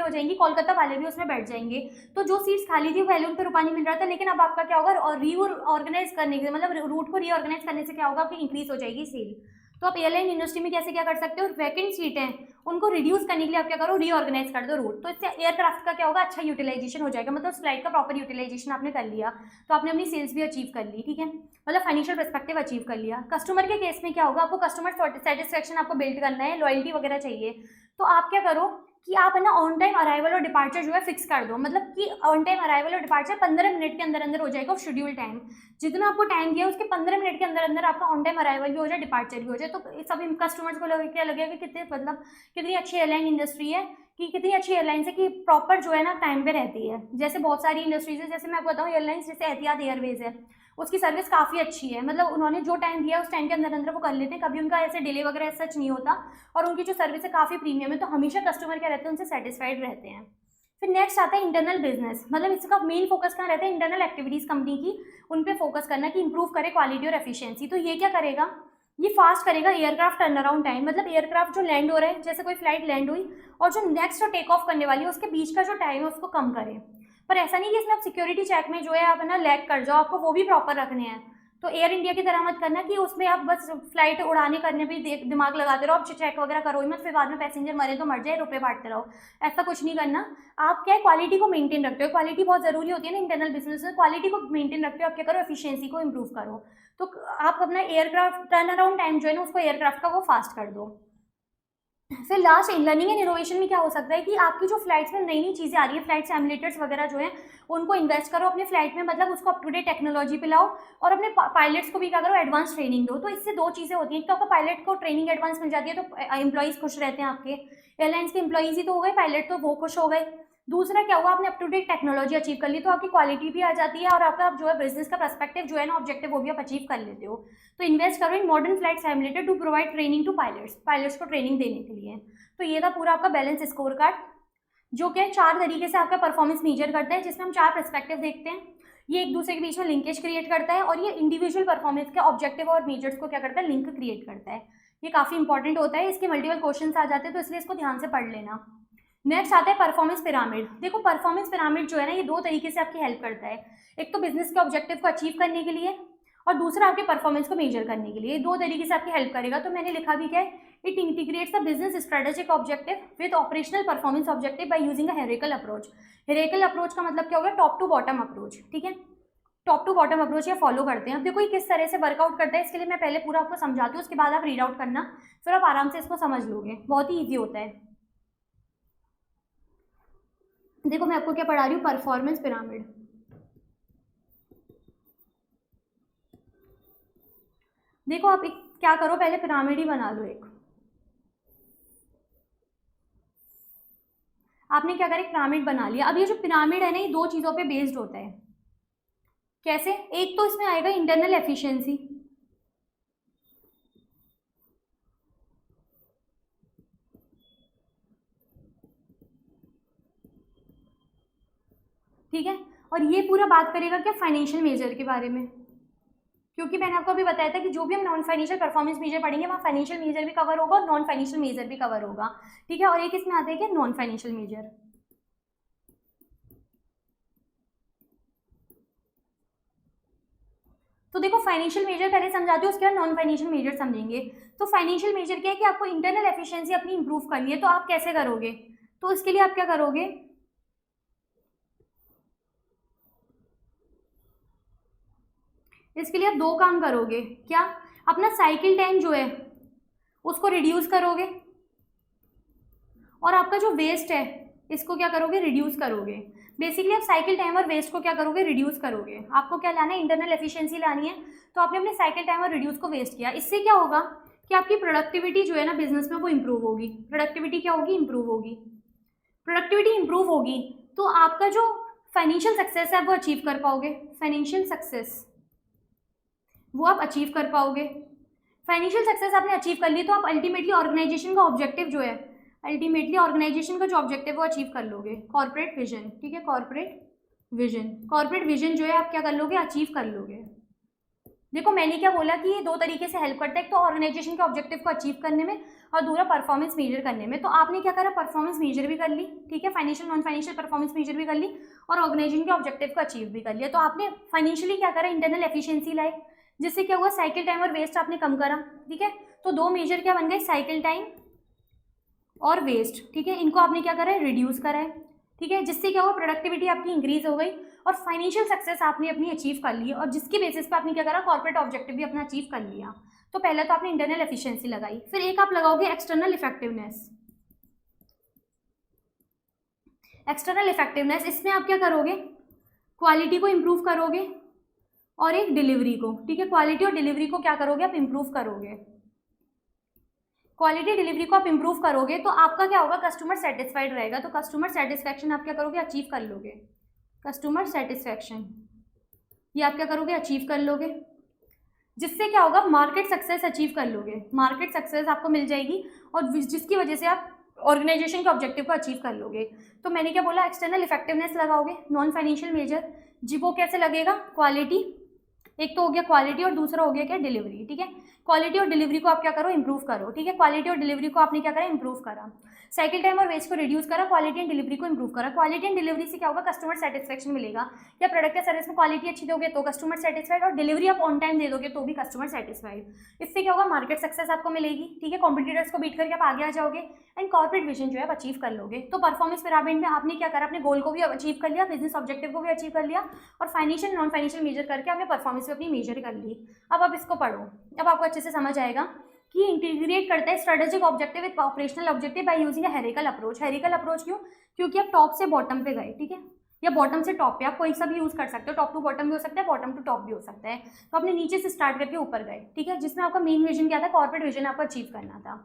हो जाएंगी, कोलकाता वाले भी उसमें बैठ जाएंगे। तो जो सीट्स खाली थी पहले उन पर रुपया नहीं मिल रहा था, लेकिन अब आपका क्या होगा, और रीऑर्गेनाइज करने के मतलब रूट को रीऑर्गेनाइज करने से क्या होगा, आपकी इंक्रीज हो जाएगी सेल। तो आप एयरलाइन इंडस्ट्री में कैसे क्या कर सकते हो, वैकेंट सीटें उनको रिड्यूस करने के लिए आप क्या करो, रीऑर्गेनाइज कर दो रूट, तो इससे एयरक्राफ्ट का क्या होगा, अच्छा यूटिलाइजेशन हो जाएगा, मतलब फ्लाइट का प्रॉपर यूटिलाइजेशन आपने कर लिया, तो आपने अपनी सेल्स भी अचीव कर ली। ठीक है, मतलब फाइनेंशियल पर्सपेक्टिव अचीव कर लिया। कस्टमर के केस में क्या होगा, आपको कस्टमर सेटिस्फेक्शन आपको बिल्ड करना है, लॉयल्टी वगैरह चाहिए, तो आप क्या करो कि आप है ना ऑन टाइम अराइवल और डिपार्चर जो है फिक्स कर दो, मतलब कि ऑन टाइम अराइवल और डिपार्चर 15 मिनट के अंदर अंदर हो जाएगा, शेड्यूल टाइम जितना आपको टाइम दिया उसके 15 मिनट के अंदर अंदर आपका ऑन टाइम अराइवल भी हो जाए, डिपार्चर भी हो जाए, तो सभी कस्टमर्स को क्या लगेगा कि कितने मतलब कितनी अच्छी एयरलाइन इंडस्ट्री है, कि कितनी अच्छी एयरलाइंस है कि प्रॉपर जो है ना टाइम पे रहती है। जैसे बहुत सारी इंडस्ट्रीज है, जैसे मैं आपको बताऊँ एयरलाइंस, जैसे एतिहाद एयरवेज है, उसकी सर्विस काफ़ी अच्छी है, मतलब उन्होंने जो टाइम दिया उस टाइम के अंदर अंदर वो कर लेते हैं, कभी उनका ऐसे डिले वगैरह सच नहीं होता, और उनकी जो सर्विस है काफ़ी प्रीमियम है, तो हमेशा कस्टमर क्या रहते हैं, उनसे सेटिस्फाइड रहते हैं। फिर नेक्स्ट आता है इंटरनल बिजनेस, मतलब इसका मेन फोकस कहाँ रहता है, इंटरनल एक्टिविटीज़ कंपनी की, उन पे फोकस करना कि इंप्रूव करे क्वालिटी और एफिशिएंसी। तो ये क्या करेगा, ये फास्ट करेगा एयरक्राफ्ट टर्न अराउंड टाइम, मतलब एयरक्राफ्ट जो लैंड हो रहा है, जैसे कोई फ्लाइट लैंड हुई और जो नेक्स्ट टेक ऑफ करने वाली है उसके बीच का जो टाइम है उसको कम करें। पर ऐसा नहीं कि इसमें आप सिक्योरिटी चेक में जो है आप ना लैग कर जाओ, आपको वो भी प्रॉपर रखने हैं। तो एयर इंडिया की तरह मत करना कि उसमें आप बस फ्लाइट उड़ाने करने भी दिमाग लगाते रहो, आप चेक वगैरह करो ही मत, फिर बाद में पैसेंजर मरे तो मर जाए, रुपए बांटते रहो, ऐसा कुछ नहीं करना। आप क्या क्वालिटी को मेंटेन रखते हो, क्वालिटी बहुत जरूरी होती है ना इंटरनल बिजनेस में, क्वालिटी को मेंटेन रखते हो, आप क्या करो एफिशिएंसी को इंप्रूव करो। तो आप अपना एयरक्राफ्ट टर्न अराउंड टाइम जो है ना उसको एयरक्राफ्ट का वो फास्ट कर दो। फिर लास्ट लर्निंग एंड इनोवेशन में क्या हो सकता है कि आपकी जो फ्लाइट्स में नई नई चीज़ें आ रही है, फ्लाइट सिमुलेटर्स वगैरह जो हैं उनको इन्वेस्ट करो अपने फ्लाइट में, मतलब उसको अप टू डेट टेक्नोलॉजी पे लाओ, और अपने पायलट्स को भी क्या करो, एडवांस ट्रेनिंग दो। तो इससे दो चीज़ें होती हैं, एक तो आपको पायलट को ट्रेनिंग एडवांस मिल जाती है, तो एम्प्लॉइज़ खुश रहते हैं, आपके एयरलाइंस के एम्प्लॉइज़ ही तो हो गए, पायलट तो वो खुश हो गए। दूसरा क्या हुआ, आपने up to date technology achieve कर ली, तो आपकी क्वालिटी भी आ जाती है, और आपका जो है बिजनेस का पर्सपेक्टिव जो है ना ऑब्जेक्टिव वो भी आप अचीव कर लेते हो। तो इन्वेस्ट करो in modern flight simulator to provide training to pilots को ट्रेनिंग देने के लिए। तो ये था पूरा आपका बैलेंस स्कोर कार्ड, जो कि 4 तरीके से आपका परफॉर्मेंस मेजर करता है, जिसमें हम 4 पर्सपेक्टिव देखते हैं। ये एक दूसरे के बीच में लिंकेज क्रिएट करता है, और ये इंडिविजुअल परफॉर्मेंस के ऑब्जेक्टिव और मेजर्स को क्या करता है, लिंक क्रिएट करता है। ये काफ़ी इंपॉर्टेंट होता है, इसके मल्टीपल क्वेश्चन आ जाते हैं, तो इसलिए इसको ध्यान से पढ़ लेना। नेक्स्ट आता है परफॉर्मेंस पिरामिड। देखो परफॉर्मेंस पिरामिड जो है ना ये 2 तरीके से आपकी हेल्प करता है, एक तो बिजनेस के ऑब्जेक्टिव को अचीव करने के लिए, और दूसरा आपके परफॉर्मेंस को मेजर करने के लिए। 2 तरीके से आपकी हेल्प करेगा। तो मैंने लिखा भी क्या है, it integrates the business strategic objective with operational performance objective by using a hierarchical approach. Hierarchical approach का मतलब क्या होगा, टॉप टू बॉटम अप्रोच। ठीक है, टॉप टू बॉटम अप्रोच ये फॉलो करते हैं। अब देखो ये किस तरह से वर्कआउट करता है, इसके लिए मैं पहले पूरा आपको समझाती हूँ, उसके बाद आप रीड आउट करना, फिर आप आराम से इसको समझ लोगे, बहुत ही ईजी होता है। देखो मैं आपको क्या पढ़ा रही हूँ, परफॉर्मेंस पिरामिड। देखो आप एक क्या करो, पहले पिरामिड ही बना लो एक। आपने क्या करें, पिरामिड बना लिया। अब ये जो पिरामिड है ना ये 2 चीज़ों पे बेस्ड होता है। कैसे? एक तो इसमें आएगा इंटरनल एफिशिएंसी, ठीक है, और ये पूरा बात करेगा क्या, फाइनेंशियल मेजर के बारे में, क्योंकि मैंने आपको अभी बताया था कि जो भी हम नॉन फाइनेंशियल परफॉर्मेंस मेजर पढ़ेंगे वहाँ फाइनेंशियल मेजर भी कवर होगा और नॉन फाइनेंशियल मेजर भी कवर होगा, ठीक है। और एक इसमें आता है क्या, नॉन फाइनेंशियल मेजर। तो देखो फाइनेंशियल मेजर पहले समझाती हूँ, उसके बाद नॉन फाइनेंशियल मेजर समझेंगे। तो फाइनेंशियल मेजर क्या है कि आपको इंटरनल एफिशिएंसी अपनी इंप्रूव करनी है, तो आप कैसे करोगे? तो इसके लिए आप क्या करोगे, इसके लिए आप दो काम करोगे। क्या? अपना साइकिल टाइम जो है उसको रिड्यूस करोगे, और आपका जो वेस्ट है इसको क्या करोगे, रिड्यूस करोगे। बेसिकली आप साइकिल टाइम और वेस्ट को क्या करोगे, रिड्यूस करोगे। आपको क्या लाना है, इंटरनल एफिशिएंसी लानी है, तो आपने अपने साइकिल टाइम और रिड्यूस को वेस्ट किया। इससे क्या होगा कि आपकी प्रोडक्टिविटी जो है ना बिजनेस में वो इंप्रूव होगी। प्रोडक्टिविटी क्या होगी, इंप्रूव होगी। प्रोडक्टिविटी इंप्रूव होगी तो आपका जो फाइनेंशियल सक्सेस है वो अचीव कर पाओगे। फाइनेंशियल सक्सेस वो आप अचीव कर पाओगे। फाइनेंशियल सक्सेस आपने अचीव कर ली तो आप अल्टीमेटली ऑर्गेनाइजेशन का ऑब्जेक्टिव जो है, अल्टीमेटली ऑर्गेनाइजेशन का जो ऑब्जेक्टिव वो अचीव कर लोगे। कॉर्पोरेट विजन, ठीक है, कॉर्पोरेट विजन, कॉर्पोरेट विजन जो है आप क्या कर लोगे, अचीव कर लोगे। देखो मैंने क्या बोला कि ये दो तरीके से हेल्प करता है, एक तो ऑर्गेनाइजेशन के ऑब्जेक्टिव को अचीव करने में और दूसरा परफॉर्मेंस मेजर करने में। तो आपने क्या करा, परफॉर्मेंस मेजर भी कर ली, ठीक है, financial non financial performance measure भी कर ली और ऑर्गेनाइजेशन के ऑब्जेक्टिव को अचीव भी कर लिया। तो आपने फाइनेंशियली क्या करा, इंटरनल एफिशिएंसी लाए, जिससे क्या हुआ, साइकिल टाइम और वेस्ट आपने कम करा, ठीक है। तो दो मेजर क्या बन गए, साइकिल टाइम और वेस्ट, ठीक है, इनको आपने क्या करा है, रिड्यूस करा है, ठीक है, जिससे क्या हुआ, प्रोडक्टिविटी आपकी इंक्रीज हो गई और फाइनेंशियल सक्सेस आपने अपनी अचीव कर ली और जिसकी बेसिस पे आपने क्या करा, कॉर्पोरेट ऑब्जेक्टिव भी अपना अचीव कर लिया। तो पहले तो आपने इंटरनल एफिशिएंसी लगाई, फिर एक आप लगाओगे एक्सटर्नल इफेक्टिवनेस। एक्सटर्नल इफेक्टिवनेस, इसमें आप क्या करोगे, क्वालिटी को इंप्रूव करोगे और एक डिलीवरी को, ठीक है, क्वालिटी और डिलीवरी को क्या करोगे, आप इंप्रूव करोगे। क्वालिटी डिलीवरी को आप इंप्रूव करोगे तो आपका क्या होगा, कस्टमर सेटिस्फाइड रहेगा। तो कस्टमर सेटिस्फैक्शन आप क्या करोगे, अचीव कर लोगे। कस्टमर सेटिस्फैक्शन ये आप क्या करोगे, अचीव कर लोगे, जिससे क्या होगा, मार्केट सक्सेस अचीव कर लोगे। मार्केट सक्सेस आपको मिल जाएगी और जिसकी वजह से आप ऑर्गेनाइजेशन के ऑब्जेक्टिव को अचीव कर लोगे। तो मैंने क्या बोला, एक्सटर्नल इफेक्टिवनेस लगाओगे, नॉन फाइनेंशियल मेजर जी, वो कैसे लगेगा, क्वालिटी, एक तो हो गया क्वालिटी और दूसरा हो गया क्या, डिलीवरी, ठीक है। क्वालिटी और डिलीवरी को आप क्या करो, इंप्रूव करो, ठीक है। क्वालिटी और डिलीवरी को आपने क्या करा, इंप्रूव करा। साइकिल टाइम और वेस्ट को रिड्यूस करा, क्वालिटी एंड डिलीवरी को इंप्रूव करा। क्वालिटी एंड डिलीवरी से क्या होगा, कस्टमर सेटिस्फेक्शन मिलेगा। या प्रोडक्ट या सर्विस में क्वालिटी अच्छी दोगे तो कस्टमर सेटिस्फाइड और डिलीवरी आप ऑन टाइम दे दोगे तो भी कस्टमर सेटिस्फाइड। इससे क्या होगा, मार्केट सक्सेस आपको मिलेगी, ठीक है, कॉम्पिटिटर्स को बीट करके आप आगे आ जाओगे एंड कॉर्पोरेट विजन जो है आप अचीव कर लोगे। तो परफॉर्मेंस पिरामिड में आपने क्या करा, अपने गोल को भी अचीव कर लिया, बिजनेस ऑब्जेक्टिव को भी अचीव कर लिया और फाइनेंशियल नॉन फाइनेंशियल मेजर करके आपने परफॉर्मेंस भी अपनी मेजर कर ली। अब आप इसको पढ़ो, अब आपको अच्छे से समझ आएगा कि इंटीग्रेट करता है strategic objective with operational objective by using a hierarchical approach. Hierarchical approach क्यों, क्योंकि आप टॉप से बॉटम पे गए, ठीक है, या बॉटम से टॉप पे, आप कोई सा भी यूज कर सकते हो, टॉप टू बॉटम भी हो सकता है, बॉटम टू टॉप भी हो सकता है। तो आपने नीचे से स्टार्ट करके ऊपर गए, ठीक है, जिसमें आपका मेन विजन क्या था, कॉर्पोरेट विजन आपको अचीव करना था।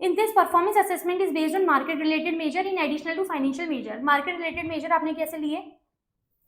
In this performance assessment is based on market related measure in additional to financial measure. Market related measure आपने कैसे लिए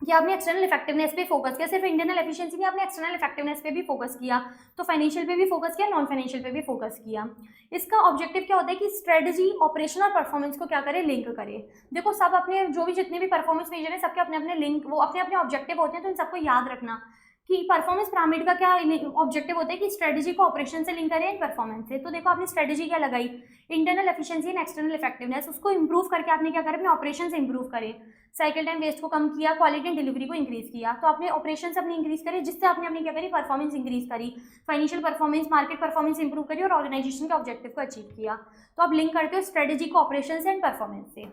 कि आपने एक्सटर्नल इफेक्टिवनेस पे फोकस किया, सिर्फ इंटरनल एफिशिएंसी नहीं, आपने एक्सटर्नल इफेक्टिवनेस पे भी फोकस किया, तो फाइनेंशियल पे भी फोकस किया, नॉन फाइनेंशियल पे भी फोकस किया। इसका ऑब्जेक्टिव क्या होता है कि स्ट्रेटजी, ऑपरेशन और परफॉर्मेंस को क्या करे, लिंक करे। देखो सब अपने जो भी जितने भी परफॉर्मेंस मेजर है सबके अपने अपने लिंक, वो अपने अपने ऑब्जेक्टिव होते हैं, तो इन सबको याद रखना कि परफॉर्मेंस पिरामिड का क्या ऑब्जेक्टिव होता है कि स्ट्रेटजी को ऑपरेशन से लिंक करें एंड परफॉर्मेंस से। तो देखो आपने स्ट्रेटजी क्या लगाई, internal efficiency and external effectiveness, उसको इंप्रूव करके आपने क्या करा, अपने ऑपरेशन से इंप्रूव करे, साइकिल टाइम वेस्ट को कम किया, क्वालिटी एंड डिलीवरी को इंक्रीज किया। तो आपने ऑपरेशन से अपनी इंक्रीज करी, जिससे आपने अपनी क्या करी, परफॉर्मेंस इंक्रीज करी, financial performance, market performance improve करी और ऑर्गेनाइजेशन के ऑब्जेक्टिव को अचीव किया। तो आप लिंक करते हो स्ट्रेटजी को ऑपरेशन से एंड परफॉर्मेंस से।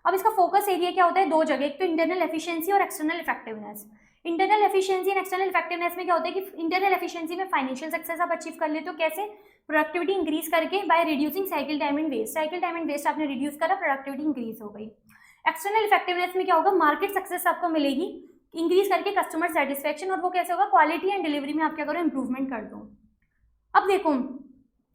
अब इसका फोकस एरिया क्या होता है, दो जगह, एक तो इंटरनल एफिशिएंसी और external effectiveness. Internal efficiency and external effectiveness में क्या होता है कि इंटरनल एफिशिएंसी में फाइनेंशियल सक्सेस आप अचीव कर लेते हो, कैसे, प्रोडक्टिविटी इंक्रीज करके by reducing cycle time and waste. Cycle time and waste आपने रिड्यूस करा, प्रोडक्टिविटी इंक्रीज हो गई। एक्सटर्नल इफेक्टिवनेस में क्या होगा, मार्केट सक्सेस आपको मिलेगी इंक्रीज करके कस्टमर सेटिस्फेक्शन, और वो कैसे होगा, क्वालिटी एंड डिलीवरी में आप क्या करो, इंप्रूवमेंट कर दो। अब देखो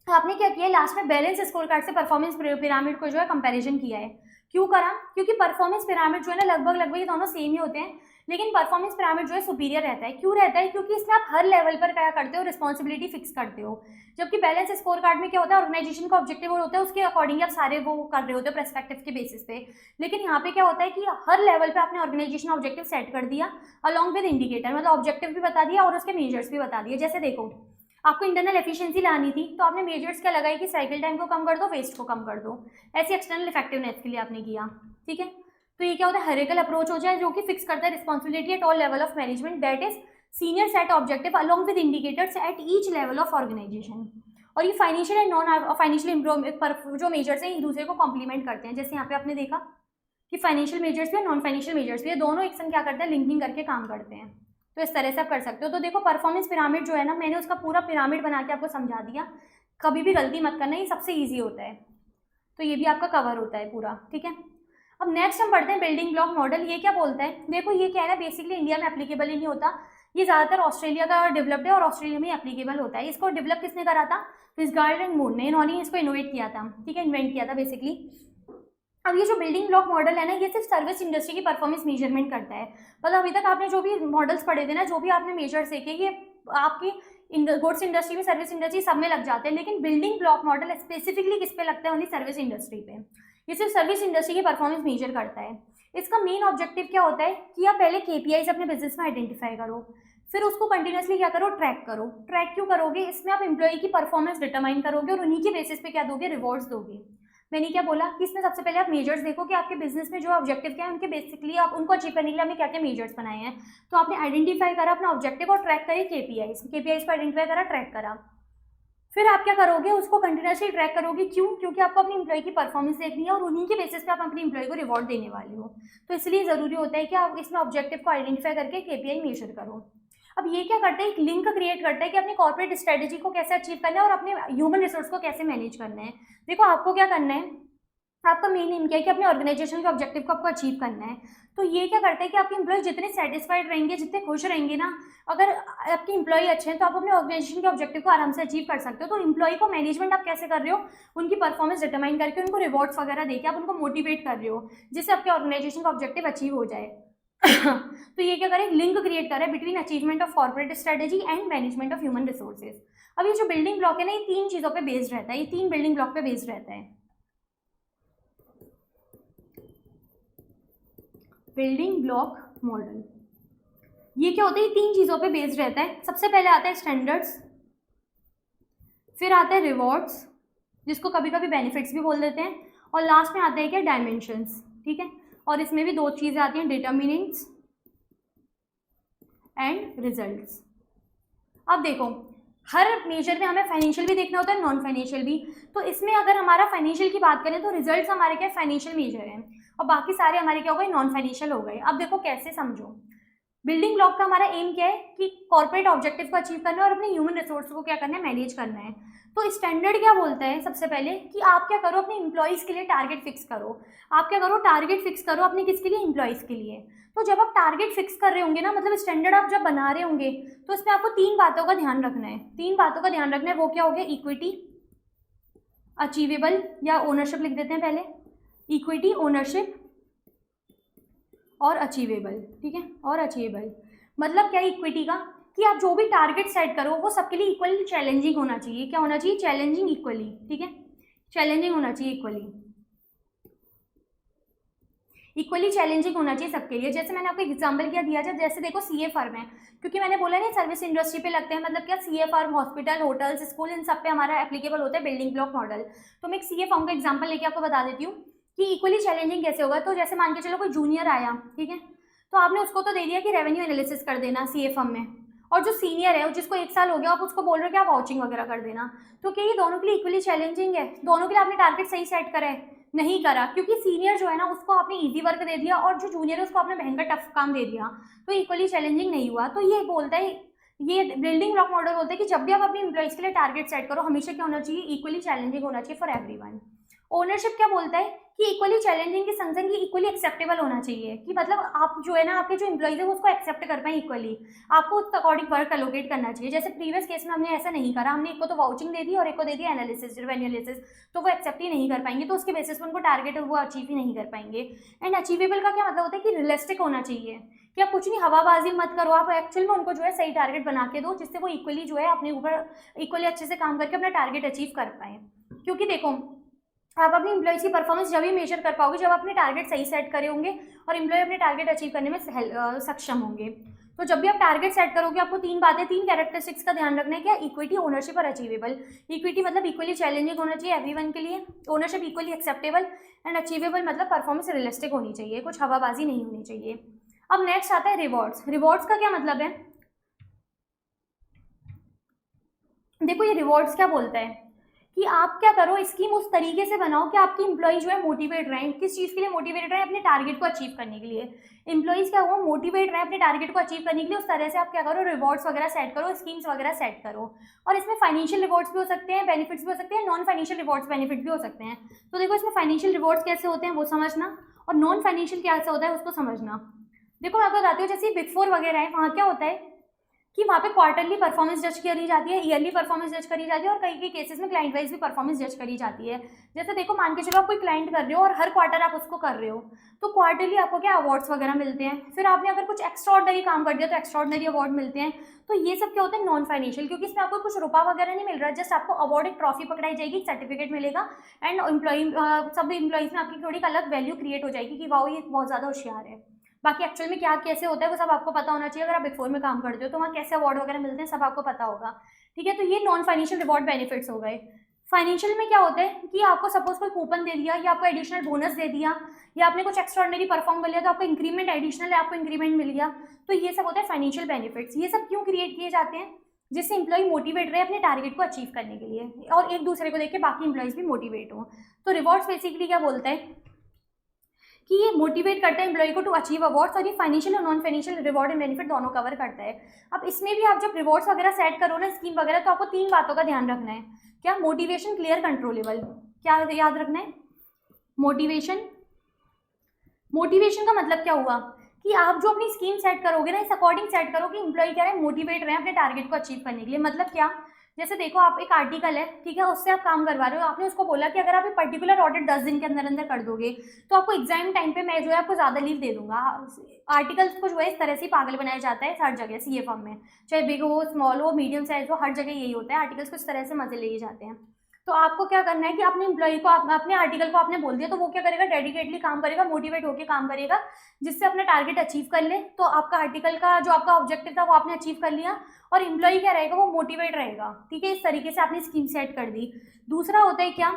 आपने क्या किया, लास्ट में बैलेंस स्कोर कार्ड से परफॉर्मेंस पिरामिड को जो है कंपैरिजन किया है, क्यों करा? क्योंकि परफॉर्मेंस पिरामिड जो है ना लगभग ये दोनों सेम ही होते हैं, लेकिन परफॉर्मेंस पिरामिड जो है सुपीरियर रहता है। क्यों रहता है? क्योंकि इसमें आप हर लेवल पर क्या करते हो, रिस्पॉन्सिबिलिटी फिक्स करते हो। जबकि बैलेंस स्कोर कार्ड में क्या होता है, ऑर्गेनाइजेशन का ऑब्जेक्टिव होता है, उसके अकॉर्डिंग आप सारे वो कर रहे होते हो पर्सपेक्टिव के बेसिस पे। लेकिन यहाँ पे क्या होता है कि हर लेवल पे आपने ऑर्गेनाइजेशन ऑब्जेक्टिव सेट कर दिया अलॉन्ग विद इंडिकेटर, मतलब ऑब्जेक्टिव भी बता दिया और उसके मेजर्स भी बता दिए। जैसे देखो, आपको इंटरनल एफिशिएंसी लानी थी तो आपने मेजर्स क्या लगाई कि साइकिल टाइम को कम कर दो, वेस्ट को कम कर दो। ऐसी एक्सटर्नल इफेक्टिवनेस के लिए आपने किया, ठीक है। तो ये क्या होता है, हेरिकल अप्रोच हो जाए जो कि फिक्स करता है responsibility at all level of management, that is senior set objective along with indicators at each level of organisation. और ये financial and non financial improvement पर जो मेजर्स हैं एक दूसरे को कॉम्प्लीमेंट करते हैं। जैसे यहाँ पे आपने देखा कि फाइनेंशियल मेजर्स भी और नॉन फाइनेंशियल मेजर्स भी, दोनों एक संग क्या करते हैं, लिंकिंग करके काम करते हैं। तो इस तरह से आप कर सकते हो। तो देखो परफॉर्मेंस पिरामिड जो है ना, मैंने उसका पूरा पिरामिड बना के आपको समझा दिया, कभी भी गलती मत करना, ये सबसे ईजी होता है। तो ये भी आपका कवर होता है पूरा, ठीक है। अब नेक्स्ट हम पढ़ते हैं बिल्डिंग ब्लॉक मॉडल। ये क्या बोलता है? देखो ये क्या है ना, बेसिकली इंडिया में एप्लीकेबल ही नहीं होता, ये ज़्यादातर ऑस्ट्रेलिया का डेवलप्ड है और ऑस्ट्रेलिया में एप्लीकेबल होता है। इसको डेवलप किसने करा था? फिट्जगेराल्ड एंड मून ने, इन्होंने इसको इनोवेट किया था, ठीक है, इन्वेंट किया था बेसिकली। अब ये जो बिल्डिंग ब्लॉक मॉडल है ना, ये सिर्फ सर्विस इंडस्ट्री की परफॉर्मेंस मेजरमेंट करता है। मतलब अभी तक आपने जो भी मॉडल्स पढ़े थे ना, जो भी आपने मेजर्स देखे, ये आपकी गुड्स इंडस्ट्री में, सर्विस इंडस्ट्री सब में लग जाते हैं। लेकिन बिल्डिंग ब्लॉक मॉडल स्पेसिफिकली किस पे लगता है? ओनली सर्विस इंडस्ट्री पे। ये सिर्फ सर्विस इंडस्ट्री की परफॉर्मेंस मेजर करता है। इसका मेन ऑब्जेक्टिव क्या होता है कि आप पहले KPIs अपने बिजनेस में आइडेंटिफाई करो, फिर उसको कंटिन्यूसली क्या करो, ट्रैक करो। ट्रैक क्यों करोगे? इसमें आप एम्प्लॉई की परफॉर्मेंस डिटरमाइन करोगे और उन्हीं के बेसिस पे क्या दोगे, रिवॉर्ड्स दोगे। मैंने क्या बोला कि इसमें सबसे पहले आप मेजर्स देखो कि आपके बिजनेस में जो ऑब्जेक्टिव क्या है, उनके बेसिकली आप उनको अचीव करने के लिए आपने क्या क्या मेजर्स बनाए हैं। तो आपने आइडेंटिफाई करा अपना ऑब्जेक्टिव और ट्रैक करिए KPIs को आइडेंटिफाई करा, ट्रैक करा। फिर आप क्या करोगे, उसको कंटिन्यूसली ट्रैक करोगे। क्यों? क्योंकि आपको अपनी एम्प्लॉय की परफॉर्मेंस देखनी है और उन्हीं के बेसिस पे आप अपनी एम्प्लॉय को रिवॉर्ड देने वाले हो। तो इसलिए ज़रूरी होता है कि आप इसमें ऑब्जेक्टिव को आइडेंटिफाई करके KPI मेजर करो। अब ये क्या करता है, एक लिंक क्रिएट करता है कि अपनी कॉर्पोरेट स्ट्रेटेजी को कैसे अचीव करना है और अपने ह्यूमन रिसोर्स को कैसे मैनेज करना है। देखो आपको क्या करना है, आपका मेन एम क्या है कि अपने ऑर्गेनाइजेशन के ऑब्जेक्टिव को आपको अचीव करना है। तो ये क्या करता है कि आपके एम्प्लॉय जितने सेटिस्फाइड रहेंगे, जितने खुश रहेंगे ना, अगर आपके एम्प्लॉय अच्छे हैं तो आप अपने ऑर्गेनाइजेशन के ऑब्जेक्टिव को आराम से अचीव कर सकते हो। तो एम्प्लॉय को मैनेजमेंट आप कैसे कर रहे हो, उनकी परफॉर्मेंस डिटरमाइन करके उनको रिवॉर्ड्स वगैरह देके आप उनको मोटिवेट कर रहे हो, जिससे आपके ऑर्गेनाइजेशन का ऑब्जेक्टिव अचीव हो जाए। तो ये क्या करें, लिंक क्रिएट करें between achievement of corporate strategy and management of human resources. अब ये जो बिल्डिंग ब्लॉक है ना, ये 3 चीज़ों पे बेस्ड रहता है, ये 3 बिल्डिंग ब्लॉक पे बेस्ड रहता है। बिल्डिंग ब्लॉक मॉडल ये क्या होता है, 3 चीज़ों पे बेस्ड रहता है। सबसे पहले आता है स्टैंडर्ड्स, फिर आता है रिवॉर्ड्स, जिसको कभी कभी बेनिफिट्स भी बोल देते हैं, और लास्ट में आता है क्या, डायमेंशंस, ठीक है। और इसमें भी 2 चीज़ें आती हैं, डिटर्मिनेंट्स एंड रिजल्ट्स। अब देखो हर मेजर में हमें फाइनेंशियल भी देखना होता है, नॉन फाइनेंशियल भी। तो इसमें अगर हमारा फाइनेंशियल की बात करें तो रिजल्ट्स हमारे क्या फाइनेंशियल मेजर हैं और बाकी सारे हमारे क्या हो गए, नॉन फाइनेंशियल हो गए। अब देखो कैसे समझो, बिल्डिंग ब्लॉक का हमारा एम क्या है कि कॉर्पोरेट ऑब्जेक्टिव को अचीव करना है और अपने ह्यूमन रिसोर्स को क्या करना है, मैनेज करना है। तो स्टैंडर्ड क्या बोलता है, सबसे पहले कि आप क्या करो, अपने एम्प्लॉयज़ के लिए टारगेट फिक्स करो। आप क्या करो, टारगेट फिक्स करो अपने किसके लिए, एम्प्लॉयज़ के लिए। तो जब आप टारगेट फिक्स कर रहे होंगे ना, मतलब स्टैंडर्ड आप जब बना रहे होंगे, तो इसमें आपको 3 बातों का ध्यान रखना है। 3 बातों का ध्यान रखना है, वो क्या हो गया, इक्विटी, अचीवेबल या ओनरशिप लिख देते हैं पहले, इक्विटी, ओनरशिप और अचीवेबल, ठीक है। और अचीवेबल मतलब क्या है इक्विटी का, कि आप जो भी टारगेट सेट करो वो सबके लिए इक्वली चैलेंजिंग होना चाहिए। क्या होना चाहिए, चैलेंजिंग इक्वली, ठीक है, चैलेंजिंग होना चाहिए इक्वली चैलेंजिंग होना चाहिए सबके लिए। जैसे मैंने आपको एग्जांपल क्या दिया जाए, जैसे देखो CA फर्म है, क्योंकि मैंने बोला नहीं सर्विस इंडस्ट्री पे लगते हैं, मतलब क्या CA फर्म, हॉस्पिटल, होटल्स, स्कूल, इन सब पे हमारा एप्लीकेबल होता है बिल्डिंग ब्लॉक मॉडल। तो मैं एक CA फर्म का एग्जाम्पल लेके आपको बता देती हूँ कि इक्वली चैलेंजिंग कैसे होगा। तो जैसे मान के चलो कोई जूनियर आया, ठीक है, तो आपने उसको तो दे दिया कि रेवेन्यू एनालिसिस कर देना CA फर्म में, और जो सीनियर है जिसको 1 साल हो गया, आप उसको बोल रहे हो कि आप वाउचिंग वगैरह कर देना। तो क्या ये दोनों के लिए इक्वली चैलेंजिंग है? दोनों के लिए आपने टारगेट सही सेट करा है? नहीं करा, क्योंकि सीनियर जो है ना उसको आपने इजी वर्क दे दिया और जो जूनियर है उसको आपने भयंकर टफ काम दे दिया, तो इक्वली चैलेंजिंग नहीं हुआ। तो ये बोलता है, ये बिल्डिंग ब्लॉक मॉडल बोलता है कि जब भी आप अपनी एम्प्लॉइज के लिए टारगेट सेट करो, हमेशा क्या होना चाहिए, इक्वली चैलेंजिंग होना चाहिए फॉर एवरीवन। ओनरशिप क्या बोलता है कि इक्वली चैलेंजिंग के संग संग इक्वली एक्सेप्टेबल होना चाहिए, कि मतलब आप जो है ना आपके जो एम्प्लॉइज है वो उसको एक्सेप्ट कर पाए इक्वली, आपको उस अकॉर्डिंग वर्क एलोकेट करना चाहिए। जैसे प्रीवियस केस में हमने ऐसा नहीं करा, हमने एक को तो वाउचिंग दे दी और एक को दे दिया एनालिसिस, रिवेन्यू एनालिसिस, तो वो एक्सेप्ट ही नहीं कर पाएंगे, तो उसके बेसिस पर उनको टारगेट वो अचीव ही नहीं कर पाएंगे। एंड अचीवेबल का क्या मतलब होता है कि रियलिस्टिक होना चाहिए, कि आप कुछ नहीं हवाबाजी मत करो, आप एक्चुअल में उनको जो है सही टारगेट बना के दो, जिससे वो इक्वली जो है अपने ऊपर इक्वली अच्छे से काम करके अपना टारगेट अचीव कर पाए। क्योंकि देखो आप अपनी एम्प्लॉइज की परफॉर्मेंस जब ही मेजर कर पाओगे जब अपने टारगेट सही सेट करे होंगे और एम्प्लॉय अपने टारगेट अचीव करने में सक्षम होंगे। तो जब भी आप टारगेट सेट करोगे आपको तीन कैरेक्टरिस्टिक्स का ध्यान रखना है, क्या? इक्विटी, ओनरशिप और अचीवेबल। इक्विटी मतलब इक्वली चैलेंजिंग होना चाहिए एवरीवन के लिए, ownership equally acceptable, and achievable मतलब परफॉर्मेंस रियलिस्टिक होनी चाहिए, कुछ हवाबाजी नहीं होनी चाहिए। अब नेक्स्ट आता है रिवॉर्ड्स। रिवॉर्ड्स का क्या मतलब है? देखो ये रिवॉर्ड्स क्या बोलता है कि आप क्या करो, स्कीम उस तरीके से बनाओ कि आपकी एम्प्लॉय जो है मोटिवेट रहें। किस चीज़ के लिए मोटिवेट रहें? अपने टारगेट को अचीव करने के लिए। एम्प्लॉइज क्या हो, मोटिवेट रहें अपने टारगेट को अचीव करने के लिए, उस तरह से आप क्या करो, रिवॉर्ड्स वगैरह सेट करो, स्कीम्स वगैरह सेट करो। और इसमें फाइनेंशियल रिवॉर्ड्स भी हो सकते हैं, बेनिफिट्स भी हो सकते हैं, नॉन फाइनेंशियल रिवॉर्ड्स बेनिफिट भी हो सकते हैं। तो देखो इसमें फाइनेंशियल रिवॉर्ड्स कैसे होते हैं वो समझना, और नॉन फाइनेंशियल कैसे होता है उसको समझना। देखो मैं आपको बताती हूँ, जैसे बिग फोर वगैरह है वहाँ क्या होता है कि वहाँ पे क्वार्टरली परफॉर्मेंस जज करी जाती है, ईयरली परफॉर्मेंस जज करी जाती है, और कई कई केसेस में क्लाइंट वाइज भी परफॉर्मेंस जज करी जाती है। जैसे देखो मान के चलो आप कोई क्लाइंट कर रहे हो और हर क्वार्टर आप उसको कर रहे हो, तो क्वार्टरली आपको क्या अवार्ड्स वगैरह मिलते हैं। फिर आपने अगर कुछ एक्स्ट्राऑर्डिनरी काम कर दिया तो एक्स्ट्राऑर्डिनरी अवार्ड मिलते हैं। तो ये सब क्या होता है, नॉन फाइनेंशियल, क्योंकि इसमें आपको कुछ रुपया वगैरह नहीं मिल रहा है, जस्ट आपको अवार्ड, एक ट्रॉफी पकड़ाई जाएगी, सर्टिफिकेट मिलेगा, एंड सब एम्प्लॉइज में आपकी थोड़ी अलग वैल्यू क्रिएट हो जाएगी कि वाओ ये बहुत ज़्यादा होशियार है। बाकी एक्चुअल में क्या कैसे होता है वो सब आपको पता होना चाहिए। अगर आप बिग फोर में काम करते हो तो वहाँ कैसे अवार्ड वगैरह मिलते हैं सब आपको पता होगा, ठीक है। तो ये नॉन फाइनेंशियल रिवॉर्ड बेनिफिट्स हो गए। फाइनेंशियल में क्या होता है कि आपको सपोज कोई कूपन दे दिया या आपको एडिशनल बोनस दे दिया या आपने कुछ एक्स्ट्राऑर्डिनरी परफॉर्म कर लिया तो आपको इंक्रीमेंट एडिशनल है, आपको इंक्रीमेंट मिल गया। तो ये सब होता है फाइनेंशियल बेनिफिट्स। ये सब क्यों क्रिएट किए जाते हैं? जिससे इंप्लॉय मोटिवेट रहे अपने टारगेट को अचीव करने के लिए और एक दूसरे को देख के बाकी इंप्लॉइज भी मोटिवेट हो। तो रिवॉर्ड्स बेसिकली क्या बोलता है कि ये मोटिवेट करता है एम्प्लॉय को टू अचीव अवार्ड्स, और ये फाइनेंशियल और non financial reward and benefit दोनों कवर करता है। अब इसमें भी आप जब रिवॉर्ड्स वगैरह सेट करो ना, स्कीम वगैरह, तो आपको तीन बातों का ध्यान रखना है। क्या? Motivation, clear, controllable. क्या याद रखना है? मोटिवेशन। मोटिवेशन का मतलब क्या हुआ कि आप जो अपनी स्कीम सेट करोगे ना इस अकॉर्डिंग सेट करो कि एम्प्लॉय क्या है, मोटिवेट रहे अपने टारगेट को अचीव करने के लिए। मतलब क्या? जैसे देखो आप एक आर्टिकल है, ठीक है, उससे आप काम करवा रहे हो, आपने उसको बोला कि अगर आप एक पर्टिकुलर ऑडिट 10 दिन के अंदर अंदर कर दोगे तो आपको एग्जाम टाइम पे मैं जो है आपको ज़्यादा लीव दे दूंगा। आर्टिकल्स को जो है इस तरह से पागल बनाया जाता है हर जगह, सीए फॉर्म में, चाहे बिग हो, स्मॉल हो, मीडियम साइज हो, हर जगह यही होता है, आर्टिकल्स को इस तरह से मजे लिए जाते हैं। तो आपको क्या करना है कि अपने एम्प्लॉय को अपने आर्टिकल को आपने बोल दिया तो वो क्या करेगा, डेडिकेटली काम करेगा, मोटिवेट होकर काम करेगा, जिससे अपना टारगेट अचीव कर ले। तो आपका आर्टिकल का जो आपका ऑब्जेक्टिव था वो आपने अचीव कर लिया और एम्प्लॉय क्या रहेगा, वो मोटिवेट रहेगा, ठीक है। इस तरीके से आपने स्कीम सेट कर दी। दूसरा होता है क्या,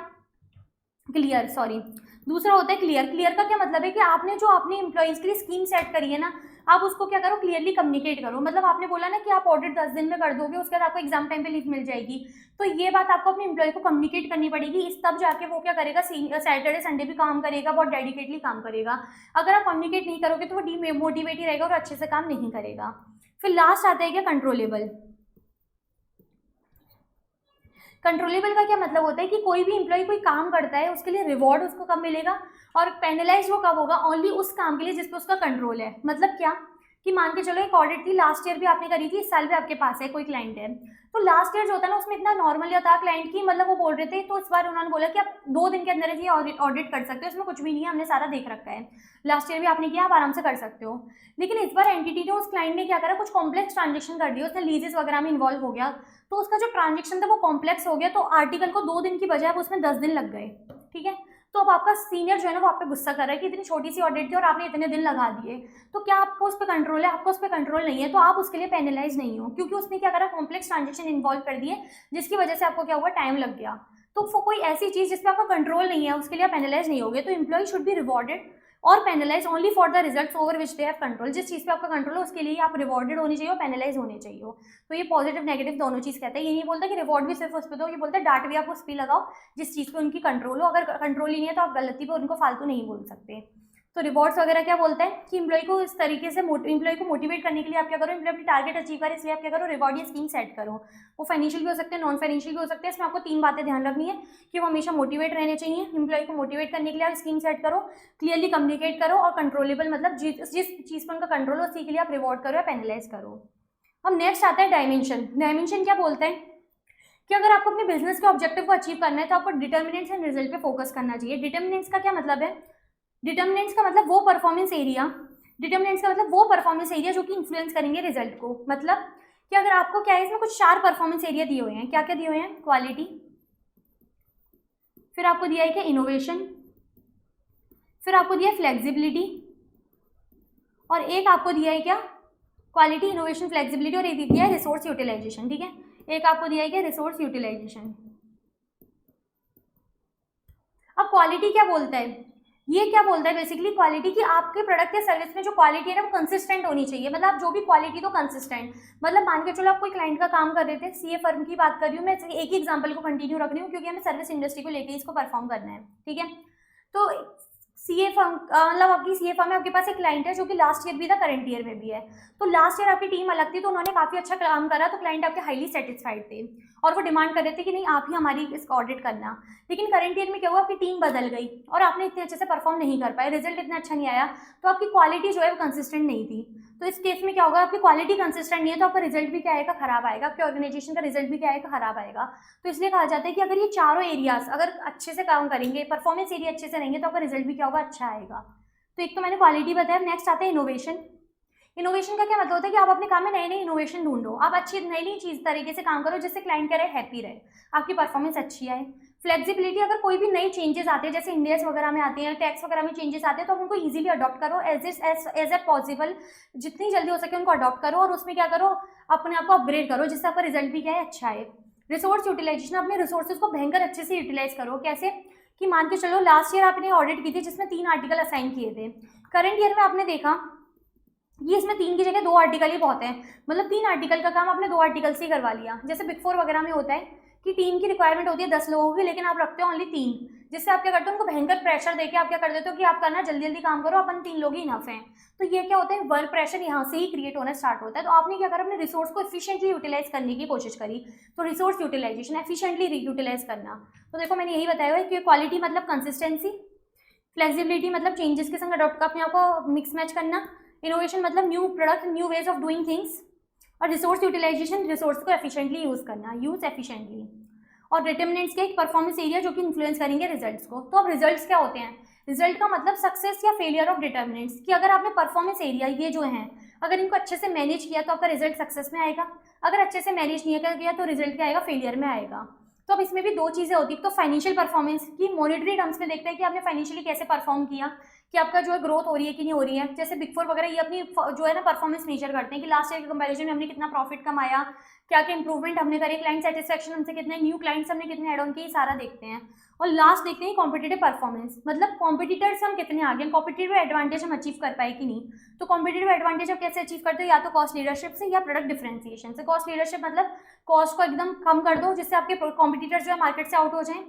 क्लियर, सॉरी, दूसरा होता है क्लियर। क्लियर का क्या मतलब है कि आपने जो अपने एम्प्लॉइज के लिए स्कीम सेट करी है ना, आप उसको क्या करो, क्लियरली कम्युनिकेट करो। मतलब आपने बोला ना कि आप ऑडिट 10 दिन में कर दोगे, उसके बाद आपको एग्जाम टाइम पे लीव मिल जाएगी, तो ये बात आपको अपने एम्प्लॉय को कम्युनिकेट करनी पड़ेगी। इस तब जाके वो क्या करेगा, सैटरडे संडे भी काम करेगा, बहुत डेडिकेटली काम करेगा। अगर आप कम्युनिकेट नहीं करोगे तो वो डीमोटिवेट ही रहेगा और अच्छे से काम नहीं करेगा। फिर लास्ट आता है क्या, कंट्रोलेबल। कंट्रोलेबल का क्या मतलब होता है कि कोई भी एम्प्लॉय कोई काम करता है उसके लिए रिवॉर्ड उसको कब मिलेगा और पेनलाइज वो कब होगा, ओनली उस काम के लिए जिस पे उसका कंट्रोल है। मतलब क्या कि मान के चलो एक ऑडिट थी, लास्ट ईयर भी आपने करी थी, इस साल भी आपके पास है कोई क्लाइंट है, तो लास्ट ईयर जो होता है ना उसमें इतना नॉर्मली होता है क्लाइंट की, मतलब वो बोल रहे थे, तो इस बार उन्होंने बोला कि आप 2 दिन के अंदर ये ऑडिट कर सकते हो, इसमें कुछ भी नहीं है, हमने सारा देख रखा है, लास्ट ईयर भी आपने किया, आप आराम से कर सकते हो। लेकिन इस बार एंटिटी ने, उस क्लाइंट ने क्या करा, कुछ कॉम्प्लेक्स ट्रांजेक्शन कर दिया, उसने लीजेस वगैरह में इन्वॉल्व हो गया, तो उसका जो ट्रांजेक्शन था वो कॉम्प्लेक्स हो गया, तो आर्टिकल को 2 दिन की बजाय अब उसमें 10 दिन लग गए, ठीक है। तो अब आपका सीनियर जो है ना वो आप पे गुस्सा कर रहा है कि इतनी छोटी सी ऑडिट थी और आपने इतने दिन लगा दिए, तो क्या आपको उस पर कंट्रोल है? आपको उस पर कंट्रोल नहीं है, तो आप उसके लिए पेनलाइज नहीं हो, क्योंकि उसने क्या करा, कॉम्प्लेक्स ट्रांजेक्शन इन्वॉल्व कर दिए, जिसकी वजह से आपको क्या हुआ, टाइम लग गया। तो कोई ऐसी चीज़ जिस पर आपका कंट्रोल नहीं है उसके लिए आप पेनलाइज नहीं होगे। तो एम्प्लॉय शुड बी रिवॉर्डेड और penalise only for the results over which they have control. जिस चीज़ पे आपका कंट्रोल है उसके लिए आप रिवॉर्डेड होनी चाहिए और पेनलाइज होने चाहिए। तो ये पॉजिटिव नेगेटिव दोनों चीज़ कहता है। ये नहीं बोलता कि रिवॉर्ड भी सिर्फ उस पर दो, ये बोलता है डांट भी आप उस पर लगाओ जिस चीज़ पे उनकी कंट्रोल हो। अगर कंट्रोल ही नहीं है तो आप गलती पे उनको फालतू नहीं बोल सकते। तो रिवॉर्ड्स वगैरह क्या बोलते हैं कि एम्प्लॉय को इस तरीके से एम्प्लॉय को मोटिवेट करने के लिए आप क्या करो, एम्प्लॉय अपनी टारगेट अचीव करे इसलिए आप क्या करो, रिवॉर्ड या स्कीम सेट करो। वो फाइनेंशियल भी हो सकते हैं, नॉन फाइनेंशियल भी हो सकते हैं। इसमें आपको 3 बातें ध्यान रखनी है कि वो हमेशा मोटिवेट रहने चाहिए। एम्प्लॉय को मोटिवेट करने के लिए आप स्कीम सेट करो, क्लियरली कम्युनिकेट करो और कंट्रोलेबल, मतलब जिस चीज़ पर उनका कंट्रोल हो उसी के लिए आप रिवॉर्ड करो या पेनलाइज करो। अब नेक्स्ट आता है डायमेंशन। डायमेंशन क्या बोलते हैं कि अगर आपको अपने बिजनेस के ऑब्जेक्टिव को अचीव करना है तो आपको डिटर्मिनेंट्स एंड रिजल्ट पे फोकस करना चाहिए। डिटर्मिनेंट्स का क्या मतलब है? डिटर्मिनेंट्स का मतलब वो परफॉर्मेंस एरिया, डिटर्मिनेंट्स का मतलब वो परफॉर्मेंस एरिया जो कि इन्फ्लुएंस करेंगे रिजल्ट को। मतलब कि अगर आपको क्या है, इसमें कुछ 4 परफॉर्मेंस एरिया दिए हुए हैं। क्या क्या दिए हुए हैं? क्वालिटी, फिर आपको दिया है क्या इनोवेशन, फिर आपको दिया है फ्लेक्सिबिलिटी, और एक आपको दिया है क्या क्वालिटी, इनोवेशन, फ्लेक्सिबिलिटी, और एक दिया है रिसोर्स यूटिलाइजेशन। ठीक है, एक आपको दिया है क्या रिसोर्स यूटिलाइजेशन। अब क्वालिटी क्या बोलता है? ये क्या बोलता है बेसिकली क्वालिटी की आपके प्रोडक्ट या सर्विस में जो क्वालिटी है ना वो कंसिस्टेंट होनी चाहिए। मतलब आप जो भी क्वालिटी तो कंसिस्टेंट, मतलब मान के चलो आप कोई क्लाइंट का काम कर रहे थे, सीए फर्म की बात कर रही हूँ मैं, एक ही एग्जांपल को कंटिन्यू रख रही हूँ क्योंकि हमें सर्विस इंडस्ट्री को लेकर इसको परफॉर्म करना है। ठीक है, तो सीए फर्म मतलब आपकी सीए फर्म में आपके पास एक क्लाइंट है जो कि लास्ट ईयर भी था, करंट ईयर में भी है। तो लास्ट ईयर आपकी टीम अलग थी तो उन्होंने काफ़ी अच्छा काम करा, तो क्लाइंट आपके हाईली सेटिस्फाइड थे और वो डिमांड कर रहे थे कि नहीं आप ही हमारी इसका ऑडिट करना। लेकिन करंट ईयर में क्या हुआ, आपकी टीम बदल गई और आपने इतने अच्छे से परफॉर्म नहीं कर पाए, रिजल्ट इतना अच्छा नहीं आया, तो आपकी क्वालिटी जो है वो कंसिस्टेंट नहीं थी। तो इस केस में क्या होगा, आपकी क्वालिटी कंसिस्टेंट नहीं है तो आपका रिजल्ट भी क्या आएगा, खराब आएगा, आपके ऑर्गेनाइजेशन का रिजल्ट भी क्या आएगा, खराब आएगा। तो इसलिए कहा जाता है कि अगर ये चारों एरियाज अगर अच्छे से काम करेंगे, परफॉर्मेंस एरिया अच्छे से रहेंगे तो आपका रिजल्ट भी क्या होगा, अच्छा आएगा। तो एक तो मैंने क्वालिटी बताया। नेक्स्ट आता है इनोवेशन। इनोवेशन का क्या मतलब होता है कि आप अपने काम में नए नए इनोवेशन ढूंढो, आप अच्छी नई नई चीज तरीके से काम करो जिससे क्लाइंट कह रहे हैप्पी रहे, आपकी परफॉर्मेंस अच्छी आए। फ्लेक्सिबिलिटी, अगर कोई भी नई चेंजेस आते हैं जैसे इंडियस वगैरह में आते हैं, टैक्स वगैरह में चेंजेस आते हैं तो आप उनको इजीली अडॉप्ट करो, एज ए पॉसिबल, जितनी जल्दी हो सके उनको अडॉप्ट करो और उसमें क्या करो, अपने आप को अपग्रेड करो जिससे आपका रिजल्ट भी क्या है, अच्छा है। रिसोर्स यूटिलाइजेशन, अपने रिसोर्सेज को भयंकर अच्छे से यूटिलाइज करो। कैसे कि मान के चलो लास्ट ईयर आपने ऑडिट की थी जिसमें 3 आर्टिकल असाइन किए थे, करंट ईयर में आपने देखा ये इसमें 3 की जगह 2 आर्टिकल ही बहुत है, मतलब 3 आर्टिकल का काम आपने 2 आर्टिकल से ही करवा लिया। जैसे बिग 4 वगैरह में होता है कि टीम की रिक्वायरमेंट होती है 10 लोगों की, लेकिन आप रखते हो ओनली 3, जिससे आप क्या करते हो, उनको भयंकर प्रेशर देके आप क्या कर देते हो कि आप करना जल्दी जल्दी काम करो, अपन 3 लोग ही इनफ हैं। तो ये क्या होता है, वर्क प्रेशर यहाँ से ही क्रिएट होना स्टार्ट होता है। तो आपने क्या करा, अपने रिसोर्स को एफिशिएंटली यूटिलाइज करने की कोशिश करी। तो रिसोर्स यूटिलाइजेशन, एफिशिएंटली यूटिलाइज करना। तो देखो मैंने यही बताया है कि क्वालिटी मतलब कंसिस्टेंसी, फ्लेक्सिबिलिटी मतलब चेंजेस के संग अडॉप्ट अपने आप को मिक्स मैच करना, इनोवेशन मतलब new product, new ways of doing things, और रिसोर्स यूटिलाइजेशन रिसोर्स को एफिशिएंटली यूज करना, यूज एफिशिएंटली। और डिटर्मिनेंट्स के एक परफॉर्मेंस एरिया जो कि इन्फ्लुएंस करेंगे रिजल्ट्स को। तो अब रिजल्ट्स क्या होते हैं, रिजल्ट का मतलब सक्सेस या फेलियर ऑफ डिटर्मिनेंट्स, कि अगर आपने परफॉर्मेंस एरिया ये जो है अगर इनको अच्छे से मैनेज किया तो आपका रिजल्ट सक्सेस में आएगा, अगर अच्छे से मैनेज नहीं किया तो रिजल्ट क्या आएगा, फेलियर में आएगा। तो अब इसमें भी 2 चीज़ें होती है, तो फाइनेंशियल परफॉर्मेंस की मॉनिटरी टर्म्स में देखते हैं कि आपने फाइनेंशियली कैसे परफॉर्म किया, कि आपका जो है ग्रोथ हो रही है कि नहीं हो रही है। जैसे बिग 4 वगैरह ये अपनी जो है ना परफॉर्मेंस मेजर करते हैं कि लास्ट ईयर के कंपैरिजन में हमने कितना प्रॉफिट कमाया, क्या क्या इंप्रूवमेंट हमने करे, क्लाइंट सेटिस्फैक्शन हमसे कितने, न्यू क्लाइंट्स हमने कितने ऐड ऑन किए, सारा देखते हैं। और लास्ट देखते हैं कॉम्पिटिटिव परफॉर्मेंस, मतलब कॉम्पिटिटर से हम कितने आगे, कॉम्पिटिटिव एडवांटेज हम अचीव कर पाए कि नहीं। तो कॉम्पिटिटिव एडवांटेज आप कैसे अचीव करते हो, या तो कॉस्ट लीडरशिप से या प्रोडक्ट डिफरेंशिएशन से। कॉस्ट लीडरशिप मतलब कॉस्ट को एकदम कम कर दो जिससे आपके कॉम्पिटिटर जो है मार्केट से आउट हो जाएं,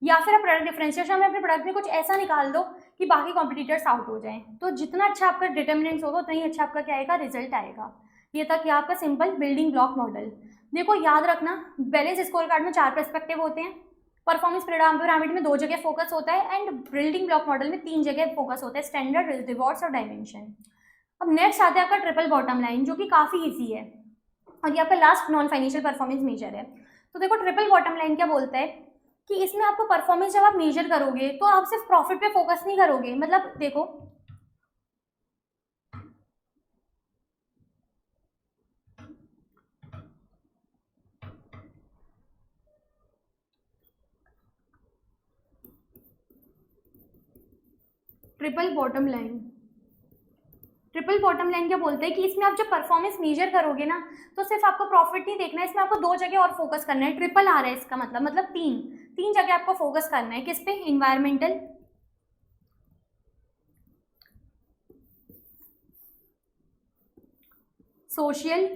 या फिर आप प्रोडक्ट डिफरेंशिएशन में अपने प्रोडक्ट में कुछ ऐसा निकाल दो कि बाकी कॉम्पिटिटर्स आउट हो जाएं। तो जितना अच्छा आपका डिटर्मिनेंट्स होगा उतना ही अच्छा आपका क्या आएगा, रिजल्ट आएगा। ये था कि आपका सिंपल बिल्डिंग ब्लॉक मॉडल। देखो याद रखना, बैलेंस स्कोर कार्ड में 4 पर्सपेक्टिव होते हैं, परफॉर्मेंस पिरामिड में 2 जगह फोकस होता है, एंड बिल्डिंग ब्लॉक मॉडल में 3 जगह फोकस होता है, स्टैंडर्ड, रिवॉर्ड्स और डायमेंशन। अब नेक्स्ट आता है आपका ट्रिपल बॉटम लाइन जो कि काफ़ी ईजी है और ये आपका last non financial performance measure है। तो देखो ट्रिपल बॉटम लाइन क्या बोलता है कि इसमें आपको परफॉर्मेंस जब आप मेजर करोगे तो आप सिर्फ प्रॉफिट पे फोकस नहीं करोगे। मतलब देखो triple bottom line, triple bottom line क्या बोलते हैं कि इसमें आप जब परफॉर्मेंस मेजर करोगे ना तो सिर्फ आपको प्रॉफिट नहीं देखना है, इसमें आपको 2 जगह और फोकस करना है। ट्रिपल आ रहा है इसका मतलब 3 जगह आपको फोकस करना है। किस पे, इन्वायरमेंटल, सोशल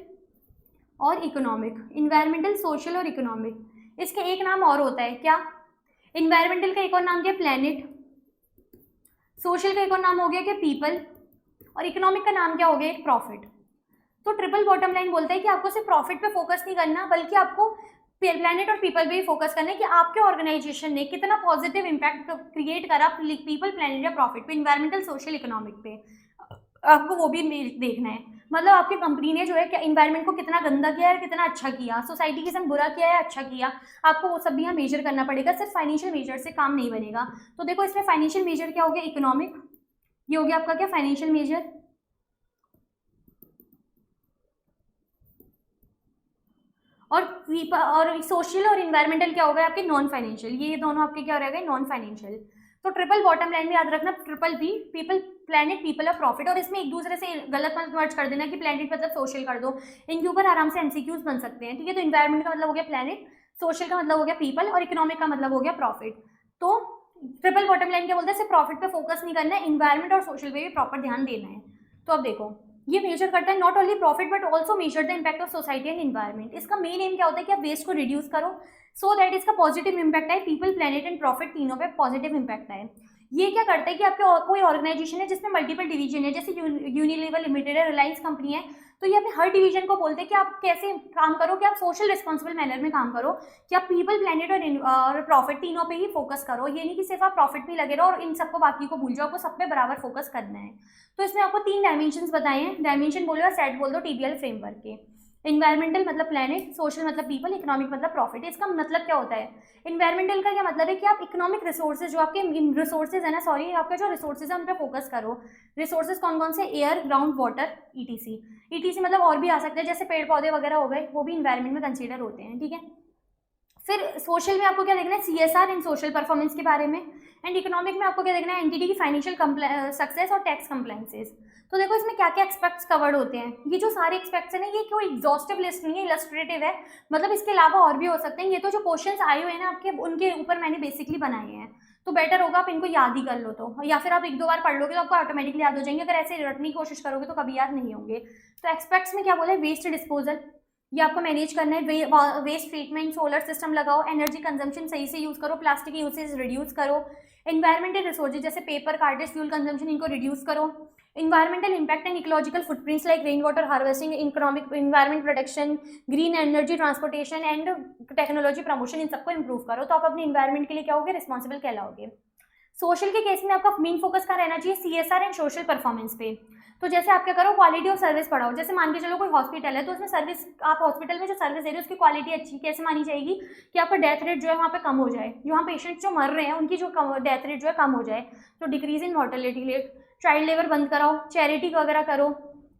और इकोनॉमिक। इन्वायरमेंटल, सोशल और इकोनॉमिक। इसके एक नाम और होता है क्या, इन्वायरमेंटल का एक और नाम क्या है, प्लैनेट। सोशल का एक और नाम हो गया कि पीपल, और इकोनॉमिक का नाम क्या हो गया, एक प्रॉफिट। तो ट्रिपल बॉटम लाइन बोलता है कि आपको सिर्फ प्रॉफिट पे फोकस नहीं करना, बल्कि आपको प्लैनेट और पीपल पे भी फोकस करना है कि आपके ऑर्गेनाइजेशन ने कितना पॉजिटिव इम्पैक्ट क्रिएट करा पीपल, प्लैनेट या प्रॉफिट पे, इन्वायरमेंटल, सोशल, इकोनॉमिक पे, आपको वो भी देखना है। मतलब आपकी कंपनी ने जो है क्या इन्वायरमेंट को कितना गंदा किया है, कितना अच्छा किया, सोसाइटी के संग बुरा किया है, अच्छा किया, आपको वो सब भी यहाँ मेजर करना पड़ेगा। सिर्फ फाइनेंशियल मेजर से काम नहीं बनेगा। तो देखो इसमें फाइनेंशियल मेजर क्या हो गया, इकोनॉमिक, ये हो गया आपका क्या, फाइनेंशियल मेजर, और सोशल और इन्वायरमेंटल क्या हो गए आपके, नॉन फाइनेंशियल। ये दोनों आपके क्या रहेगा, नॉन फाइनेंशियल। तो ट्रिपल बॉटम लाइन में याद रखना, triple P, people, planet, people और प्रॉफिट, और इसमें एक दूसरे से गलत मत मर्ज कर देना कि प्लैनेट मतलब सोशल कर दो, इनके ऊपर आराम से एमसीक्यूज बन सकते हैं, ठीक है। तो इन्वायरमेंट का मतलब हो गया प्लैनेट, सोशल का मतलब हो गया पीपल, और इकोनॉमिक का मतलब हो गया प्रॉफिट। तो ट्रिपल बॉटम लाइन क्या बोलते हैं, सिर्फ प्रॉफिट पे फोकस नहीं करना है, इन्वायरमेंट और सोशल पे भी प्रॉपर ध्यान देना है। तो अब देखो ये मेजर करता है not only profit but also measure the impact of society and environment. इसका मेन एम क्या होता है कि आप वेस्ट को रिड्यूस करो, सो दैट इसका पॉजिटिव इम्पैक्ट आए, पीपल, प्लैनेट एंड प्रॉफिट तीनों पे पॉजिटिव इम्पैक्ट आए। ये क्या करता है कि आपके कोई ऑर्गेनाइजेशन है जिसमें मल्टीपल डिवीजन है, जैसे यूनिलीवर लिमिटेड है, रिलायंस कंपनी है, तो ये अपने हर डिवीजन को बोलते हैं कि आप कैसे काम करो, कि आप सोशल रिस्पॉन्सिबल मैनर में काम करो, कि आप पीपल, प्लैनेट और प्रॉफिट तीनों पे ही फोकस करो। ये नहीं कि सिर्फ आप प्रॉफिट पे लगे रहो और इन सबको बाकी को भूल जाओ, आपको सब पे बराबर फोकस करना है। तो इसमें आपको 3 डायमेंशंस बताए हैं, डायमेंशन बोलो या सेट बोल दो टीबीएल फ्रेमवर्क के। इन्वायरमेंटल मतलब प्लैनेट, सोशल मतलब पीपल, इकोनॉमिक मतलब प्रॉफिट। इसका मतलब क्या होता है, इन्वायरमेंटल का क्या मतलब है कि आप इकोनॉमिक रिसोर्सेज, जो आपके रिसोर्सेज है ना, सॉरी, आपके जो रिसोर्सेज है उन पर फोकस करो। रिसोर्सेज कौन कौन से, air, ground water, etc. Etc मतलब और भी आ सकते हैं, जैसे पेड़ पौधे वगैरह हो गए, वो भी इन्वायरमेंट में कंसीडर होते हैं, ठीक है। फिर सोशल में आपको क्या देखना है, सीएसआर एंड सोशल परफॉर्मेंस के बारे में, एंड इकोनॉमिक में आपको क्या देखना है, एंटिटी की फाइनेंशियल सक्सेस और टैक्स कंप्लायंसेस। तो देखो इसमें क्या क्या एक्सपेक्ट्स कवर्ड होते हैं। ये जो सारे एक्सपेक्ट्स हैं ना, ये कोई एग्जॉस्टिव लिस्ट नहीं है, इलस्ट्रेटिव है, मतलब इसके अलावा और भी हो सकते हैं। ये तो जो क्वेश्चंस आए हुए हैं ना आपके, उनके ऊपर मैंने बेसिकली बनाए हैं, तो बेटर होगा आप इनको याद ही कर लो, तो या फिर आप 1-2 बार पढ़ लोगे तो आपको ऑटोमेटिकली याद हो जाएंगे। अगर ऐसे रटने की कोशिश करोगे तो कभी याद नहीं होंगे। तो एक्सपेक्ट्स में क्या बोला है, वेस्ट डिस्पोजल, ये आपको मैनेज करना है, वेस्ट ट्रीटमेंट, सोलर सिस्टम लगाओ, एनर्जी कंजम्पशन सही से यूज़ करो, प्लास्टिक यूसेज रिड्यूस करो, इन्वायरमेंटल रिसोर्सेज जैसे पेपर, कार्टेज, फ्यूल कंजम्पशन, इनको रिड्यूस करो, environmental impact and ecological footprints like rain water harvesting, economic environment protection, green energy, transportation and technology promotion, इन सबको improve करो। तो आप अपने इन्वायरमेंट के लिए क्या होगे, रिस्पॉन्सिबल कहलाओगे। सोशल के केस में आपका मेन फोकस कहाँ रहना चाहिए, सीएसआर एंड सोशल परफॉर्मेंस पे। तो जैसे आप क्या करो, क्वालिटी ऑफ सर्विस पढ़ाओ। जैसे मान के चलो कोई हॉस्पिटल है, तो उसमें सर्विस, आप हॉस्पिटल में जो सर्विस दे रहे हो उसकी क्वालिटी अच्छी कैसे मानी जाएगी, कि आपका डेथ रेट जो है वहाँ पे कम हो जाए, जो वहाँ पेशेंट्स जो मर रहे हैं उनकी जो डेथ रेट जो है कम हो जाए, तो decrease in mortality rate, child labour बंद कराओ, चैरिटी वगैरह करो,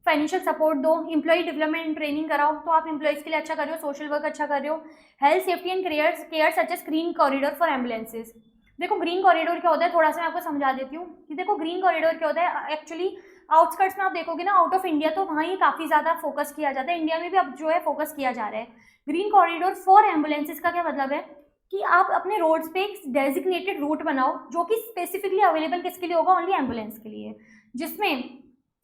फाइनेंशियल सपोर्ट दो, एम्प्लॉय डेवलपमेंट एंड ट्रेनिंग कराओ, तो आप एम्प्लॉयज़ के लिए अच्छा कर रहे हो, सोशल वर्क अच्छा कर रहे हो, health safety and care such as green corridor for ambulances. देखो ग्रीन कॉरिडोर क्या होता है, थोड़ा सा मैं आपको समझा देती हूँ कि देखो ग्रीन कॉरिडोर क्या होता है। एक्चुअली आउटस्कर्ट्स में आप देखोगे ना, आउट ऑफ इंडिया, तो वहाँ ही काफ़ी ज़्यादा फोकस किया जाता है, इंडिया में भी अब जो है फोकस किया जा रहा है। ग्रीन कॉरिडोर फॉर एम्बुलेंसेज का क्या मतलब है कि आप अपने रोड्स पे एक डेजिग्नेटेड रूट बनाओ जो कि स्पेसिफिकली अवेलेबल किसके लिए होगा, ओनली एम्बुलेंस के लिए, जिसमें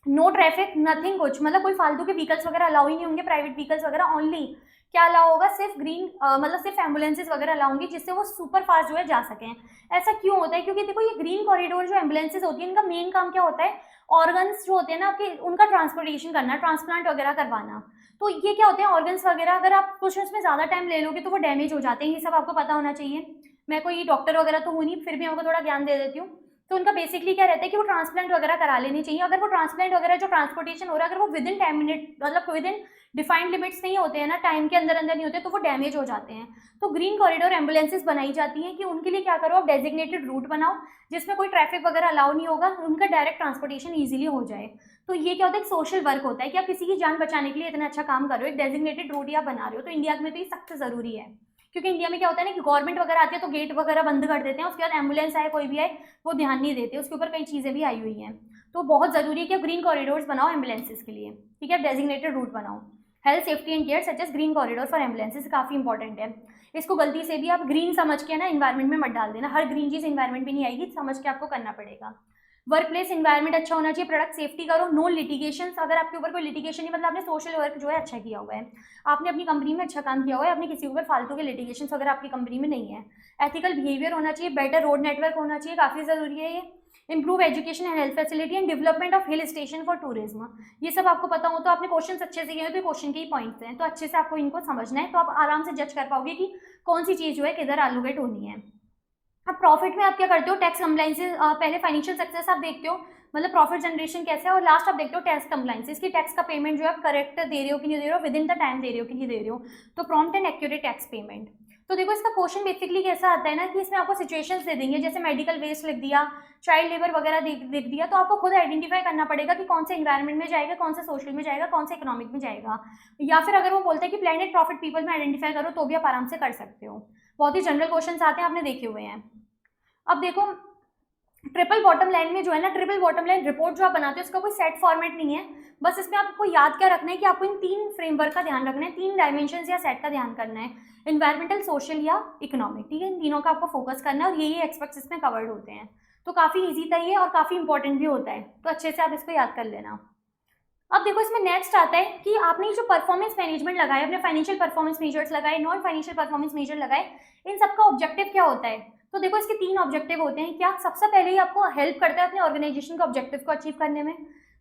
नो ट्रैफिक, नथिंग कुछ, मतलब कोई फालतू के व्हीकल्स वगैरह अलाउ ही नहीं होंगे, प्राइवेट व्हीकल्स वगैरह, ओनली क्या अलाउ होगा, सिर्फ ग्रीन मतलब सिर्फ एम्बुलेंसेज वगैरह अलाउ होंगी, जिससे वो सुपर फास्ट जो है जा सकें। ऐसा क्यों होता है, क्योंकि देखो ये ग्रीन कॉरिडोर जो एम्बुलेंसेज होती है, इनका मेन काम क्या होता है, ऑर्गन्स जो होते हैं ना आपके, उनका ट्रांसपोर्टेशन करना, ट्रांसप्लांट वगैरह करवाना। तो ये क्या होते हैं ऑर्गन्स वगैरह, अगर आप कुछ उसमें ज़्यादा टाइम ले लोगे तो वो डैमेज हो जाते हैं, ये सब आपको पता होना चाहिए। मैं कोई डॉक्टर वगैरह तो हूँ नहीं, फिर भी आपको थोड़ा ज्ञान दे देती हूँ। तो उनका बेसिकली क्या रहता है कि वो ट्रांसप्लांट वगैरह करा लेनी चाहिए। अगर वो ट्रांसप्लांट वगैरह जो ट्रांसपोर्टेशन हो रहा है, अगर वो विद इन 10 मिनट, मतलब विद इन डिफाइंड लिमिट्स नहीं होते हैं ना, टाइम के अंदर अंदर नहीं होते, तो वो डैमेज हो जाते हैं। तो ग्रीन कॉरिडोर एम्बुलेंसेज बनाई जाती हैं कि उनके लिए क्या करो, आप डेजिग्नेटेड रूट बनाओ जिसमें कोई ट्रैफिक वगैरह अलाउ नहीं होगा, उनका डायरेक्ट ट्रांसपोर्टेशन ईजिली हो जाए। तो ये क्या होता है, सोशल वर्क होता है कि आप किसी की जान बचाने के लिए इतना अच्छा काम कर रहे हो, एक डेजिग्नेटेड रूट आप बना रहे हो। तो इंडिया में तो ये सख्त ज़रूरी है, क्योंकि इंडिया में क्या होता है ना कि गवर्नमेंट वगैरह आती है तो गेट वगैरह बंद कर देते हैं, उसके बाद एम्बुलेंस आए कोई भी आए वो ध्यान नहीं देते, उसके ऊपर कई चीज़ें भी आई हुई हैं। तो बहुत ज़रूरी है कि आप ग्रीन कॉरिडोर्स बनाओ एम्बुलेंसेज के लिए, ठीक है, डेजिग्नेटेड रूट बनाओ। Health safety and care such as green corridor for ambulances काफ़ी इंपॉर्टेंट है। इसको गलती से भी आप ग्रीन समझ के ना इन्वायरमेंट में मत डाल देना, हर ग्रीन चीज़ इन्वायरमेंट में नहीं आएगी, समझ के आपको करना पड़ेगा। वर्क प्लेस इन्वायरमेंट अच्छा होना चाहिए, प्रोडक्ट सेफ्टी करो, नो लिटिगेशन। अगर आपके ऊपर कोई लिटिगेशन नहीं, मतलब आपने सोशल वर्क जो है अच्छा किया हुआ है, आपने अपनी कंपनी में अच्छा काम किया हुआ है, आपने किसी के ऊपर फालतू के लिटिगेशन वगैरह आपकी कंपनी में नहीं है। एथिकल बिहेवियर होना चाहिए, बेटर रोड नेटवर्क होना चाहिए, काफ़ी ज़रूरी है ये। Improve education and health facility and development of hill station for tourism. ये सब आपको पता हो तो आपने क्वेश्चन अच्छे से किए तो क्वेश्चन के ही पॉइंट्स हैं, तो अच्छे से आपको इनको समझना है, तो आप आराम से जज कर पाओगे कि कौन सी चीज़ जो है किधर एलोकेट होनी है। अब प्रॉफिट में आप क्या करते हो, टैक्स कंप्लाइंसेस, पहले फाइनेंशियल सक्सेस आप देखते हो, मतलब प्रॉफिट जनरेशन कैसे है, और लास्ट आप देखते हो टैक्स कंप्लाइंसेस की टैक्स का पेमेंट जो है आप करेक्ट दे रहे हो कि नहीं दे रहे हो, विद इन द टाइम दे रहे हो कि नहीं दे रहे हो, तो prompt and accurate tax payment. तो देखो इसका क्वेश्चन बेसिकली कैसा आता है ना कि इसमें आपको सिचुएशंस दे देंगे, जैसे मेडिकल वेस्ट लिख दिया, चाइल्ड लेबर वगैरह लिख दिया, तो आपको खुद आइडेंटिफाई करना पड़ेगा कि कौन से एनवायरमेंट में जाएगा, कौन से सोशल में जाएगा, कौन से इकोनॉमिक में जाएगा, या फिर अगर वो बोलते हैं कि ब्लेंडेड प्रॉफिट पीपल में आइडेंटिफाई करो तो भी आप आराम से कर सकते हो। बहुत ही जनरल क्वेश्चन आते हैं, आपने देखे हुए हैं। अब देखो ट्रिपल बॉटम लाइन में जो है ना, ट्रिपल बॉटम लाइन रिपोर्ट जो आप बनाते हो उसका कोई सेट फॉर्मेट नहीं है, बस इसमें आपको याद क्या रखना है कि आपको इन 3 फ्रेमवर्क का ध्यान रखना है, 3 डायमेंशंस या सेट का ध्यान करना है, एनवायरमेंटल, सोशल या इकोनॉमिक, ठीक है, इन तीनों का आपको फोकस करना है और यही एक्सपेक्ट्स इसमें कवर्ड होते हैं। तो काफ़ी ईजी था ये और काफ़ी इंपॉर्टेंट भी होता है, तो अच्छे से आप इसको याद कर लेना। अब देखो इसमें नेक्स्ट आता है कि आपने जो परफॉर्मेंस मैनेजमेंट लगाए, अपने फाइनेंशियल परफॉर्मेंस मेजर्स लगाए, नॉन फाइनेंशियल परफॉर्मेंस मेजर लगाए, इन सबका ऑब्जेक्टिव क्या होता है। तो देखो इसके 3 ऑब्जेक्टिव होते हैं। क्या, सबसे पहले ही आपको हेल्प करता है अपने ऑर्गेनाइजेशन के ऑब्जेक्टिव को अचीव करने में।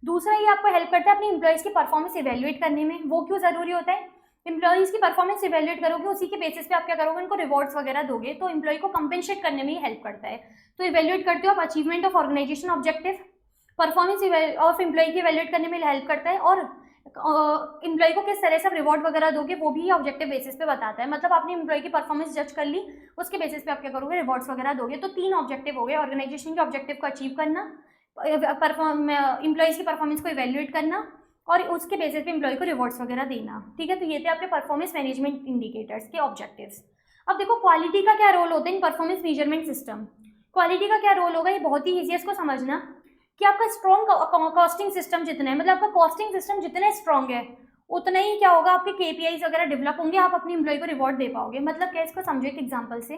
दूसरा, ये आपको हेल्प करता है अपनी एम्प्लॉइज़ की परफॉर्मेंस इवेल्युएट करने में। वो क्यों ज़रूरी होता है, एम्प्लॉइज़ की परफॉर्मेंस इवेल्युएट करोगे, उसी के बेसिस पे आप क्या करोगे, उनको रिवॉर्ड्स वगैरह दोगे, तो एम्प्लॉय को कंपेंसेट करने में ही हेल्प करता है। तो इवेल्युएट करते हो आप achievement of organisation objective, performance of employ की इवेल्युएट करने में हेल्प करता है, और एम्प्लॉय को किस तरह से रिवॉर्ड वगैरह दोगे वो भी ऑब्जेक्टिव बेसिस पे बताता है। मतलब आपने एम्प्लॉय की परफॉर्मेंस जज कर ली, उसके बेसिस पे आप क्या करोगे, रिवॉर्ड्स वगैरह दोगे। तो 3 ऑब्जेक्टिव हो गए, ऑर्गेनाइजेशन के ऑब्जेक्टिव को अचीव करना, एम्प्लॉयज़ की परफॉर्मेंस को इवेल्युएट करना, और उसके बेसिस पे एम्प्लॉय को रिवॉर्ड्स वगैरह देना, ठीक है। तो ये थे आपके परफॉर्मेंस मैनेजमेंट इंडिकेटर्स के ऑब्जेक्टिव्स। अब देखो क्वालिटी का क्या रोल होता है इन परफॉर्मेंस मेजरमेंट सिस्टम। क्वालिटी का क्या रोल होगा, ये बहुत ही ईजी है इसको समझना, कि आपका स्ट्रॉन्ग कॉस्टिंग सिस्टम जितना है, मतलब आपका कॉस्टिंग सिस्टम जितना स्ट्रॉन्ग है उतना ही क्या होगा, आपके केपीआईज वगैरह डेवलप होंगे, आप अपनी एम्प्लॉय को रिवॉर्ड दे पाओगे। मतलब क्या, इसको समझो एक एग्जांपल से,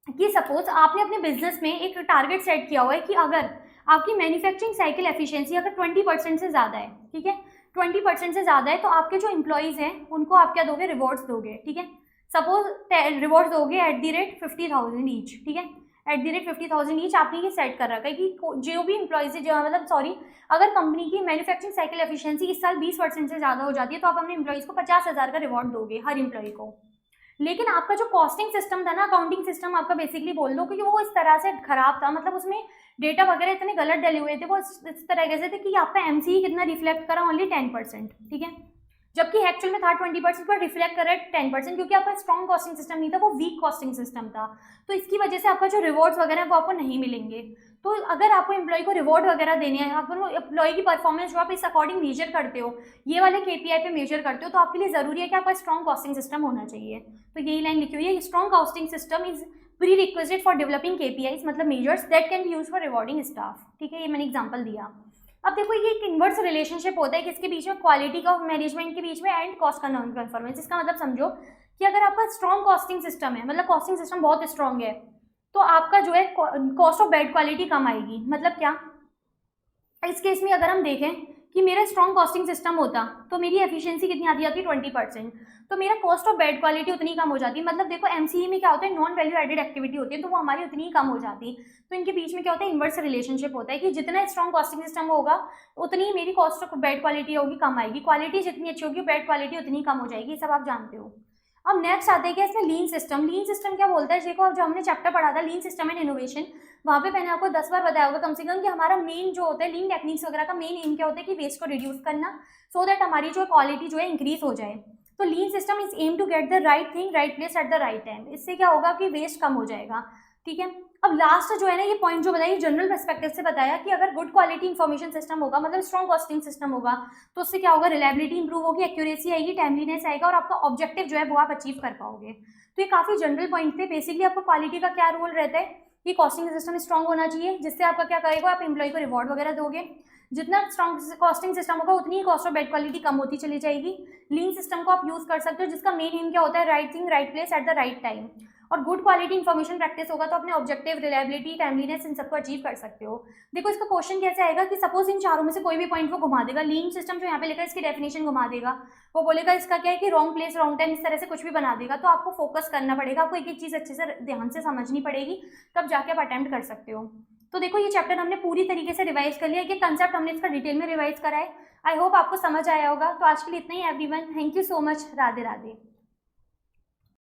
कि सपोज आपने अपने बिजनेस में एक टारगेट सेट किया हुआ है कि अगर आपकी मैन्युफैक्चरिंग साइकिल एफिशिएंसी अगर 20% से ज़्यादा है, ठीक है, 20% से ज़्यादा है, तो आपके जो एम्प्लॉयज़ हैं उनको आप क्या दोगे, रिवॉर्ड्स दोगे, ठीक है। सपोज रिवॉर्ड्स दोगे एट द रेट 50,000 ईच, ठीक है, एट द रेट 50,000 ईच आपने ये सेट कर रखा है कि जो भी एम्प्लॉयज़ है, जो मतलब सॉरी, अगर कंपनी की मैन्युफैक्चरिंग साइकिल एफिशिएंसी इस साल 20% से ज़्यादा हो जाती है तो आप अपने एम्प्लॉयज़ को 50,000 का रिवॉर्ड दोगे हर एम्प्लॉय को। लेकिन आपका जो कॉस्टिंग सिस्टम था ना, अकाउंटिंग सिस्टम आपका बेसिकली बोल दो, क्योंकि वो इस तरह से खराब था, मतलब उसमें डेटा वगैरह इतने गलत डले हुए थे, वो इस तरह से थे कि आपका एमसीई कितना रिफ्लेक्ट करा, ओनली 10%, ठीक है, जबकि एक्चुअल में था 20%, पर रिफ्लेक्ट कर रहा है 10%, क्योंकि आपका स्ट्रॉन्ग कॉस्टिंग सिस्टम नहीं था, वो वीक कॉस्टिंग सिस्टम था। तो इसकी वजह से आपका जो रिवॉर्ड्स वगैरह है वो आपको नहीं मिलेंगे। तो अगर आपको एम्प्लॉय को रिवॉर्ड वगैरह देने हैं, आप एम्प्लॉय की परफॉर्मेंस जो आप इस अकॉर्डिंग मेजर करते हो, ये वाले केपीआई पे मेजर करते हो, तो आपके लिए ज़रूरी है कि आपका स्ट्रॉन्ग कॉस्टिंग सिस्टम होना चाहिए। तो यही लाइन लिखी हुई है, strong costing system is prerequisite for developing KPIs, मतलब measures that can be use for rewarding staff, ठीक है, ये मैंने एग्जाम्पल दिया। अब देखो ये एक इन्वर्स रिलेशनशिप होता है किसके बीच में, क्वालिटी का मैनेजमेंट के बीच में एंड कॉस्ट का नॉन कन्फॉर्मेंस। इसका मतलब समझो कि अगर आपका स्ट्रॉन्ग कॉस्टिंग सिस्टम है, मतलब कॉस्टिंग सिस्टम बहुत स्ट्रॉन्ग है, तो आपका जो है कॉस्ट ऑफ बैड क्वालिटी कम आएगी। मतलब क्या, इस केस में अगर हम देखें कि मेरा स्ट्रॉन्ग कॉस्टिंग सिस्टम होता तो मेरी एफिशिएंसी कितनी आती जाती है, 20%, तो मेरा कॉस्ट ऑफ बैड क्वालिटी उतनी कम हो जाती। मतलब देखो एमसीई में क्या होता है, नॉन वैल्यू एडेड एक्टिविटी होती है, तो वो हमारी उतनी ही कम हो जाती। तो इनके बीच में क्या होता है, इन्वर्स रिलेशनशिप होता है कि जितना स्ट्रॉन्ग कॉस्टिंग सिस्टम होगा उतनी ही मेरी कॉस्ट ऑफ बैड क्वालिटी होगी, कम आएगी। क्वालिटी जितनी अच्छी होगी बैड क्वालिटी उतनी कम हो जाएगी, ये सब आप जानते हो। अब नेक्स्ट आते हैं क्या इसमें, लीन सिस्टम। लीन सिस्टम क्या बोलता है, देखो अब जो हमने चैप्टर पढ़ा था लीन सिस्टम एंड इनोवेशन, वहाँ पे मैंने आपको 10 बार बताया होगा कम से कम कि हमारा मेन जो होता है लीन टेक्निक्स वगैरह का मेन एम क्या होता है कि वेस्ट को रिड्यूस करना, सो दैट हमारी जो क्वालिटी जो है इंक्रीज हो जाए। तो lean system is aim to get the right thing right place at the right time. इससे क्या होगा कि वेस्ट कम हो जाएगा, ठीक है। अब लास्ट जो है ना, ये पॉइंट जो बताया जनरल पर्सपेक्टिव से बताया कि अगर गुड क्वालिटी इन्फॉर्मेशन सिस्टम होगा, मतलब स्ट्रॉन्ग कॉस्टिंग सिस्टम होगा, तो उससे क्या होगा, रिलायबिलिटी इंप्रूव होगी, एक्यूरेसी आएगी, टाइमलीनेस आएगा, और आपका ऑब्जेक्टिव जो है वो आप अचीव कर पाओगे। तो ये काफी जनरल पॉइंट थे। बेसिकली आपको क्वालिटी का क्या रोल रहता है कि कॉस्टिंग सिस्टम स्ट्रॉन्ग होना चाहिए, जिससे आपका क्या करेगा, आप एम्प्लॉय को रिवॉर्ड वगैरह दोगे। जितना स्ट्रॉन्ग कॉस्टिंग सिस्टम होगा उतनी ही कॉस्ट ऑफ बैड क्वालिटी कम होती चली जाएगी। लीन सिस्टम को आप यूज कर सकते हो, जिसका मेन एम क्या होता है, right thing right place at the right time. और गुड क्वालिटी इन्फॉर्मेशन प्रैक्टिस होगा तो अपने ऑब्जेक्टिव, रिलायबिलिटी, टाइमलीनेस, इन सबको अचीव कर सकते हो। देखो इसका क्वेश्चन कैसे आएगा कि सपोज इन चारों में से कोई भी पॉइंट वो घुमा देगा। लीन सिस्टम जो यहाँ पे लिखा है इसकी डेफिनेशन घुमा देगा, वो बोलेगा इसका क्या है कि रॉन्ग प्लेस रॉन्ग टाइम, इस तरह से कुछ भी बना देगा। तो आपको फोकस करना पड़ेगा, आपको एक एक चीज़ अच्छे से ध्यान से समझनी पड़ेगी, तब जाके आप अटेम्प्ट कर सकते हो। तो देखो ये चैप्टर हमने पूरी तरीके से रिवाइज कर लिया, ये कंसेप्ट हमने इसका डिटेल में रिवाइज करा है। आई होप आपको समझ आया होगा। तो आज के लिए इतना ही everyone, thank you so much, Radhe Radhe.